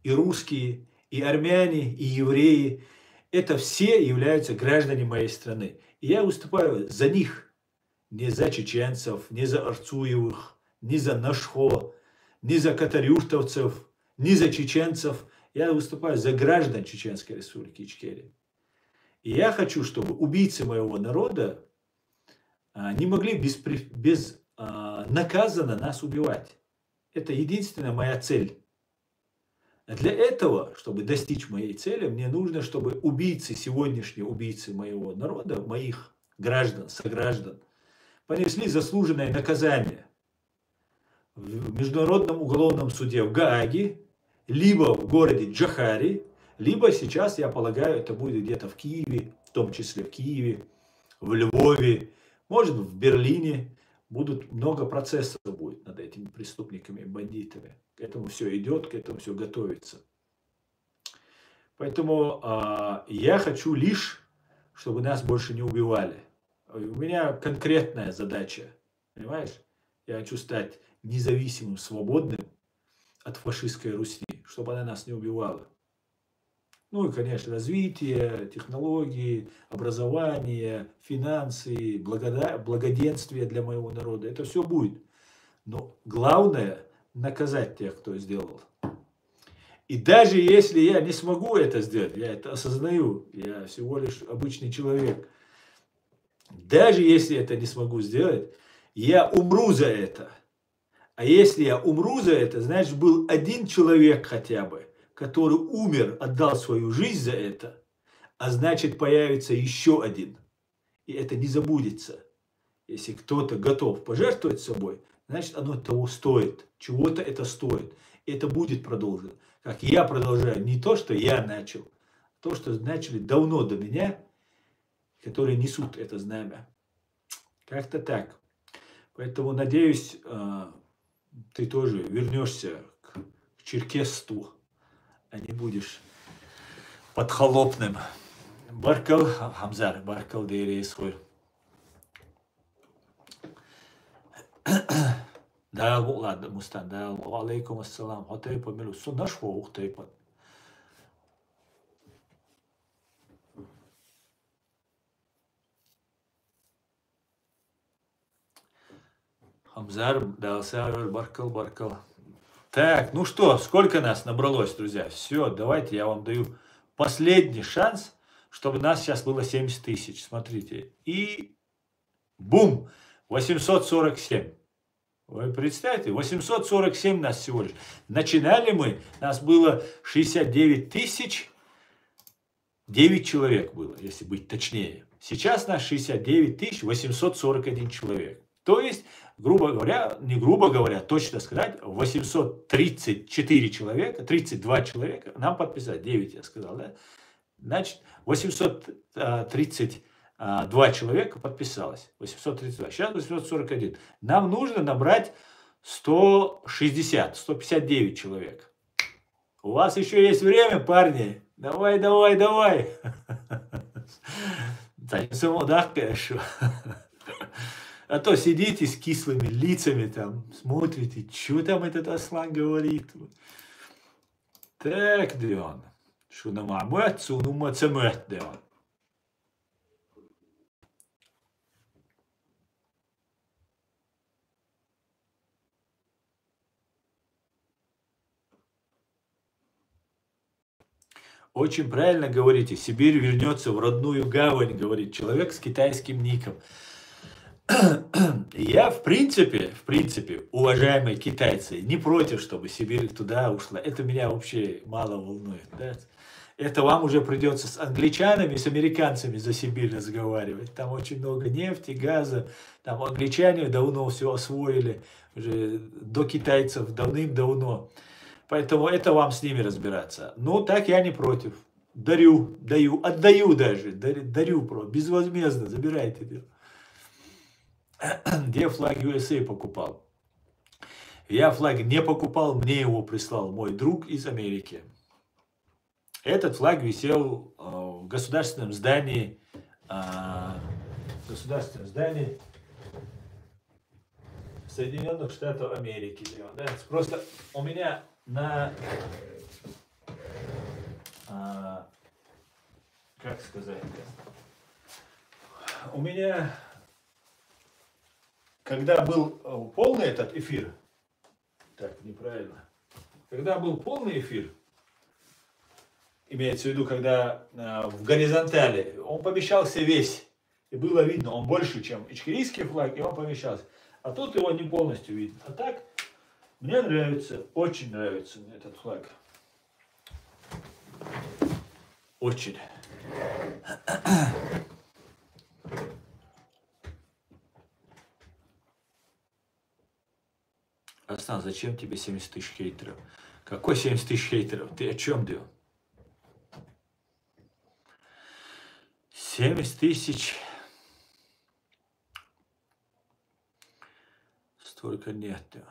A: и русские, и армяне, и евреи, это все являются гражданами моей страны. И я выступаю за них. Не за чеченцев, не за Арцуевых, не за Нашхо, не за катарюртовцев, не за чеченцев. Я выступаю за граждан Чеченской Республики Ичкерия. И я хочу, чтобы убийцы моего народа не могли безнаказанно нас убивать. Это единственная моя цель. Для этого, чтобы достичь моей цели, мне нужно, чтобы убийцы, сегодняшние убийцы моего народа, моих граждан, сограждан, понесли заслуженное наказание в Международном уголовном суде в Гааге, либо в городе Джахари, либо сейчас, я полагаю, это будет где-то в Киеве, в том числе в Киеве, в Львове, может в Берлине. Будут много процессов будет над этими преступниками и бандитами. К этому все идет, к этому все готовится. Поэтому я хочу лишь, чтобы нас больше не убивали. У меня конкретная задача, понимаешь? Я хочу стать независимым, свободным от фашистской Руси, чтобы она нас не убивала. Ну и, конечно, развитие, технологии, образование, финансы, благоденствие для моего народа. Это все будет. Но главное наказать тех, кто сделал. И даже если я не смогу это сделать, я это осознаю, я всего лишь обычный человек. Даже если это не смогу сделать, я умру за это. А если я умру за это, значит, был один человек хотя бы, который умер, отдал свою жизнь за это, а значит, появится еще один. И это не забудется. Если кто-то готов пожертвовать собой, значит, оно того стоит. Чего-то это стоит. И это будет продолжено. Как я продолжаю не то, что я начал, а то, что начали давно до меня, которые несут это знамя. Как-то так. Поэтому, надеюсь, ты тоже вернешься к черкесству, а не будешь подхолопным. Баркал, Хамзар, баркал дейрейс хой. Да, ладно, Мустан, да, алейкум ассалам. Хотей помилу, сунаш хо ухтей под. Хамзар, да, баркал, баркал. Так, ну что, сколько нас набралось, друзья? Все, давайте я вам даю последний шанс, чтобы нас сейчас было 70 тысяч. Смотрите. И бум! 847. Вы представьте, 847 нас всего лишь. Начинали мы, нас было 69 тысяч, 9 человек было, если быть точнее. Сейчас нас 69 тысяч 841 человек. То есть, грубо говоря, не грубо говоря, точно сказать, 834 человека, 32 человека нам подписали, 9 я сказал, да? Значит, 832 человека подписалось. 832. Сейчас 841. Нам нужно набрать 160, 159 человек. У вас еще есть время, парни. Давай, давай, давай. А то сидите с кислыми лицами там, смотрите, что там этот Аслан говорит. Так, Дион. Шуна мамет, суну мацемет, Дион. Очень правильно говорите, Сибирь вернется в родную гавань, говорит человек с китайским ником. Я, в принципе, уважаемые китайцы, не против, чтобы Сибирь туда ушла. Это меня вообще мало волнует. Да? Это вам уже придется с англичанами, с американцами за Сибирь разговаривать. Там очень много нефти, газа. Там англичане давно все освоили, уже до китайцев давным-давно. Поэтому это вам с ними разбираться. Ну, так я не против. Дарю, отдаю даже. Дарю, безвозмездно, забирайте. Где флаг USA покупал? Я флаг не покупал, мне его прислал мой друг из Америки. Этот флаг висел в государственном здании, Соединенных Штатов Америки. Да, просто у меня как сказать, у меня, когда был полный этот эфир, так, неправильно, когда был полный эфир, имеется в виду, когда в горизонтали, он помещался весь, и было видно, он больше, чем ичкерийский флаг, и он помещался. А тут его не полностью видно. А так, мне нравится, очень нравится мне этот флаг. Очень. Аслан, зачем тебе 70 тысяч хейтеров? Какой 70 тысяч хейтеров? Ты о чем, Дё? 70 тысяч. Столько нет, Дё.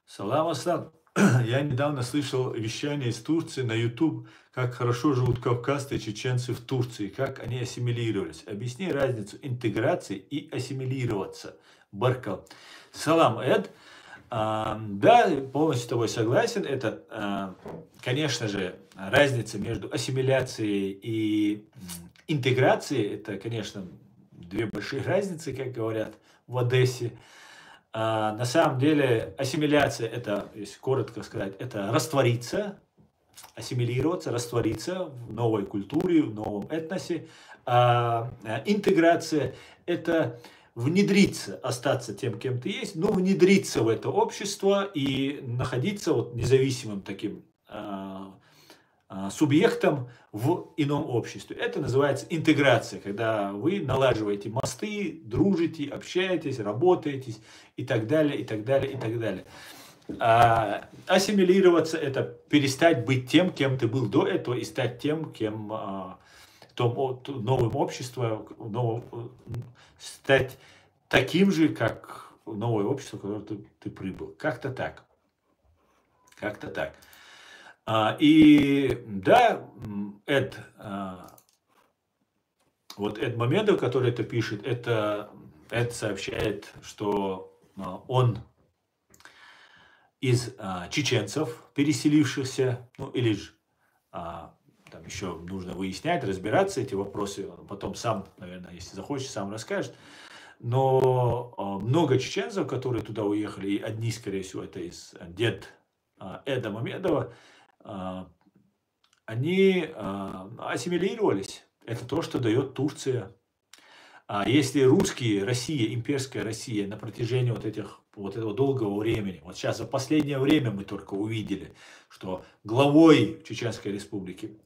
A: Салам, Аслан. Я недавно слышал вещание из Турции на YouTube, как хорошо живут кавказцы и чеченцы в Турции, как они ассимилировались. Объясни разницу интеграции и ассимилироваться. Баркал. Салам, Эд. Да, полностью с тобой согласен. Это, конечно же, разница между ассимиляцией и интеграцией. Это, конечно, две большие разницы, как говорят в Одессе. На самом деле ассимиляция, это, если коротко сказать, это раствориться, ассимилироваться, раствориться в новой культуре, в новом этносе. А интеграция – это внедриться, остаться тем, кем ты есть, но внедриться в это общество и находиться вот независимым таким субъектом в ином обществе. Это называется интеграция, когда вы налаживаете мосты, дружите, общаетесь, работаете и так далее, и так далее, и так далее. Ассимилироваться – это перестать быть тем, кем ты был до этого, и стать тем, кем новым обществом, стать таким же, как новое общество, в которое ты прибыл. Как-то так. Как-то так. И да, Эд Мамедов, который это пишет, Эд сообщает, что он из чеченцев, переселившихся, ну или же там еще нужно выяснять, разбираться эти вопросы, потом сам, наверное, если захочет, сам расскажет. Но много чеченцев, которые туда уехали, и одни, скорее всего, это из дед Эда Мамедова, они ассимилировались. Это то, что дает Турция. Если русские, Россия, имперская Россия на протяжении вот этого долгого времени, вот сейчас в последнее время мы только увидели, что главой Чеченской Республики,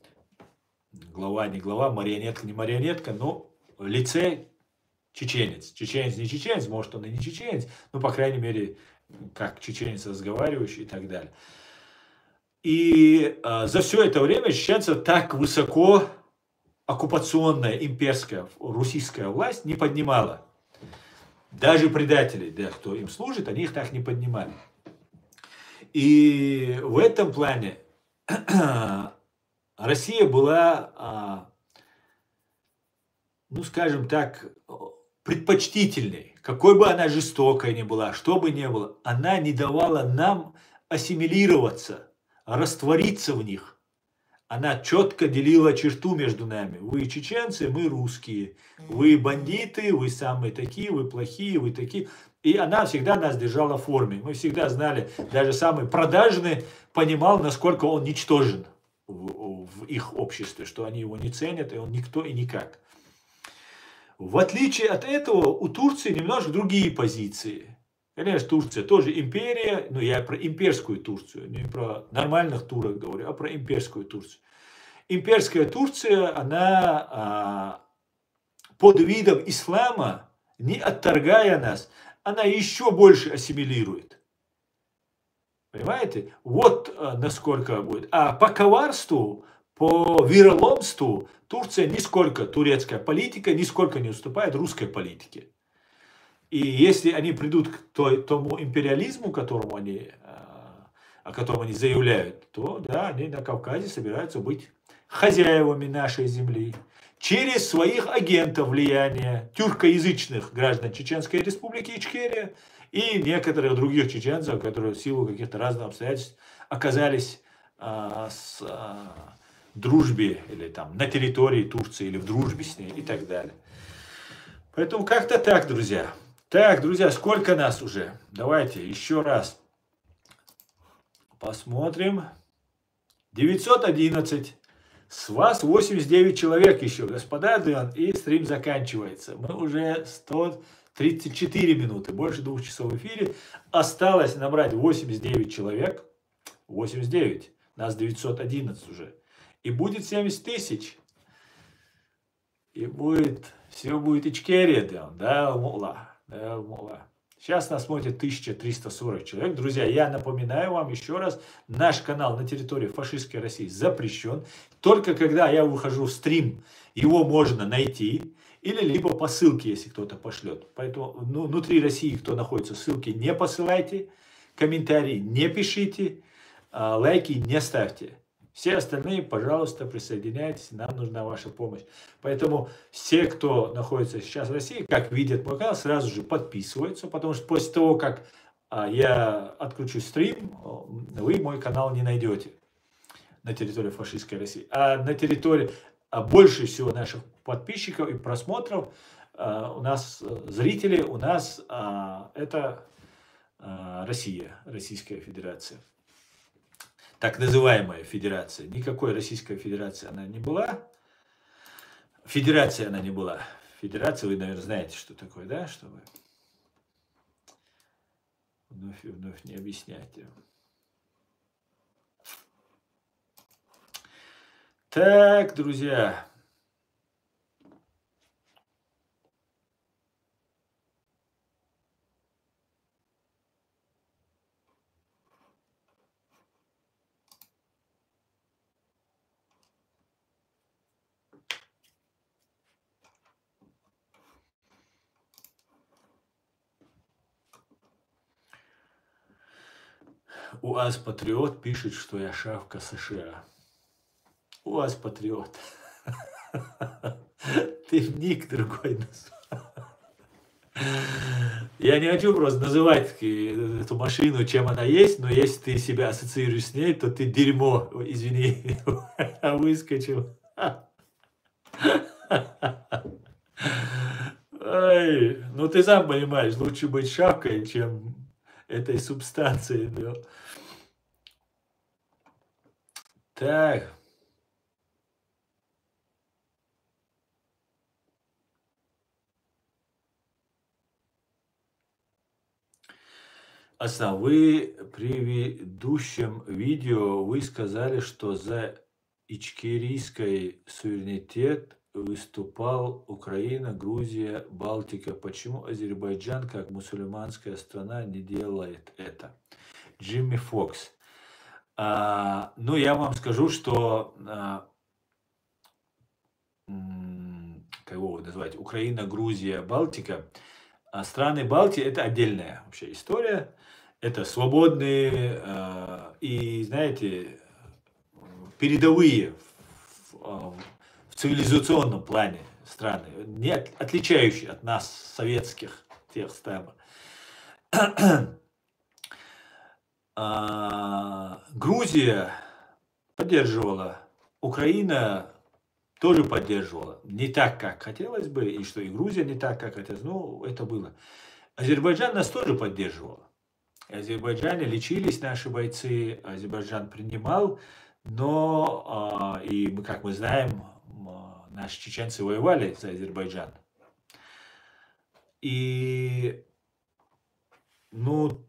A: глава не глава, марионетка не марионетка, но в лице чеченец. Чеченец не чеченец, может он и не чеченец, но по крайней мере как чеченец разговаривающий и так далее. И за все это время чеченцев так высоко оккупационная, имперская, русская власть не поднимала. Даже предателей, да, кто им служит, они их так не поднимали. И в этом плане Россия была, ну скажем так, предпочтительной. Какой бы она жестокой ни была, что бы ни было, она не давала нам ассимилироваться, раствориться в них. Она четко делила черту между нами. Вы чеченцы, мы русские. Вы бандиты, вы самые такие, вы плохие, вы такие. И она всегда нас держала в форме. Мы всегда знали, даже самый продажный понимал, насколько он ничтожен в их обществе, что они его не ценят, и он никто и никак. В отличие от этого, у Турции немножко другие позиции. Конечно, Турция тоже империя, но я про имперскую Турцию, не про нормальных турок говорю, а про имперскую Турцию. Имперская Турция, она под видом ислама, не отторгая нас, она еще больше ассимилирует. Понимаете? Вот насколько будет. А по коварству, по вероломству Турция нисколько, турецкая политика, нисколько не уступает русской политике. И если они придут к тому империализму, о котором они заявляют, то да, они на Кавказе собираются быть хозяевами нашей земли через своих агентов влияния, тюркоязычных граждан Чеченской Республики Ичкерия и некоторых других чеченцев, которые в силу каких-то разных обстоятельств оказались в дружбе или там на территории Турции или в дружбе с ней и так далее. Поэтому как-то так, друзья. Так, друзья, сколько нас уже? Давайте еще раз посмотрим. 911. С вас 89 человек еще, господа, и стрим заканчивается. Мы уже 134 минуты, больше 2 часов в эфире. Осталось набрать 89 человек. 89. Нас 911 уже. И будет 70 тысяч. И будет, все будет Ичкерия, да, мула. Сейчас нас смотрит 1340 человек. Друзья, я напоминаю вам еще раз, наш канал на территории фашистской России запрещен. Только когда я выхожу в стрим, его можно найти. Или либо по ссылке, если кто-то пошлет. Поэтому внутри России, кто находится, ссылки не посылайте, комментарии не пишите, лайки не ставьте. Все остальные, пожалуйста, присоединяйтесь, нам нужна ваша помощь. Поэтому все, кто находится сейчас в России, как видят мой канал, сразу же подписываются, потому что после того, как я отключу стрим, вы мой канал не найдете на территории фашистской России. А на территории больше всего наших подписчиков и просмотров у нас, зрители, у нас это Россия, Российская Федерация. Так называемая Федерация. Никакой Российской Федерации она не была. Федерация она не была. Федерация, вы, наверное, знаете, что такое, да? Чтобы вновь и вновь не объясняйте. Так, друзья. УАЗ Патриот пишет, что я шавка США. УАЗ Патриот. Ты ник другой назвал. Я не хочу просто называть эту машину, чем она есть, но если ты себя ассоциируешь с ней, то ты дерьмо, извини, выскочил. Ой, ну ты сам понимаешь, лучше быть шавкой, чем этой субстанцией. Да. Так. Вы в предыдущем видео вы сказали, что за ичкерийский суверенитет выступал Украина, Грузия, Балтика. Почему Азербайджан, как мусульманская страна, не делает это? Джимми Фокс. Ну, я вам скажу, что кого вы называете? Украина, Грузия, Балтика. Страны Балтии – это отдельная вообще история. Это свободные и, знаете, передовые в цивилизационном плане страны, не отличающие от нас, советских тех стран. Грузия поддерживала, Украина тоже поддерживала. Не так, как хотелось бы, и что и Грузия не так, как хотелось. Ну, это было. Азербайджан нас тоже поддерживал. В Азербайджане лечились наши бойцы, Азербайджан принимал, но, и мы, как мы знаем, наши чеченцы воевали за Азербайджан. И, ну,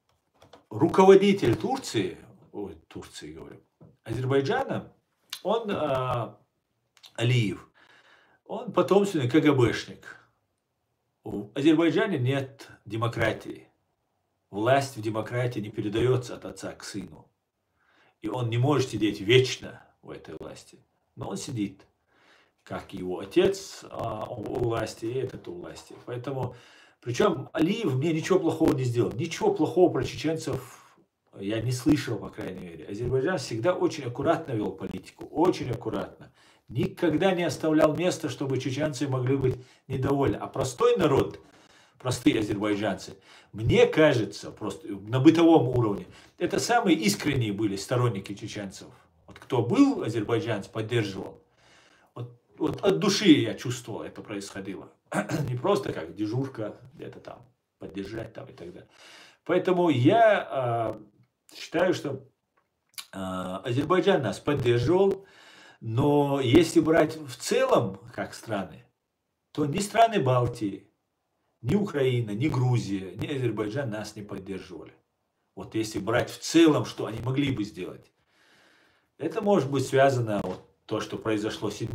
A: руководитель Турции, говорю, Азербайджана, он, Алиев, он потомственный КГБшник. В Азербайджане нет демократии. Власть в демократии не передается от отца к сыну. И он не может сидеть вечно в этой власти. Но он сидит, как его отец у власти, и этот у власти. Поэтому, причем Алиев мне ничего плохого не сделал. Ничего плохого про чеченцев я не слышал, по крайней мере. Азербайджан всегда очень аккуратно вел политику. Очень аккуратно. Никогда не оставлял места, чтобы чеченцы могли быть недовольны. А простой народ, простые азербайджанцы, мне кажется, просто на бытовом уровне, это самые искренние были сторонники чеченцев. Вот кто был азербайджанец, поддерживал. Вот от души я чувствовал, это происходило. Не просто как дежурка где-то там поддержать там и так далее. Поэтому я считаю, что Азербайджан нас поддерживал. Но если брать в целом, как страны, то ни страны Балтии, ни Украина, ни Грузия, ни Азербайджан нас не поддерживали. Вот если брать в целом, что они могли бы сделать. Это может быть связано вот то, что произошло 7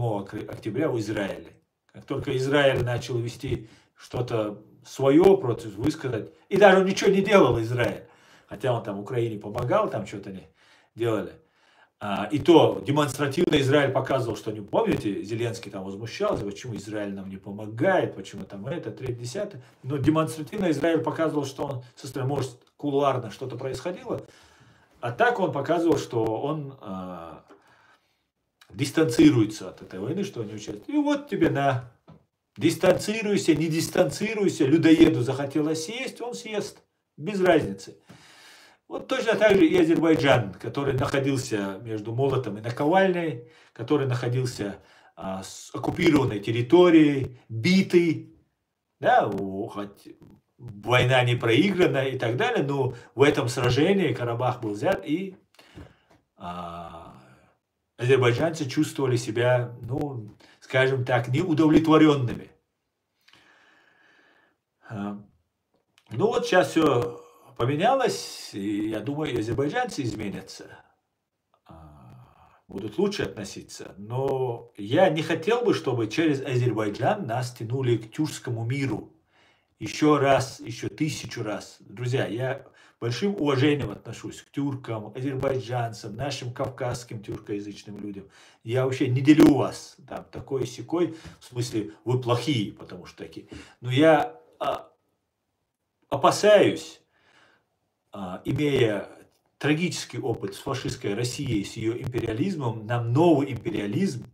A: октября в Израиле. Как только Израиль начал вести что-то свое против, высказать, и даже он ничего не делал, Израиль, хотя он там Украине помогал, там что-то они делали. И то демонстративно Израиль показывал, что, не помните, Зеленский там возмущался, почему Израиль нам не помогает, почему там это, 3-10. Но демонстративно Израиль показывал, что он со стороны, может, кулуарно что-то происходило. А так он показывал, что он дистанцируются от этой войны, что они участвуют. И вот тебе на, дистанцируйся, не дистанцируйся, людоеду захотелось съесть, он съест, без разницы. Вот точно так же и Азербайджан, который находился между молотом и наковальней, который находился с оккупированной территорией, битый, да, хоть война не проиграна и так далее, но в этом сражении Карабах был взят, и азербайджанцы чувствовали себя, ну, скажем так, неудовлетворенными. Ну вот сейчас все поменялось, и я думаю, и азербайджанцы изменятся, будут лучше относиться. Но я не хотел бы, чтобы через Азербайджан нас тянули к тюркскому миру. Еще раз, еще 1000 раз. Друзья, я большим уважением отношусь к тюркам, азербайджанцам, нашим кавказским тюркоязычным людям. Я вообще не делю вас там такой-сякой, в смысле вы плохие, потому что такие. Но я опасаюсь, имея трагический опыт с фашистской Россией, с ее империализмом, нам новый империализм,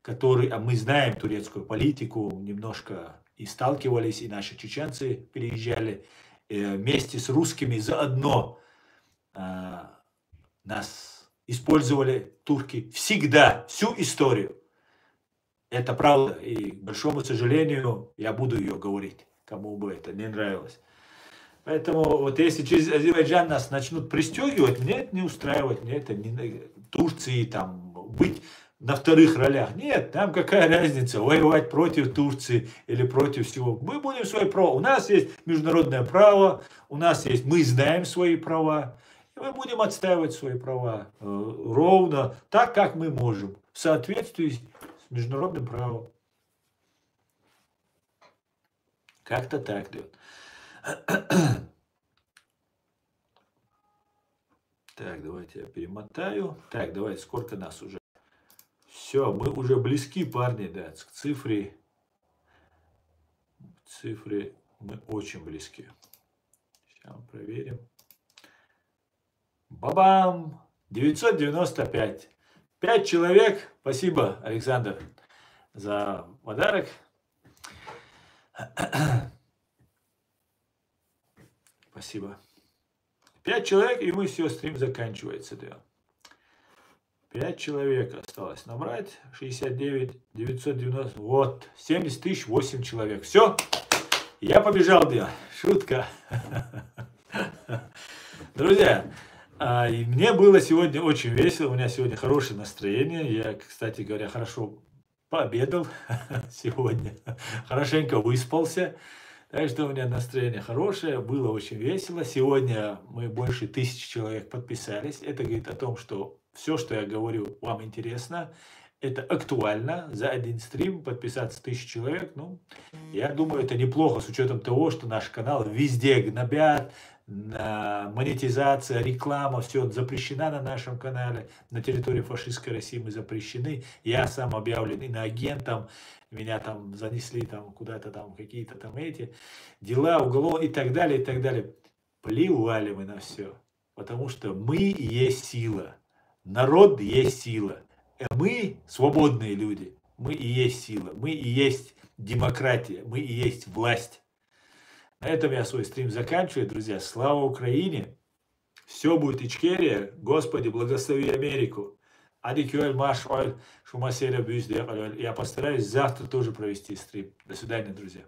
A: который, мы знаем турецкую политику, немножко и сталкивались, и наши чеченцы переезжали вместе с русскими заодно. Нас использовали турки всегда, всю историю. Это правда, и к большому сожалению, я буду ее говорить, кому бы это не нравилось. Поэтому вот если через Азербайджан нас начнут пристегивать, мне это не устраивает, мне это не Турции там быть на вторых ролях. Нет, нам какая разница, воевать против Турции или против всего. Мы будем свои права. У нас есть международное право, у нас есть, мы знаем свои права, и мы будем отстаивать свои права ровно так, как мы можем, в соответствии с международным правом. Как-то так, да. Так, давайте я перемотаю. Так, давайте, сколько нас уже? Все, мы уже близки, парни, да, к цифре. Цифры мы очень близки. Сейчас проверим. Бабам! 995. 5 человек. Спасибо, Александр, за подарок. Спасибо. 5 человек, и мы все, стрим заканчивается. Да. 5 человек осталось набрать. 69, 990. Вот, 70 тысяч, 8 человек. Все, я побежал, да. Шутка. Друзья, мне было сегодня очень весело. У меня сегодня хорошее настроение. Я, кстати говоря, хорошо пообедал сегодня. Хорошенько выспался. Так что у меня настроение хорошее, было очень весело. Сегодня мы больше 1000 человек подписались. Это говорит о том, что все, что я говорю, вам интересно. Это актуально. За один стрим подписаться 1000 человек. Ну, я думаю, это неплохо с учетом того, что наш канал везде гнобят. Монетизация, реклама, все запрещена на нашем канале. На территории фашистской России мы запрещены. Я сам объявлен иноагентом. Меня там занесли там куда-то там какие-то там эти дела, уголовные и так далее, и так далее. Плевали мы на все. Потому что мы и есть сила. Народ есть сила. Мы свободные люди. Мы и есть сила. Мы и есть демократия. Мы и есть власть. На этом я свой стрим заканчиваю, друзья. Слава Украине! Все будет Ичкерия. Господи, благослови Америку. Я постараюсь завтра тоже провести стрим. До свидания, друзья.